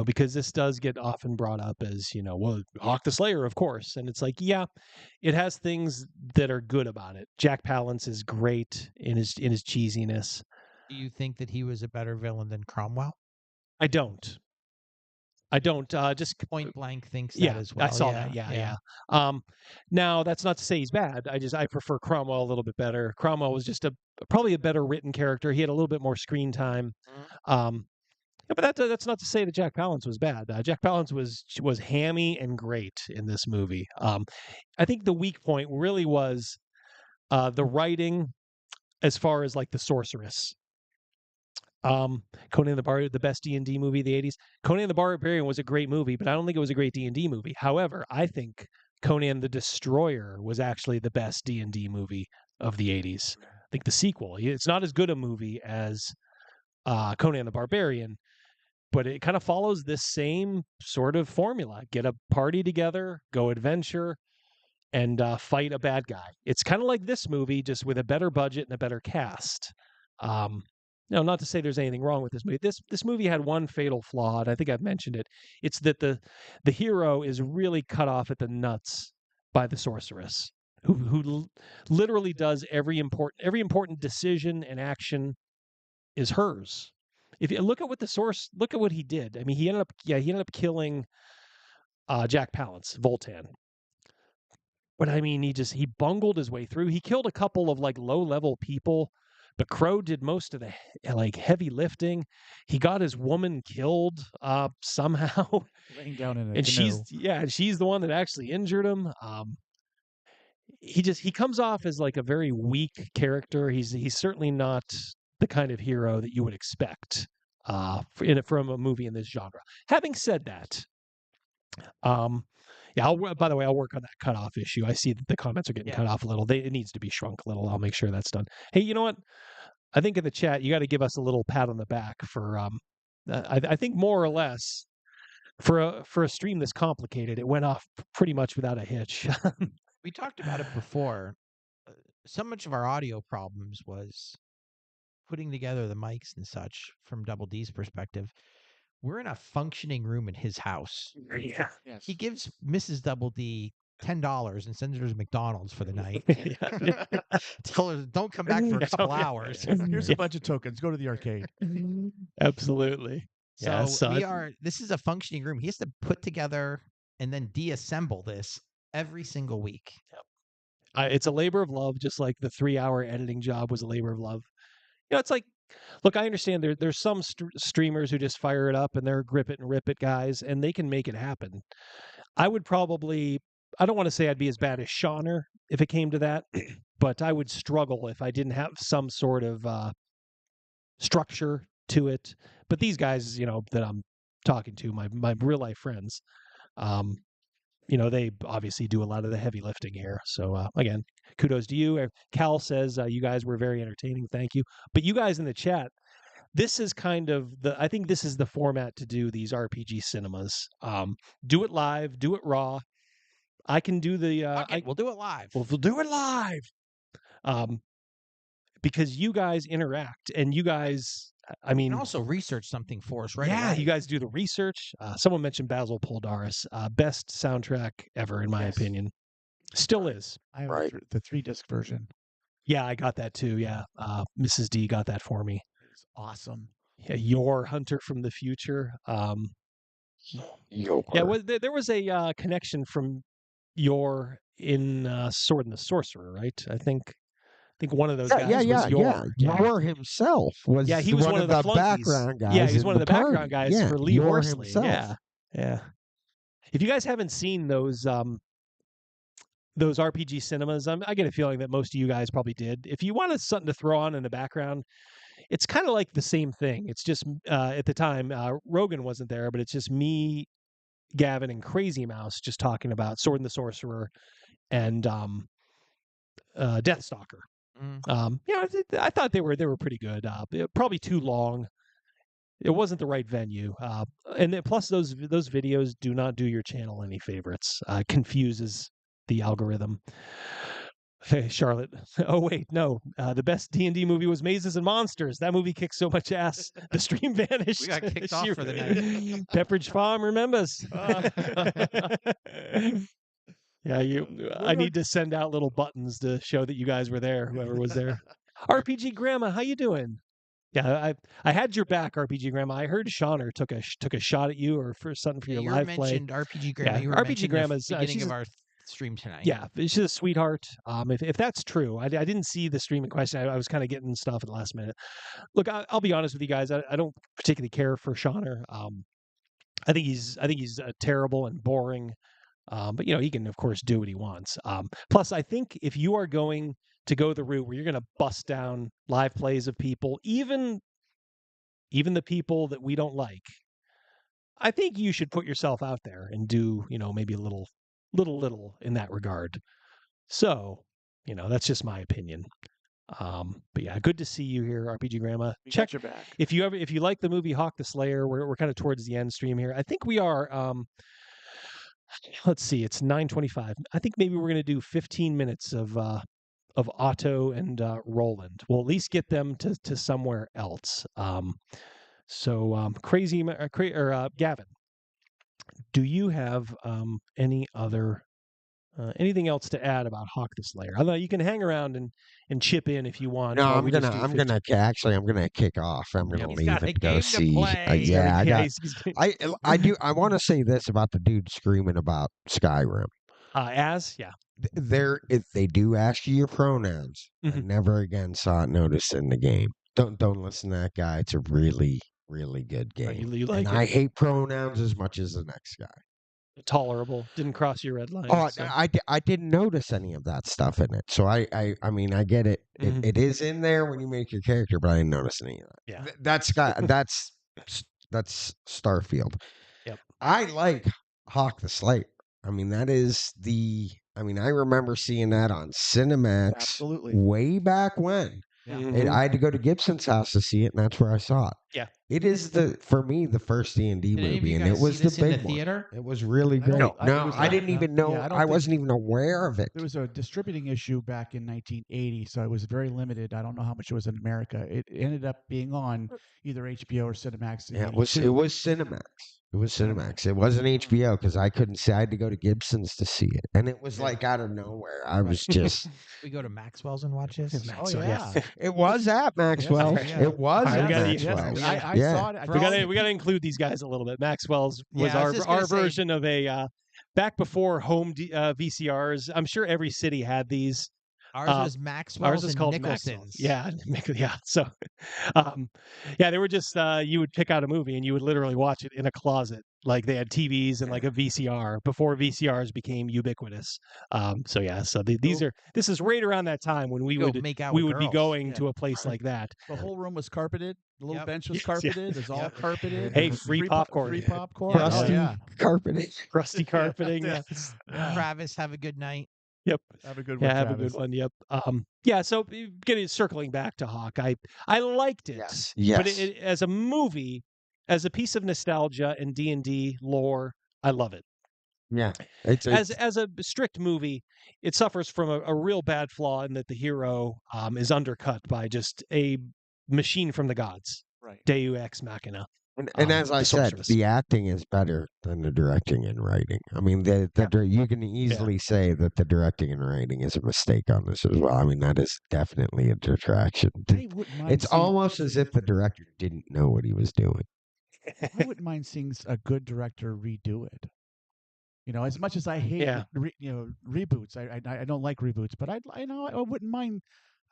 because this does get often brought up as, Hawk the Slayer, of course. And it's like, yeah, it has things that are good about it. Jack Palance is great in his cheesiness. Do you think that he was a better villain than Cromwell? I don't. Just point blank thinks that as well. I saw that. Yeah. Now that's not to say he's bad. I prefer Cromwell a little bit better. Cromwell was just probably a better written character. He had a little bit more screen time. But that's not to say that Jack Palance was bad. Jack Palance was hammy and great in this movie. I think the weak point really was the writing, as far as like the sorceress. Conan the best D&D movie of the 80s. Conan the Barbarian was a great movie, but I don't think it was a great D&D movie. However, I think Conan the Destroyer was actually the best D&D movie of the 80s. I think the sequel, it's not as good a movie as Conan the Barbarian, but it kind of follows this same sort of formula. Get a party together, go adventure, and fight a bad guy. It's kind of like this movie, just with a better budget and a better cast. No, not to say there's anything wrong with this movie. This movie had one fatal flaw, and I think I've mentioned it. It's that the hero is really cut off at the nuts by the sorceress, who literally does every important decision and action is hers. If you look at what he did. I mean, he ended up killing Jack Palance, Voltan. But I mean, he bungled his way through. He killed a couple of like low-level people, but Crow did most of the like heavy lifting. He got his woman killed somehow, laying down in a and canoe. she's the one that actually injured him. He comes off as like a very weak character. He's certainly not the kind of hero that you would expect from a movie in this genre. Having said that, by the way, I'll work on that cutoff issue. I see that the comments are getting cut off a little. It needs to be shrunk a little. I'll make sure that's done. Hey, you know what? I think in the chat, you got to give us a little pat on the back for, I think more or less, for a stream this complicated, it went off pretty much without a hitch. We talked about it before. So much of our audio problems was putting together the mics and such from Double D's perspective. We're in a functioning room in his house. Yeah. Yes. He gives Mrs. Double D $10 and sends her to McDonald's for the night. Tell her, don't come back for a couple hours. Here's a bunch of tokens. Go to the arcade. Absolutely. So this is a functioning room. He has to put together and then deassemble this every single week. Yep. It's a labor of love, just like the 3-hour editing job was a labor of love. You know, it's like, look, I understand there's some streamers who just fire it up and they're grip it and rip it guys, and they can make it happen. I don't want to say I'd be as bad as Shauner if it came to that, but I would struggle if I didn't have some sort of structure to it. But these guys, that I'm talking to, my real life friends, they obviously do a lot of the heavy lifting here. So again, kudos to you. Cal says you guys were very entertaining. Thank you. But you guys in the chat, this is I think this is the format to do these RPG cinemas. Do it live, do it raw. I can do we'll do it live. We'll do it live. Because you guys interact and you guys, I mean, and also research something for us, right? Yeah, away. You guys do the research. Someone mentioned Basil Poldaris, best soundtrack ever, in my opinion. Still is. I have the 3-disc version. Yeah, I got that too. Yeah, Mrs. D got that for me. It's awesome. Yeah, Your Hunter from the Future. Your. Yeah, there was a connection from Your in Sword and the Sorcerer, right? I think one of those guys was Yor. Yor himself was. Yeah, he was one of the background guys. Yeah, he was one of the background guys for Lee Yor Horsley. himself. Yeah. If you guys haven't seen those RPG cinemas, I get a feeling that most of you guys probably did. If you wanted something to throw on in the background, it's kind of like the same thing. It's just at the time Rogan wasn't there, but it's just me, Gavin, and Crazymouse just talking about Sword and the Sorcerer and Deathstalker. I thought they were pretty good. Probably too long. It wasn't the right venue. And then, plus those videos do not do your channel any favorites. Confuses the algorithm. Hey, Charlotte. Oh wait, no. The best D&D movie was Mazes and Monsters. That movie kicked so much ass. The stream vanished. We got kicked off for the night. Pepperidge Farm remembers. Yeah, I need to send out little buttons to show that you guys were there, whoever was there. RPG Grandma, how you doing? Yeah, I had your back, RPG Grandma. I heard Shauner took a shot at you or for something for your live play. You mentioned RPG Grandma. Yeah, you were RPG Grandma's the beginning of our stream tonight. Yeah, she's a sweetheart. If that's true, I didn't see the stream in question. I was kind of getting stuff at the last minute. Look, I'll be honest with you guys. I don't particularly care for Shauner. I think he's terrible and boring. But he can of course do what he wants. Plus, I think if you are going to go the route where you're going to bust down live plays of people, even even the people that we don't like, I think you should put yourself out there and do, maybe a little in that regard. So, that's just my opinion. But yeah, good to see you here, RPG Grandma. Check your back. If you like the movie Hawk the Slayer, we're kind of towards the end stream here. I think we are. Let's see, it's 9:25. I think maybe we're going to do 15 minutes of Otto and Roland. We'll at least get them to somewhere else. Gavin, do you have any other anything else to add about Hawk the Slayer? Although you can hang around and chip in if you want. No, I'm gonna kick off. I'm gonna leave and go see. I want to say this about the dude screaming about Skyrim. They do ask you your pronouns. I never again saw it noticed in the game. Don't listen to that guy. It's a really, really good game. You like and I hate pronouns as much as the next guy. Tolerable. Didn't cross your red line. Oh, so. I didn't notice any of that stuff in it. So I mean I get it. It is in there when you make your character, but I didn't notice any of that. Yeah. That's Starfield. Yep. I like Hawk the Slayer. I mean I remember seeing that on Cinemax. Absolutely. Way back when. Yeah. I had to go to Gibson's house to see it, and that's where I saw it. Yeah. It is for me the first D&D movie, and it was the big one. It was really good. No, I didn't even know. I wasn't even aware of it. There was a distributing issue back in 1980, so it was very limited. I don't know how much it was in America. It ended up being on either HBO or Cinemax. Yeah, it was Cinemax. It was Cinemax. It wasn't HBO because I couldn't see. I had to go to Gibson's to see it, and it was like out of nowhere. I was just. We go to Maxwell's and watch this. Yeah. It was at Maxwell's. Yes, yeah. It was at Maxwell's. Maxwell's. I saw it. We got to include these guys a little bit. Maxwell's was Yeah, our version of a back before home VCRs. I'm sure every city had these. Ours was Maxwell's. Ours was called Nicholson's. Yeah, yeah. So, they were just you would pick out a movie and you would literally watch it in a closet. Like they had TVs and like a VCR before VCRs became ubiquitous. This is right around that time when we would be going to a place like that. The whole room was carpeted. The little bench was carpeted. It's all carpeted. Hey, free popcorn. Free popcorn. Crusty carpeting. Crusty carpeting. Travis, have a good night. Yep. Have a good one. Yeah, have Travis. a good one. Yep. So circling back to Hawk, I liked it. Yes. But as a movie, as a piece of nostalgia and D&D lore, I love it. Yeah. As a strict movie, it suffers from a real bad flaw in that the hero is undercut by just a machine from the gods. Right. Deus ex machina. And as I said, the acting is better than the directing and writing. I mean, you can easily say that the directing and writing is a mistake on this as well. I mean, that is definitely a detraction. It's almost as if the director didn't know what he was doing. I wouldn't mind seeing a good director redo it. As much as I hate reboots, I don't like reboots, but I wouldn't mind.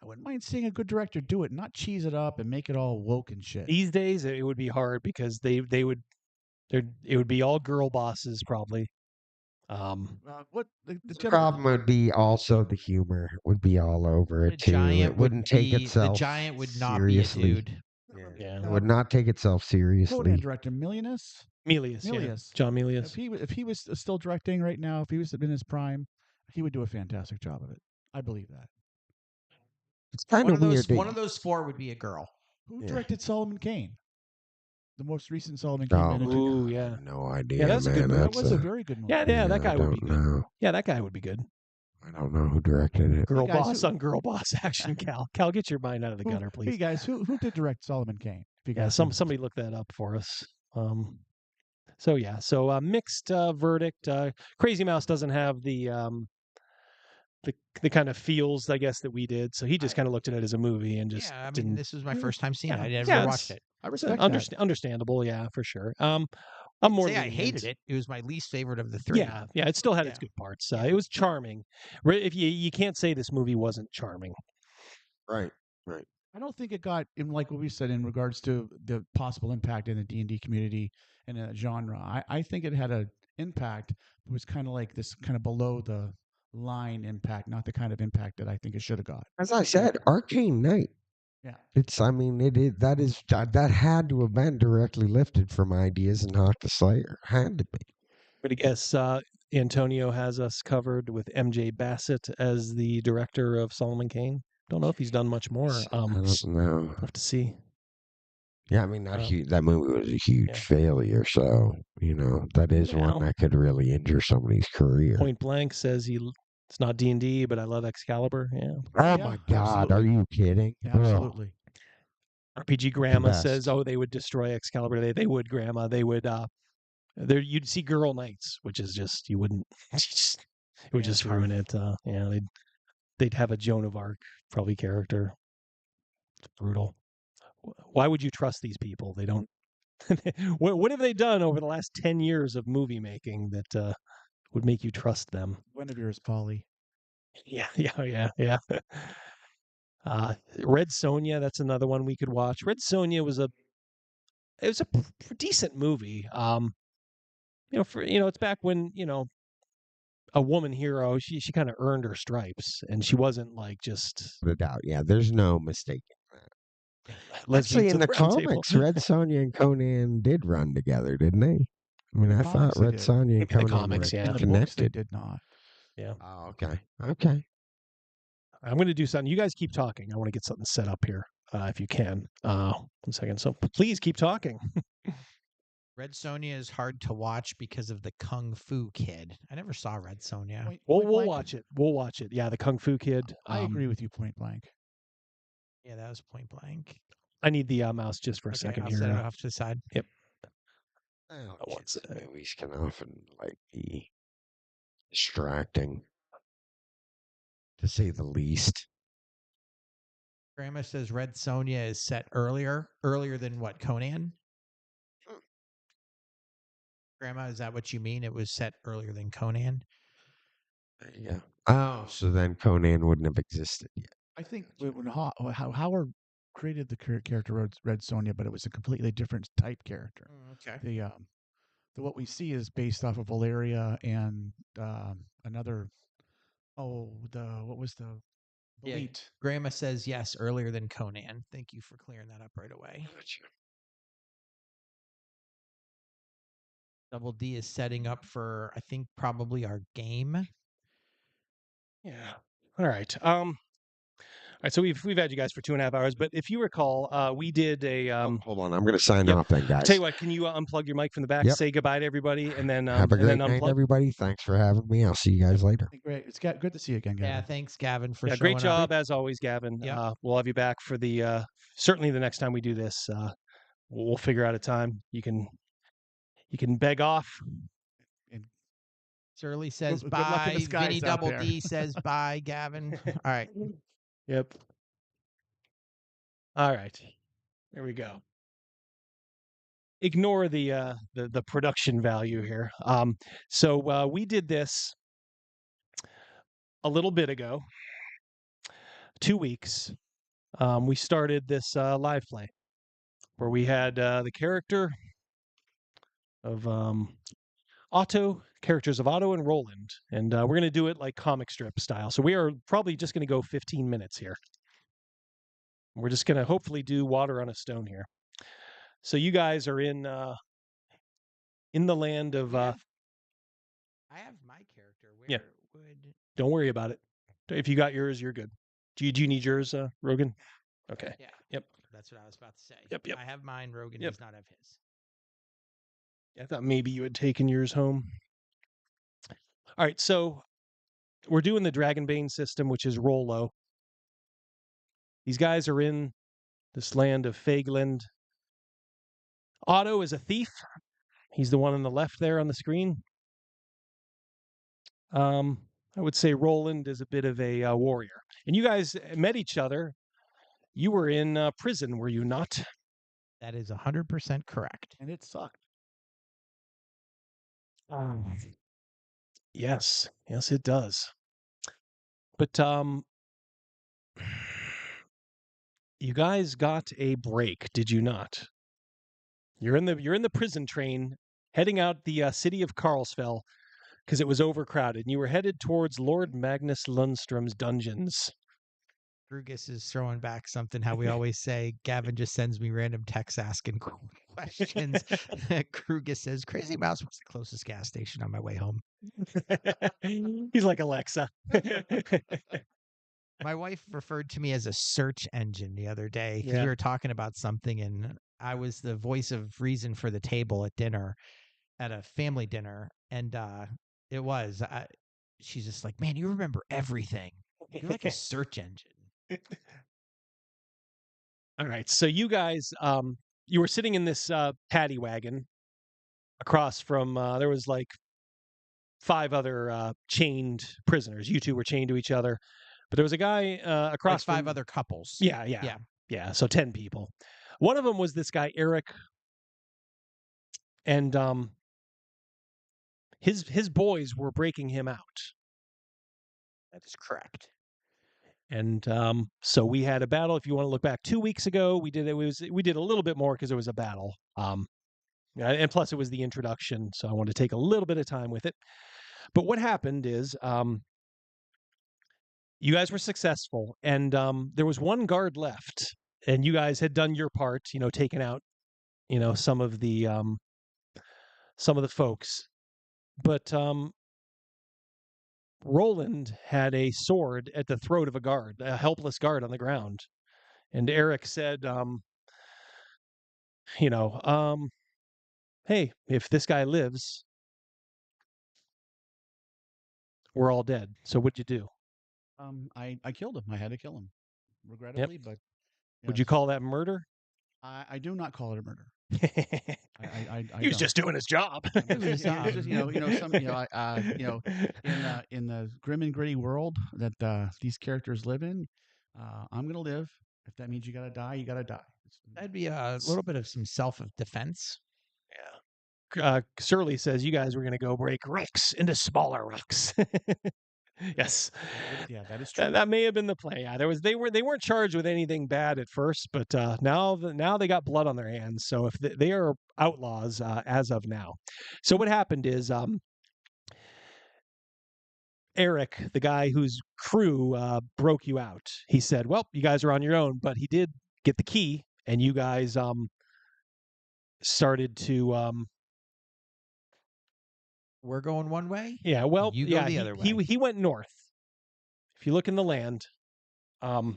I wouldn't mind seeing a good director do it, not cheese it up and make it all woke and shit. These days, it would be hard because it would be all girl bosses probably. The problem would be also the humor would be all over it too. It wouldn't take itself. The giant would not seriously. be a dude. Yeah. It would not take itself seriously. Conan director Milius. Yeah. John Milius. If he was still directing right now, if he was in his prime, he would do a fantastic job of it. I believe that. It's kind of weird. One of those four would be a girl. Who directed Solomon Kane? The most recent Solomon Kane. Oh, yeah. No idea. Yeah, that's a good movie. That was a very good movie. Yeah, that guy would be good. Yeah, that guy would be good. I don't know who directed it. Girl boss on girl boss action, Cal. Cal, get your mind out of the gutter, please. Hey guys, who did direct Solomon Kane? Somebody look that up for us. So mixed verdict. Crazymouse doesn't have the kind of feels, I guess, that we did. So he just kind of looked at it as a movie and just didn't. This was my first time seeing it. I never watched it. I respect that. Understandable, yeah, for sure. I'm more. I hated it. It was my least favorite of the three. Yeah, it still had its good parts. It was charming. If you can't say this movie wasn't charming. Right. I don't think it got, like what we said, in regards to the possible impact in the D&D community and the genre. I think it had an impact. It was kind of like this kind of below the line impact, not the kind of impact that I think it should have got. As I said, Arcane Knight Yeah. I mean, that had to have been directly lifted from ideas in Hawk the Slayer. Had to be. But I guess Antonio has us covered with MJ Bassett as the director of Solomon Kane. Don't know if he's done much more. I don't know. We'll have to see. Yeah, I mean, that movie was a huge failure. So, that is one that could really injure somebody's career. Point Blank says it's not D&D, but I love Excalibur. Yeah. Oh my God, are you kidding? Absolutely. RPG Grandma says, "Oh, they would destroy Excalibur. They would, Grandma. They would. There you'd see Girl Knights, which is just you wouldn't. It would just ruin it. Yeah, they'd have a Joan of Arc probably character. It's brutal. Why would you trust these people? They don't. What have they done over the last 10 years of movie making that would make you trust them? Guinevere's Folly. Yeah. Red Sonja, that's another one we could watch. Red Sonja was a decent movie. It's back when a woman hero, she kind of earned her stripes, and she wasn't like just without a doubt. Yeah, there's no mistake. Actually, in the comics, Red Sonja and Conan did run together, didn't they? I mean, I thought Red Sonja and Conan were connected. They did not. Yeah. Oh, okay. Okay. I'm going to do something. You guys keep talking. I want to get something set up here, if you can. 1 second. So please keep talking. Red Sonja is hard to watch because of the Kung Fu Kid. I never saw Red Sonja. We'll watch it. We'll watch it. Yeah, the Kung Fu Kid. I agree with you, Point Blank. Yeah, that was Point Blank. I need the mouse just for a second I'll here. set it off to the side. Yep. Movies can often be distracting, to say the least. Grandma says Red Sonja is set earlier than what, Conan? Grandma, is that what you mean? It was set earlier than Conan? Yeah. Oh, so then Conan wouldn't have existed yet. I think when Howard created the character Red Sonja, but it was a completely different type character. Okay. What we see is based off of Valeria and another. What was the elite? Grandma says yes, earlier than Conan. Thank you for clearing that up right away. Double D is setting up for, I think, probably our game. Yeah. All right. All right. So we've had you guys for 2.5 hours, but if you recall, we did a. Hold on, I'm going to sign off then, guys. Tell you what, can you unplug your mic from the back? Yep. Say goodbye to everybody, and then have a great night, unplug. everybody. Thanks for having me. I'll see you guys later. Great. It's good to see you again, Gavin. Yeah, thanks, Gavin, for showing great job up. as always, Gavin. Yep. We'll have you back for the certainly the next time we do this. We'll figure out a time. You can beg off. Surly says Good luck in bye. the skies Vinny out Double there. D says bye, Gavin. All right. Yep. All right. There we go. Ignore the production value here. So we did this a little bit ago. 2 weeks. We started this live play where we had the character of characters of Otto and Roland, and we're going to do it like comic strip style. So we are probably just going to go 15 minutes here. We're just going to hopefully do water on a stone here. So you guys are in the land of. I have my character. Where would? Don't worry about it. If you got yours, you're good. Do you need yours, Rogan? Okay. Yeah. Yep. That's what I was about to say. Yep. I have mine. Rogan does not have his. I thought maybe you had taken yours home. All right, so we're doing the Dragonbane system, which is roll low. These guys are in this land of Fagland. Otto is a thief. He's the one on the left there on the screen. I would say Roland is a bit of a warrior. And you guys met each other. You were in prison, were you not? That is 100% correct. And it sucked. Yes, it does. But you guys got a break, did you not? You're in the prison train heading out the city of Carlsfell because it was overcrowded, and you were headed towards Lord Magnus Lundstrom's dungeons. Krugus is throwing back something. How we always say, Gavin just sends me random texts asking questions. Krugus says, Crazymouse, what's the closest gas station on my way home? He's like Alexa. My wife referred to me as a search engine the other day because Yeah. we were talking about something, and I was the voice of reason for the table at dinner, at a family dinner, and it was. She's just like, man, you remember everything. You're like a search engine. All right. So you guys, you were sitting in this paddy wagon across from, there was like 5 other chained prisoners. You two were chained to each other. But there was a guy across Like 5 from, other couples. Yeah. So 10 people. One of them was this guy, Eric. And his boys were breaking him out. That is correct. And so we had a battle. If you want to look back 2 weeks ago, we did a little bit more because it was a battle. And plus it was the introduction, so I wanted to take a little bit of time with it. But what happened is you guys were successful, and there was one guard left, and you guys had done your part, taking out, some of the folks. But Roland had a sword at the throat of a guard, a helpless guard on the ground. And Eric said, hey, if this guy lives, we're all dead. So what'd you do? I killed him. I had to kill him, regrettably. But would you call that murder? I do not call it a murder. He was just doing his job. In the grim and gritty world that these characters live in, I'm gonna live. If that means you gotta die, you gotta die. That'd be a little bit of some self-defense. Surly says you guys were going to go break rocks into smaller rocks. Yes. Yeah, that is true. That may have been the play. Yeah, they weren't charged with anything bad at first, but now they got blood on their hands. So if they are outlaws as of now. So what happened is Eric, the guy whose crew broke you out, he said, "Well, you guys are on your own," but he did get the key, and you guys started to. We're going one way. Yeah, well, you go the other way. He went north. If you look in the land, you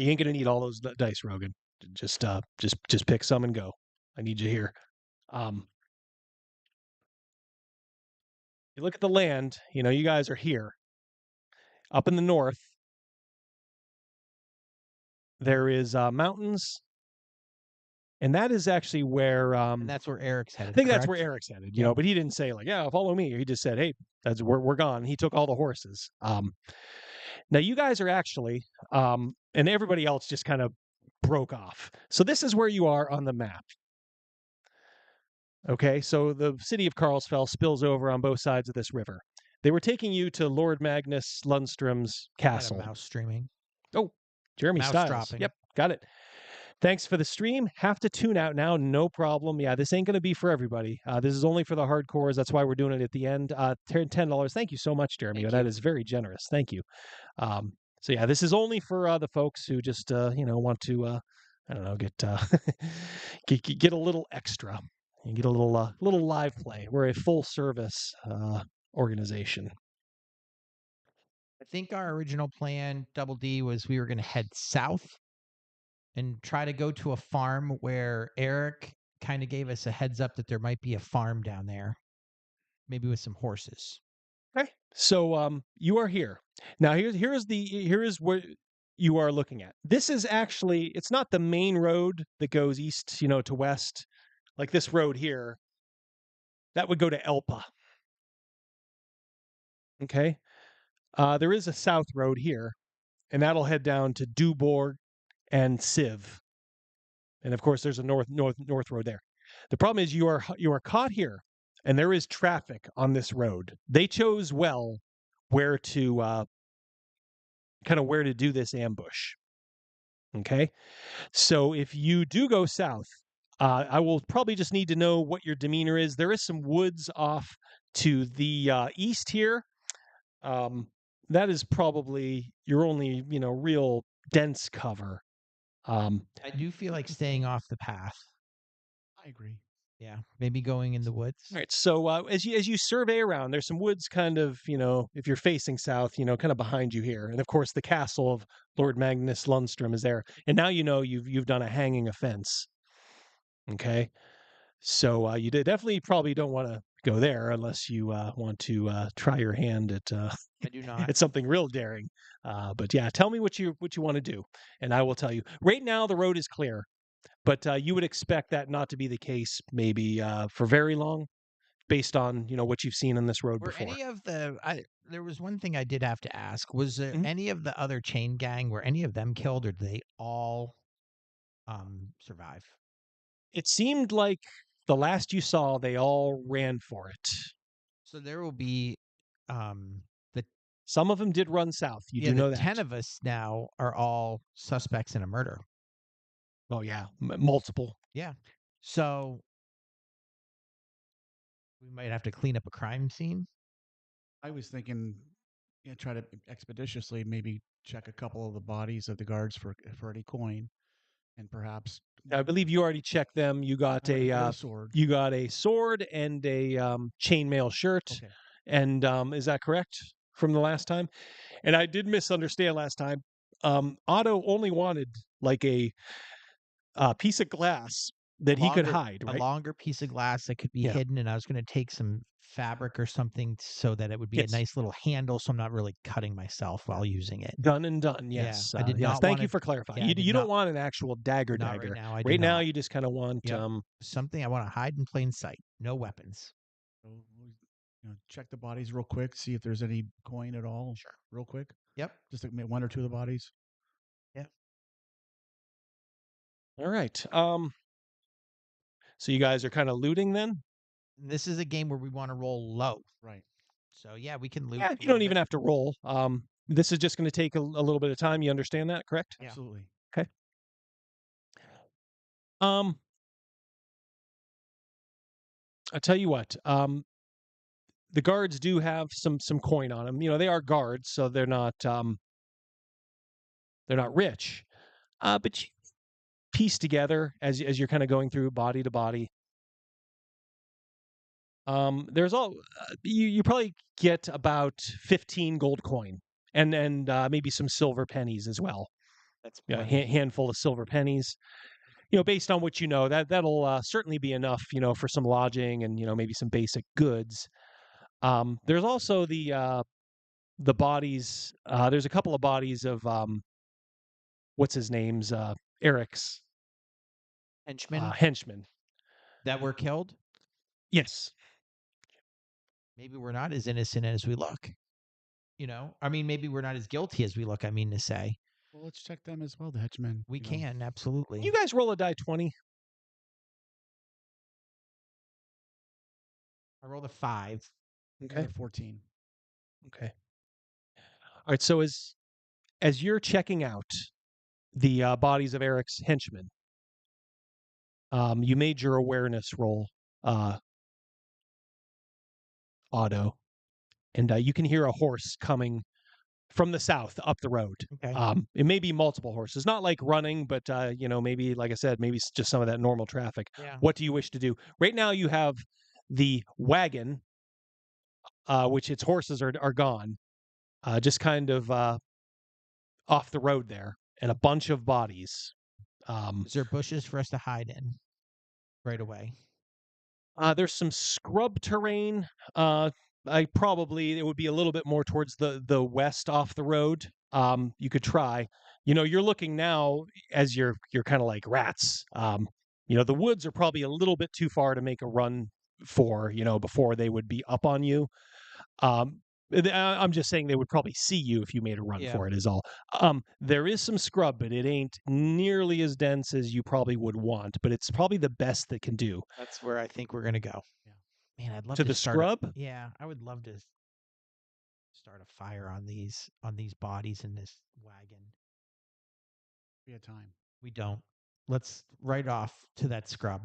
ain't gonna need all those dice, Rogan. Just pick some and go. I need you here. You look at the land. You guys are here. Up in the north, there is mountains. And that is actually where and that's where Eric's headed. I think correct? that's where Eric's headed, but he didn't say like, yeah, follow me. He just said, hey, we're gone. He took all the horses. Now you guys are actually and everybody else just kind of broke off. So this is where you are on the map. Okay, so the city of Carlsfell spills over on both sides of this river. They were taking you to Lord Magnus Lundstrom's castle. Mouse streaming. Oh, Jeremy Mouse Styles. dropping. Yep, got it. Thanks for the stream. Have to tune out now. No problem. Yeah, this ain't going to be for everybody. This is only for the hardcores. That's why we're doing it at the end. $10. Thank you so much, Jeremy. That is very generous. Thank you. So yeah, this is only for the folks who just want to I don't know, get a little extra and get a little live play. We're a full service organization. I think our original plan, Double D, was we were going to head south and try to go to a farm where Eric kind of gave us a heads up that there might be a farm down there, maybe with some horses. Okay, so you are here now. Here is what you are looking at. This is actually, it's not the main road that goes east, to west, like this road here. That would go to Elpa. Okay, there is a south road here, and that'll head down to Duborg and Civ, and of course there's a north road there. The problem is you are caught here, and there is traffic on this road. They chose well where to do this ambush. Okay, so if you do go south, I will probably just need to know what your demeanor is. There is some woods off to the east here. that is probably your only, real dense cover. I do feel like staying off the path. I agree. Yeah, maybe going in the woods. All right. So as you survey around, there's some woods kind of, if you're facing south, kind of behind you here, and of course the castle of Lord Magnus Lundstrom is there. And now you've done a hanging offense. Okay. So you definitely probably don't want to go there unless you want to try your hand at I do not. at something real daring. But yeah, tell me what you want to do, and I will tell you. Right now, the road is clear, but you would expect that not to be the case, maybe for very long, based on what you've seen on this road Were before. any of there was one thing I did have to ask. Was there any of the other chain gang, were any of them killed, or did they all survive? It seemed like the last you saw, they all ran for it. So there will be some of them did run south. You do know that. 10 of us now are all suspects in a murder. Oh yeah, multiple. Yeah. So we might have to clean up a crime scene. I was thinking, try to expeditiously maybe check a couple of the bodies of the guards for any coin, and perhaps. I believe you already checked them. You got a sword. You got a sword and a chainmail shirt. Okay. And is that correct from the last time? And I did misunderstand last time. Otto only wanted like a piece of glass that he could hide, right? A longer piece of glass that could be hidden, and I was going to take some fabric or something so that it would be a nice little handle, so I'm not really cutting myself while using it. Done and done. Yes, I did yes. not. Thank you for clarifying. Yeah, you don't want an actual dagger. Right now. I do right now, not. you just kind of want something I want to hide in plain sight. No weapons. So, check the bodies real quick, see if there's any coin at all. Sure. Real quick. Yep. Just like one or two of the bodies. Yeah. All right. So you guys are kind of looting then? This is a game where we want to roll low. Right. So yeah, we can loot. Yeah, you don't even have to roll. This is just going to take a little bit of time. You understand that, correct? Yeah. Absolutely. Okay. I'll tell you what. The guards do have some coin on them. They are guards, so they're not rich. But you piece together as you're kind of going through body to body. There's you probably get about 15 gold coin and maybe some silver pennies as well. That's a handful of silver pennies. Based on what that'll certainly be enough, for some lodging and maybe some basic goods. There's also the bodies. There's a couple of bodies of what's his name's Eric's henchmen that were killed. Yes. Maybe we're not as innocent as we look. I mean, maybe we're not as guilty as we look. I mean to say. Well, let's check them as well. The henchmen. We can absolutely. You guys roll a die 20. I rolled a 5. Okay. 14. Okay. All right. So as you're checking out the bodies of Eric's henchmen, you made your awareness roll, Otto, and you can hear a horse coming from the south up the road. Okay. It may be multiple horses, not like running, but maybe, like I said, maybe just some of that normal traffic. Yeah. What do you wish to do? Right now, you have the wagon, which its horses are gone, just kind of off the road there, and a bunch of bodies. Is there bushes for us to hide in right away? There's some scrub terrain. It would be a little bit more towards the west off the road. You could try. You're looking now as you're kind of like rats. The woods are probably a little bit too far to make a run for, before they would be up on you. I'm just saying they would probably see you if you made a run for it is all. There is some scrub, but it ain't nearly as dense as you probably would want, but it's probably the best that can do. That's where I think we're going to go. Yeah. Man, I'd love to to the start scrub. I would love to start a fire on these bodies in this wagon. We had time. We don't. Let's right off to that scrub.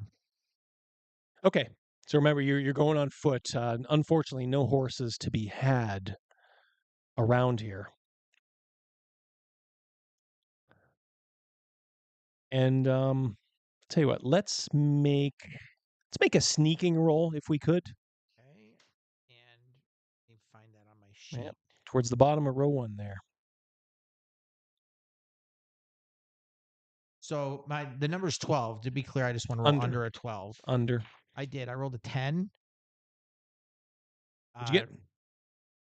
Okay. So remember, you're going on foot. Unfortunately, no horses to be had. around here. And tell you what, let's make a sneaking roll if we could. Okay. And let me find that on my sheet. Yep. Towards the bottom of row 1 there. So the number's 12. To be clear, I just want to roll under a 12. Under. I did. I rolled a 10. What'd you get?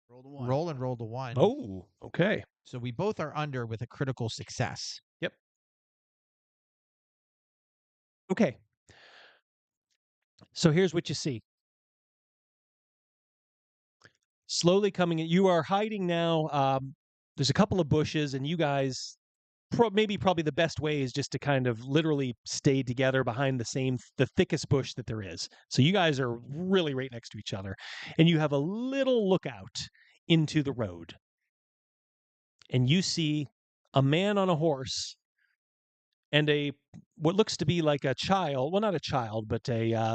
Rolled a 1. Roll and rolled a 1. Oh, okay. So we both are under with a critical success. Yep. Okay. So here's what you see. Slowly coming in, you are hiding now. There's a couple of bushes, and you guys, probably the best way is just to kind of literally stay together behind the thickest bush that there is. So you guys are really right next to each other, and you have a little lookout into the road, and you see a man on a horse and what looks to be like a child. Well, not a child, but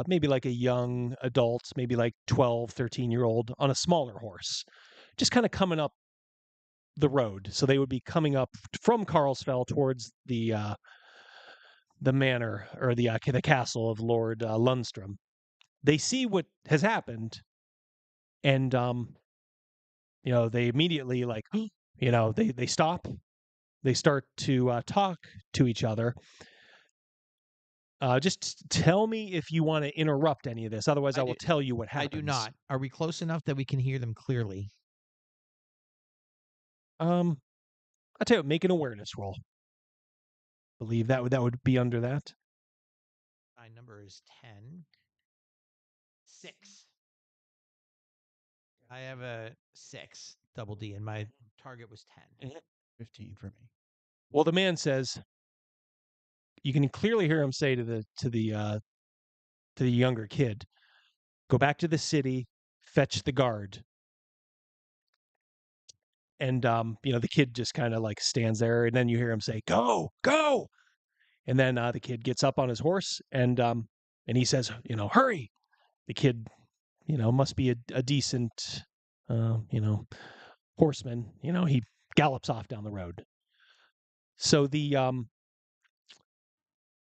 maybe like a young adult, maybe like 12, 13-year-old on a smaller horse, just kind of coming up the road. So they would be coming up from Carlsfell towards the manor or the castle of Lord Lundstrom. They see what has happened, and they immediately they stop. They start to talk to each other. Just tell me if you want to interrupt any of this. Otherwise, I will tell you what happens. I do not. Are we close enough that we can hear them clearly? I'll tell you what, make an awareness roll. Believe that would be under that. My number is 10. 6. I have a 6, double D, and my target was 10. 15 for me. Well, the man says, you can clearly hear him say to the younger kid, "Go back to the city, fetch the guard." And the kid just kind of like stands there, and then you hear him say, "Go, go!" And then the kid gets up on his horse, and he says, "Hurry!" The kid, must be a decent, horseman. He gallops off down the road. So the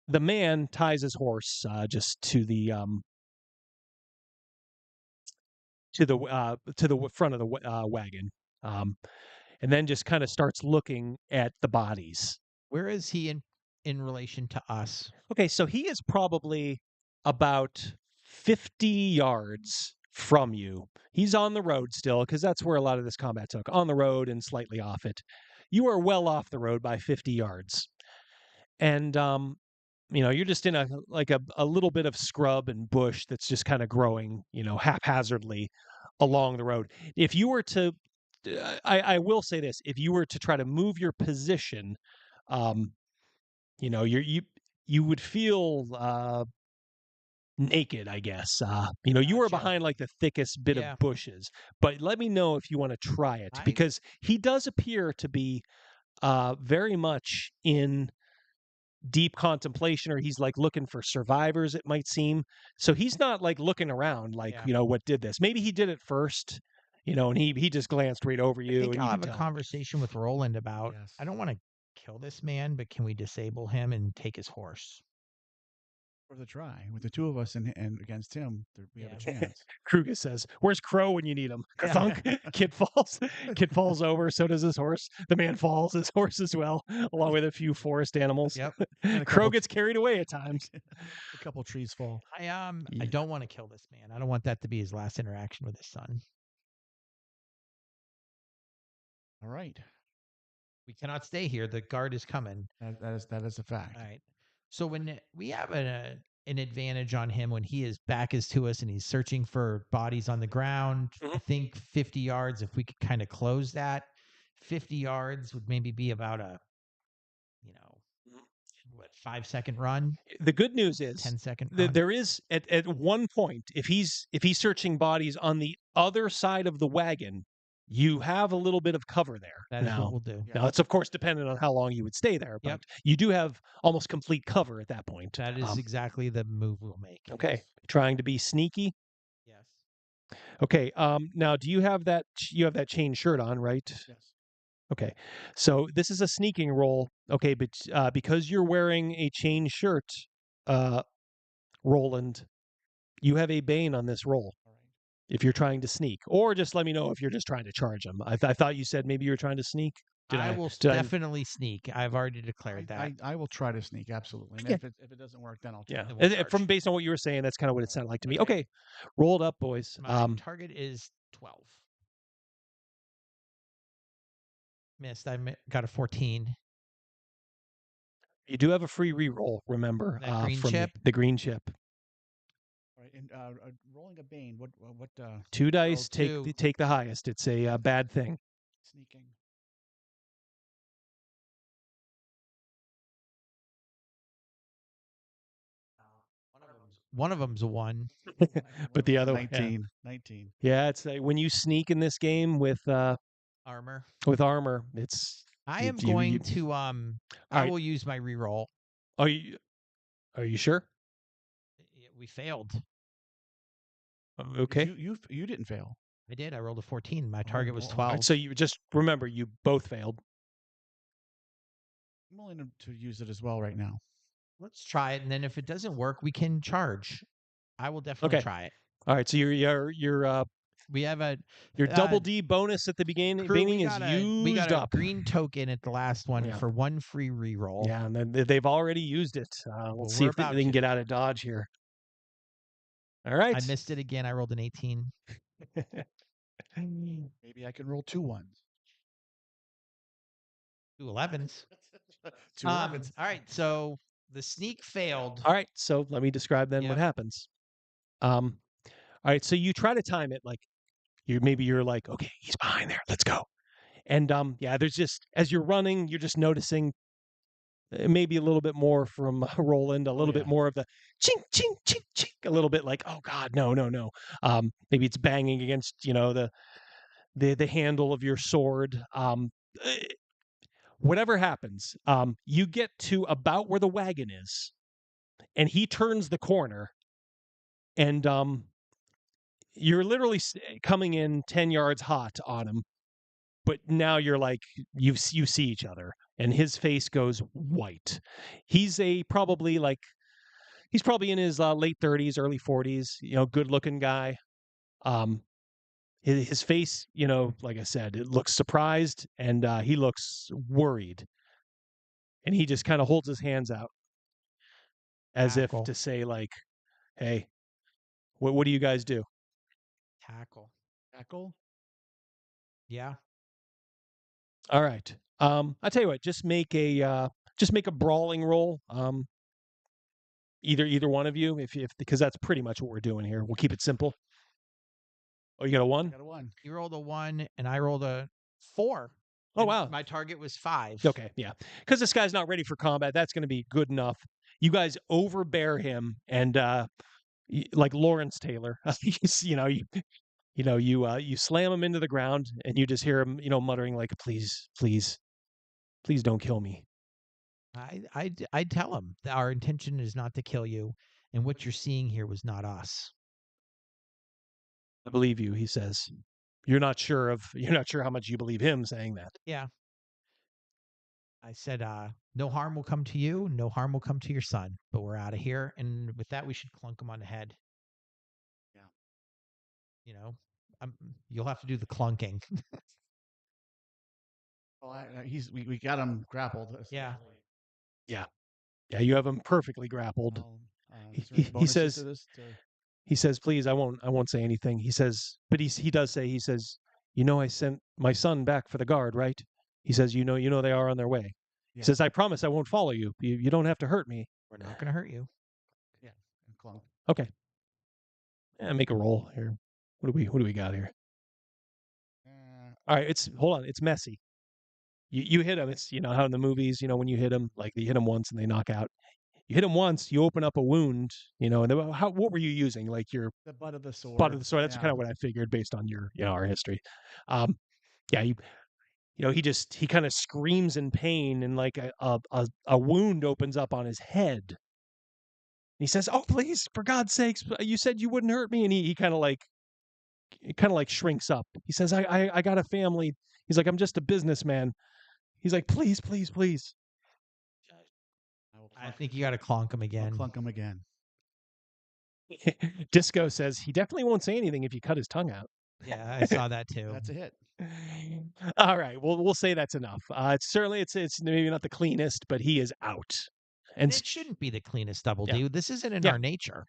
man ties his horse just to the front of the wagon, and then just kind of starts looking at the bodies. Where is he in relation to us? Okay, so he is probably about 50 yards from you. He's on the road still, because that's where a lot of this combat took, on the road and slightly off it. You are well off the road by 50 yards. And, you're just in a little bit of scrub and bush that's just kind of growing, haphazardly along the road. If you were to, I will say this, if you were to try to move your position, you would feel naked, I guess. You were behind like the thickest bit of bushes. But let me know if you want to try it, because he does appear to be very much in deep contemplation, or he's like looking for survivors, it might seem. So he's not like looking around like, what did this? Maybe he did it first, and he just glanced right over you. I think and I'll you have a conversation with Roland about, I don't want to kill this man, but can we disable him and take his horse? Worth a try. With the two of us and against him, we have a chance. Kruger says, "Where's Crow when you need him?" Thunk. Kid falls over. So does his horse. The man falls. His horse as well, along with a few forest animals. Yep. Crow gets carried away at times. A couple trees fall. I don't want to kill this man. I don't want that to be his last interaction with his son. All right. We cannot stay here. The guard is coming. That is a fact. All right. So when we have an advantage on him when his back is to us and he's searching for bodies on the ground, I think 50 yards, if we could kind of close that, 50 yards would maybe be about a, 5-second run. The good news is 10-second run. There is at one point, if he's searching bodies on the other side of the wagon, you have a little bit of cover there. That is what we'll do. Now, it's of course dependent on how long you would stay there, but you do have almost complete cover at that point. That is exactly the move we'll make. Okay. Trying to be sneaky? Yes. Okay. Now, do you have that? You have that chain shirt on, right? Yes. Okay. So this is a sneaking roll. Okay, but because you're wearing a chain shirt, Roland, you have a bane on this roll. If you're trying to sneak, or just let me know if you're just trying to charge him. I thought you said maybe you were trying to sneak. I will definitely sneak. I've already declared that. I will try to sneak, absolutely. And Yeah. if it doesn't work, then I'll Yeah. try. From based on what you were saying, that's kind of what it sounded like to me. Okay, roll it up, boys. My target is 12. Missed. Got a 14. You do have a free reroll, remember? That green from chip? The green chip. All right, and rolling a bane. What? 2 dice. Roll Take the highest. It's a bad thing. Sneaking. One of them's a 1. But the other 19. 19. Yeah, it's like when you sneak in this game with armor. It's I am going to I will use my reroll. Are you sure? We failed. Okay. You didn't fail. I did. I rolled a 14. My target was 12. Right, so you just remember you both failed. I'm willing to use it as well right now. Let's try it, and then if it doesn't work, we can charge. I will definitely try it. All right, so your we have a your double D bonus at the beginning is used we got a up. green token at the last one for 1 free reroll. Yeah, and then they've already used it. Let's see if they can get out of dodge here. All right. I missed it again. I rolled an 18. Maybe I can roll 2 1s. 2 11s. 2 11s. All right, so the sneak failed. All right, so let me describe then what happens. All right, so you try to time it like you're like, okay, he's behind there. Let's go. And there's just as you're running, you're just noticing maybe a little bit more from Roland, a little bit more of the chink chink chink chink, a little bit like, oh God, no. Maybe it's banging against the handle of your sword. Whatever happens, you get to about where the wagon is, and he turns the corner, and you're literally coming in 10 yards hot on him. But now you're like, you see each other, and his face goes white. He's probably in his late 30s, early 40s, good looking guy. His face, like I said, it looks surprised, and he looks worried. And he just kind of holds his hands out as if to say, like, hey, what do you guys do? Tackle? Yeah. All right. I tell you what, just make a brawling roll. Either one of you, if because that's pretty much what we're doing here. We'll keep it simple. Oh, you got a 1? I got a 1. You rolled a 1, and I rolled a 4. Oh, wow. My target was 5. Okay, yeah. Because this guy's not ready for combat. That's going to be good enough. You guys overbear him, and like Lawrence Taylor, you slam him into the ground, and you just hear him, muttering like, "Please, please, please don't kill me." I tell him that our intention is not to kill you, and what you're seeing here was not us. I believe you, he says. You're not sure how much you believe him saying that. Yeah. I said, no harm will come to you, no harm will come to your son, but we're out of here. And with that, we should clunk him on the head. Yeah. You'll have to do the clunking. Well, we got him grappled. Yeah. Yeah. Yeah, you have him perfectly grappled. He says, please, I won't say anything. He says, but he does say, I sent my son back for the guard, right? He says, you know they are on their way. Yeah. He says, I promise I won't follow you. You don't have to hurt me. We're not going to hurt you. Yeah. Clunk. Okay. Yeah, make a roll here. What do we got here? All right, hold on. It's messy. You hit him. It's how in the movies, when you hit them, like you hit them once and they knock out. You hit him once, you open up a wound, and what were you using? Like the butt of the sword. Butt of the sword. That's kind of what I figured based on your our history. He kind of screams in pain, and like a wound opens up on his head. He says, "Oh, please, for God's sakes, you said you wouldn't hurt me." And he kind of like kind of like shrinks up. He says, I got a family. He's like, I'm just a businessman. He's like, please, please, please. I think you got to clonk him again. Clunk him again. Disco says he definitely won't say anything if you cut his tongue out. Yeah, I saw that too. That's a hit. All right, well, we'll say that's enough. It's maybe not the cleanest, but he is out. And it shouldn't be the cleanest Double D. This isn't in our nature.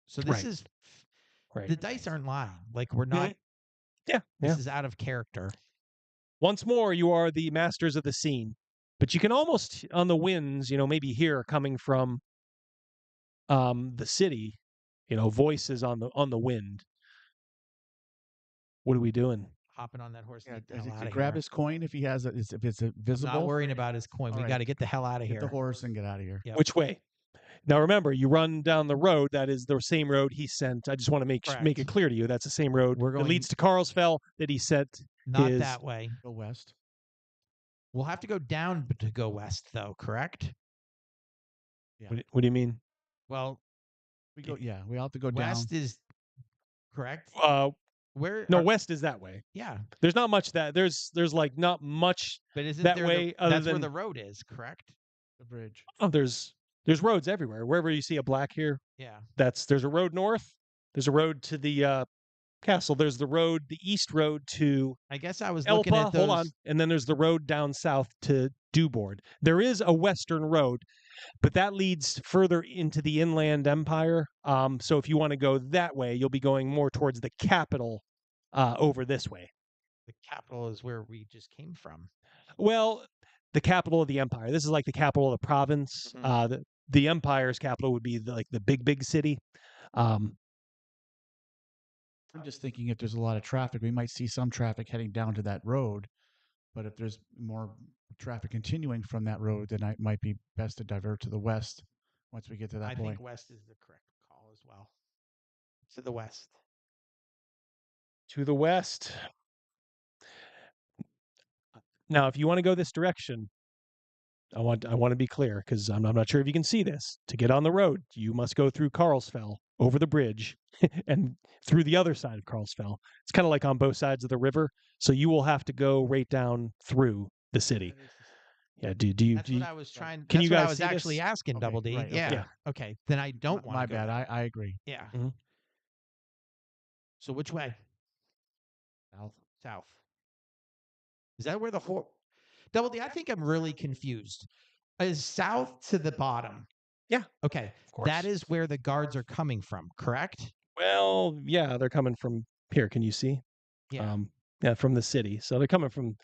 So this is the dice aren't lying. Like we're not. This is out of character. Once more, you are the masters of the scene, but you can almost on the winds, maybe hear coming from the city, voices on the wind. What are we doing? Hopping on that horse. Grab his coin if he has it. If it's visible. I'm not worrying about his coin. We got to get the hell out of here. Get the horse and get out of here. Yep. Which way? Now remember, you run down the road. That is the same road he sent. I just want to make it clear to you. That's the same road that leads to Carlsfell that he sent. Not that way. Go west. We'll have to go down to go west, though. Correct? Yeah. What do you mean? Well, we have to go down. West is correct. Where? No, west is that way. Yeah. There's not much that there's like not much. But isn't that there way? That's where the road is. Correct. The bridge. Oh, there's roads everywhere. Wherever you see a black here. Yeah. There's a road north. There's a road to the castle. There's the east road to. I guess I was Elpa, looking at those. Hold on, and then there's the road down south to Dewboard. There is a western road, but that leads further into the inland empire. So if you want to go that way, you'll be going more towards the capital over this way. The capital is where we just came from. Well, the capital of the empire. This is like the capital of the province. Mm-hmm. The empire's capital would be the big city. I'm just thinking if there's a lot of traffic, we might see some traffic heading down to that road. But if there's more traffic continuing from that road, then it might be best to divert to the west once we get to that point. I think west is the correct call as well. To the west. To the west. Now, if you want to go this direction, I want to be clear because I'm not sure if you can see this. To get on the road, you must go through Carlsfell, over the bridge, and through the other side of Carlsfell. It's kind of like on both sides of the river, so you will have to go right down through the city. Yeah, That's what I was trying. Can That's you what guys I was see actually this? asking, Double D. Right, yeah. Okay. Then I don't want. My bad. I agree. Yeah. Mm-hmm. So which way? South. Is that where the Double D? I think I'm really confused. Is south to the bottom? Yeah. Okay. That is where the guards are coming from, correct? Well, yeah, they're coming from here. Can you see? Yeah. From the city. So they're coming from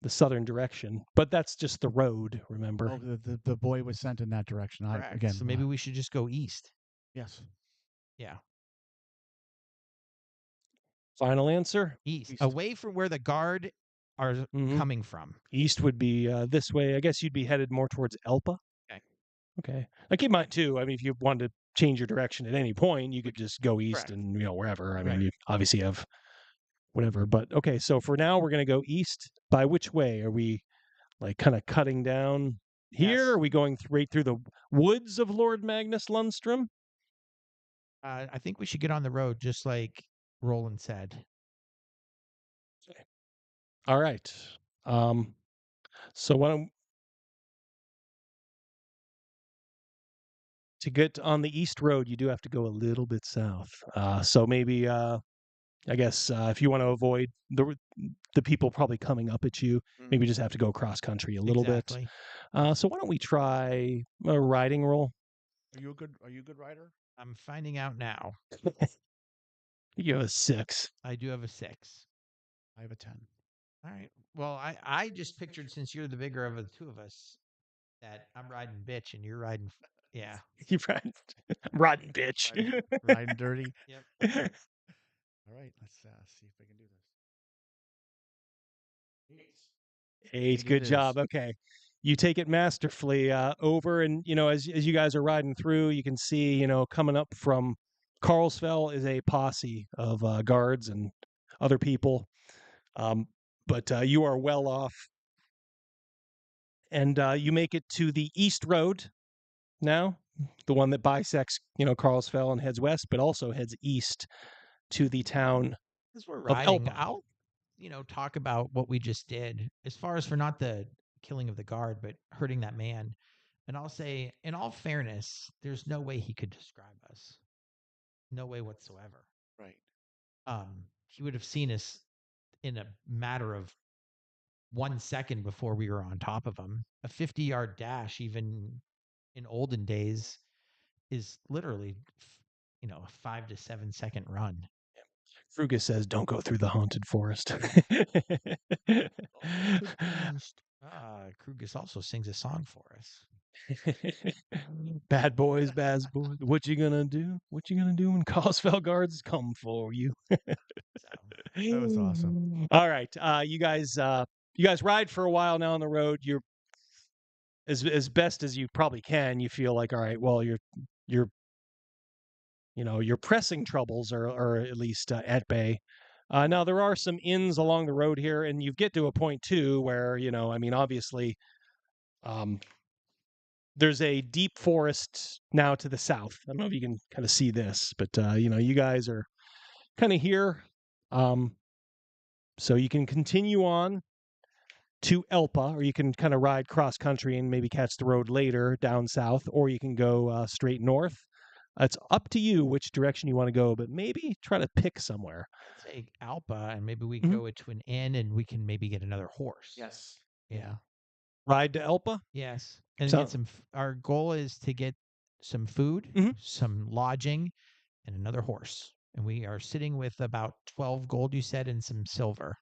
the southern direction, but that's just the road. Remember? Oh, the boy was sent in that direction. So maybe we should just go east. Yes. Yeah. Final answer? East. Away from where the guard are coming from. East would be this way. I guess you'd be headed more towards Elpa. Okay. Now keep in mind too, I mean, if you wanted to change your direction at any point, you could just go east and wherever. I mean, you obviously have whatever. But okay, so for now we're gonna go east. By which way? Are we like kind of cutting down here? Yes. Are we going right through the woods of Lord Magnus Lundstrom? I think we should get on the road, just like Roland said. All right. So to get on the east road, you do have to go a little bit south. So maybe, I guess, if you want to avoid the people probably coming up at you, maybe just have to go cross country a little bit. So why don't we try a riding roll? Are you a good rider? I'm finding out now. You have a 6. I do have a 6. I have a 10. All right. Well, I just pictured, since you're the bigger of the two of us, that I'm riding bitch and you're riding. Yeah. You riding bitch. Riding dirty. Yep. All right. Let's see if I can do this. 8. Good job. Okay. You take it masterfully over, and as you guys are riding through, you can see coming up from Carlsfell is a posse of guards and other people, but you are well off, and you make it to the east road now, the one that bisects Carlsfell and heads west, but also heads east to the town As we're of riding, Elpa. I'll, talk about what we just did as far as for not the killing of the guard, but hurting that man. And I'll say, in all fairness, there's no way he could describe us. No way whatsoever. Right. He would have seen us in a matter of 1 second before we were on top of him. A 50-yard dash, even in olden days, is literally, a 5 to 7 second run. Frugus says, "Don't go through the haunted forest." Krugus also sings a song for us. Bad boys, bad boys. What you gonna do? What you gonna do when Cosfell guards come for you? That was awesome. All right, you guys ride for a while now on the road. You're as best as you probably can. You feel like, all right, well, your pressing troubles are at least at bay. Now there are some inns along the road here, and you get to a point too where obviously, there's a deep forest now to the south. I don't know if you can kind of see this, but you guys are kind of here, so you can continue on to Elpa, or you can kind of ride cross country and maybe catch the road later down south, or you can go straight north. It's up to you which direction you want to go, but maybe try to pick somewhere. I'd say Alpa, and maybe we go to an inn, and we can maybe get another horse. Yes. Yeah. Ride to Elpa? Yes. And So- get our goal is to get some food, some lodging, and another horse. And we are sitting with about 12 gold, you said, and some silver.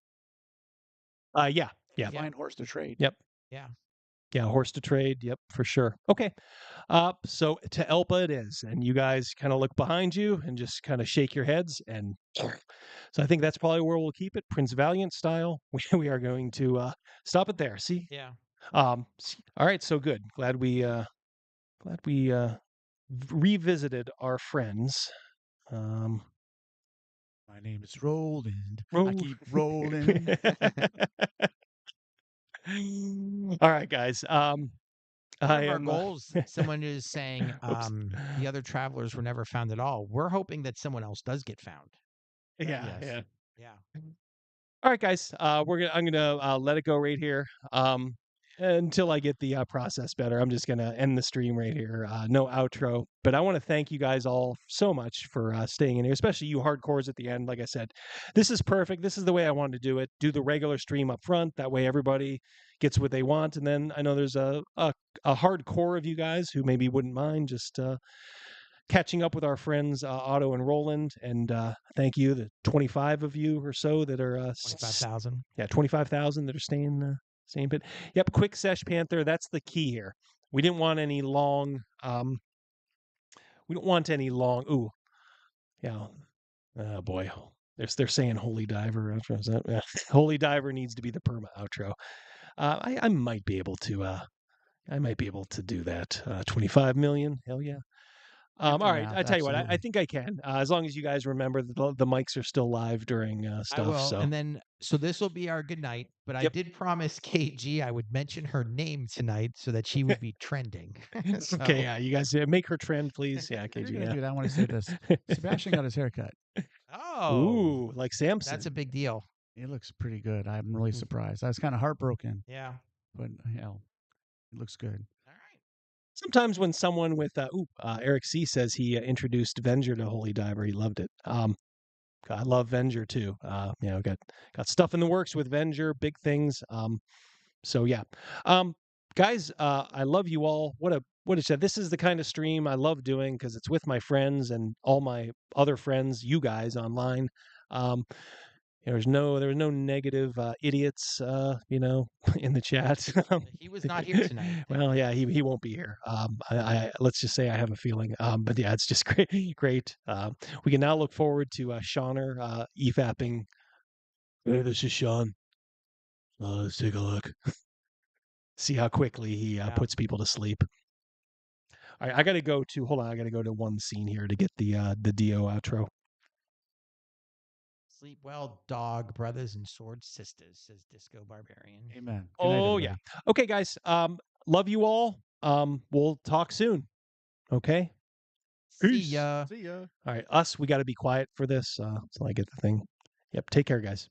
Yeah. Fine horse to trade. Yep. Yeah. Yeah, horse to trade. Yep, for sure. Okay. So to Elpa it is, and you guys kind of look behind you and just kind of shake your heads, and so I think that's probably where we'll keep it, Prince Valiant style. We are going to stop it there. See? Yeah. All right. So good. Glad we revisited our friends. My name is Roland. I keep rolling. All right, guys. One of our am goals, someone is saying the other travelers were never found at all. We're hoping that someone else does get found. Yeah. Yeah. All right, guys. I'm gonna let it go right here. Until I get the process better, I'm just gonna end the stream right here. No outro, but I want to thank you guys all so much for staying in here, especially you hardcores at the end. Like I said, this is perfect. This is the way I wanted to do it. Do the regular stream up front. That way, everybody gets what they want. And then I know there's a hardcore of you guys who maybe wouldn't mind just catching up with our friends Otto and Roland, and thank you, the 25 of you or so that are 25,000. Yeah, 25,000 that are staying put. Yep, quick sesh Panther. That's the key here. We didn't want any long. We don't want any long. Ooh, yeah. Oh boy, they're saying Holy Diver. Is that? Yeah. Holy Diver needs to be the perma outro. I might be able to. I might be able to do that. 25 million. Hell yeah. All right, I tell you what, I think I can, as long as you guys remember that the mics are still live during stuff. I will. So And then, so this will be our good night. But I did promise KG I would mention her name tonight so that she would be trending. Okay, yeah, you guys make her trend, please. Yeah, KG. You're gonna Yeah. do that. I want to say this. Sebastian got his haircut. Oh, ooh, like Samson. That's a big deal. It looks pretty good. I'm really surprised. I was kind of heartbroken. Yeah. But hell, it looks good. Sometimes when someone with Eric C says he introduced Venger to Holy Diver, he loved it. I love Venger too. Got stuff in the works with Venger, big things. So yeah, guys, I love you all. What a chat. This is the kind of stream I love doing because it's with my friends and all my other friends, you guys online. There was no negative idiots, in the chat. He was not here tonight. Well, yeah, he won't be here. I let's just say I have a feeling. But yeah, it's just great. We can now look forward to Shauner EFAPing. Hey, this is Sean. Let's take a look. See how quickly he puts people to sleep. All right, I got to go to. Hold on, I got to go to one scene here to get the Dio outro. Sleep well, dog, brothers, and sword sisters, says Disco Barbarian. Amen. Oh yeah. Okay, guys. Love you all. We'll talk soon. Okay. See ya. See ya. All right, us. We got to be quiet for this. Until I get the thing. Yep. Take care, guys.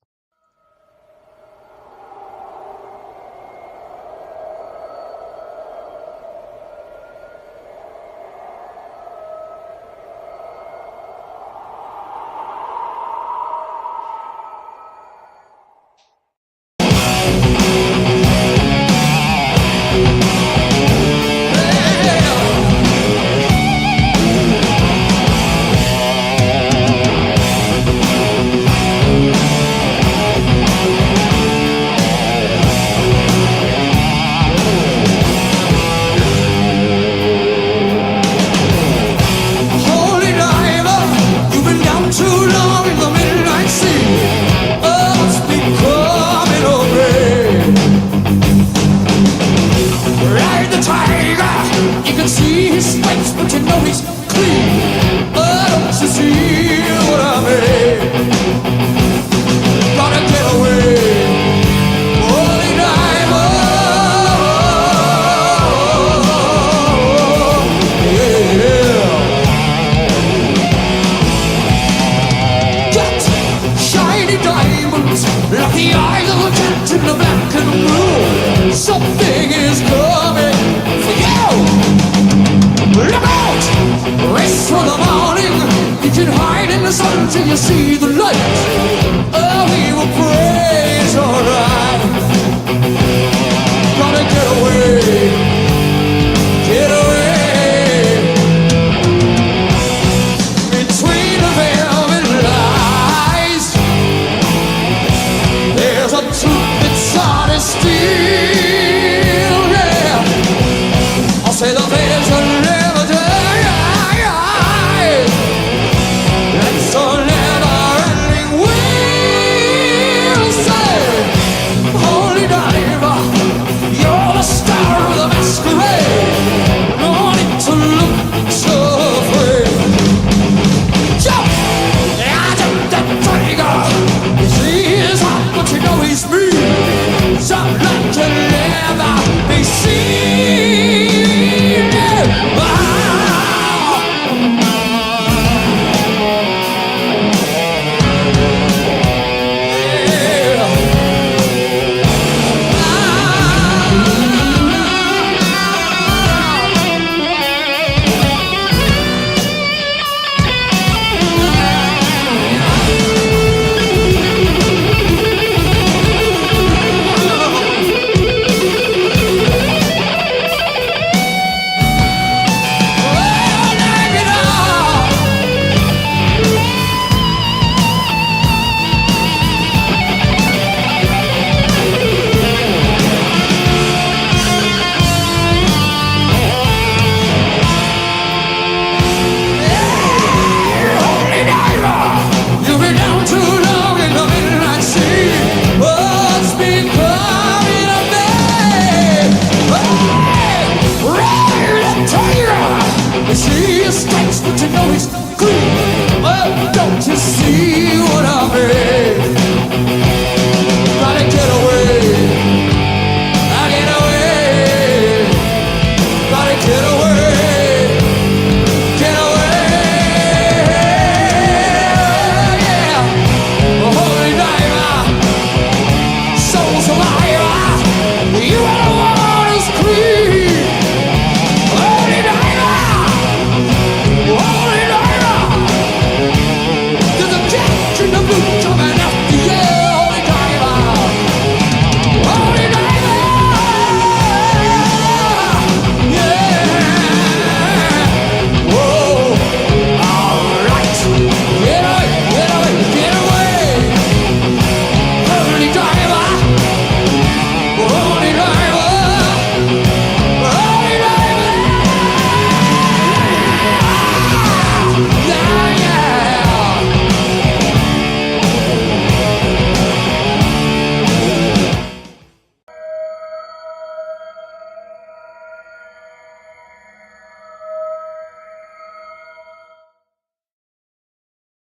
See,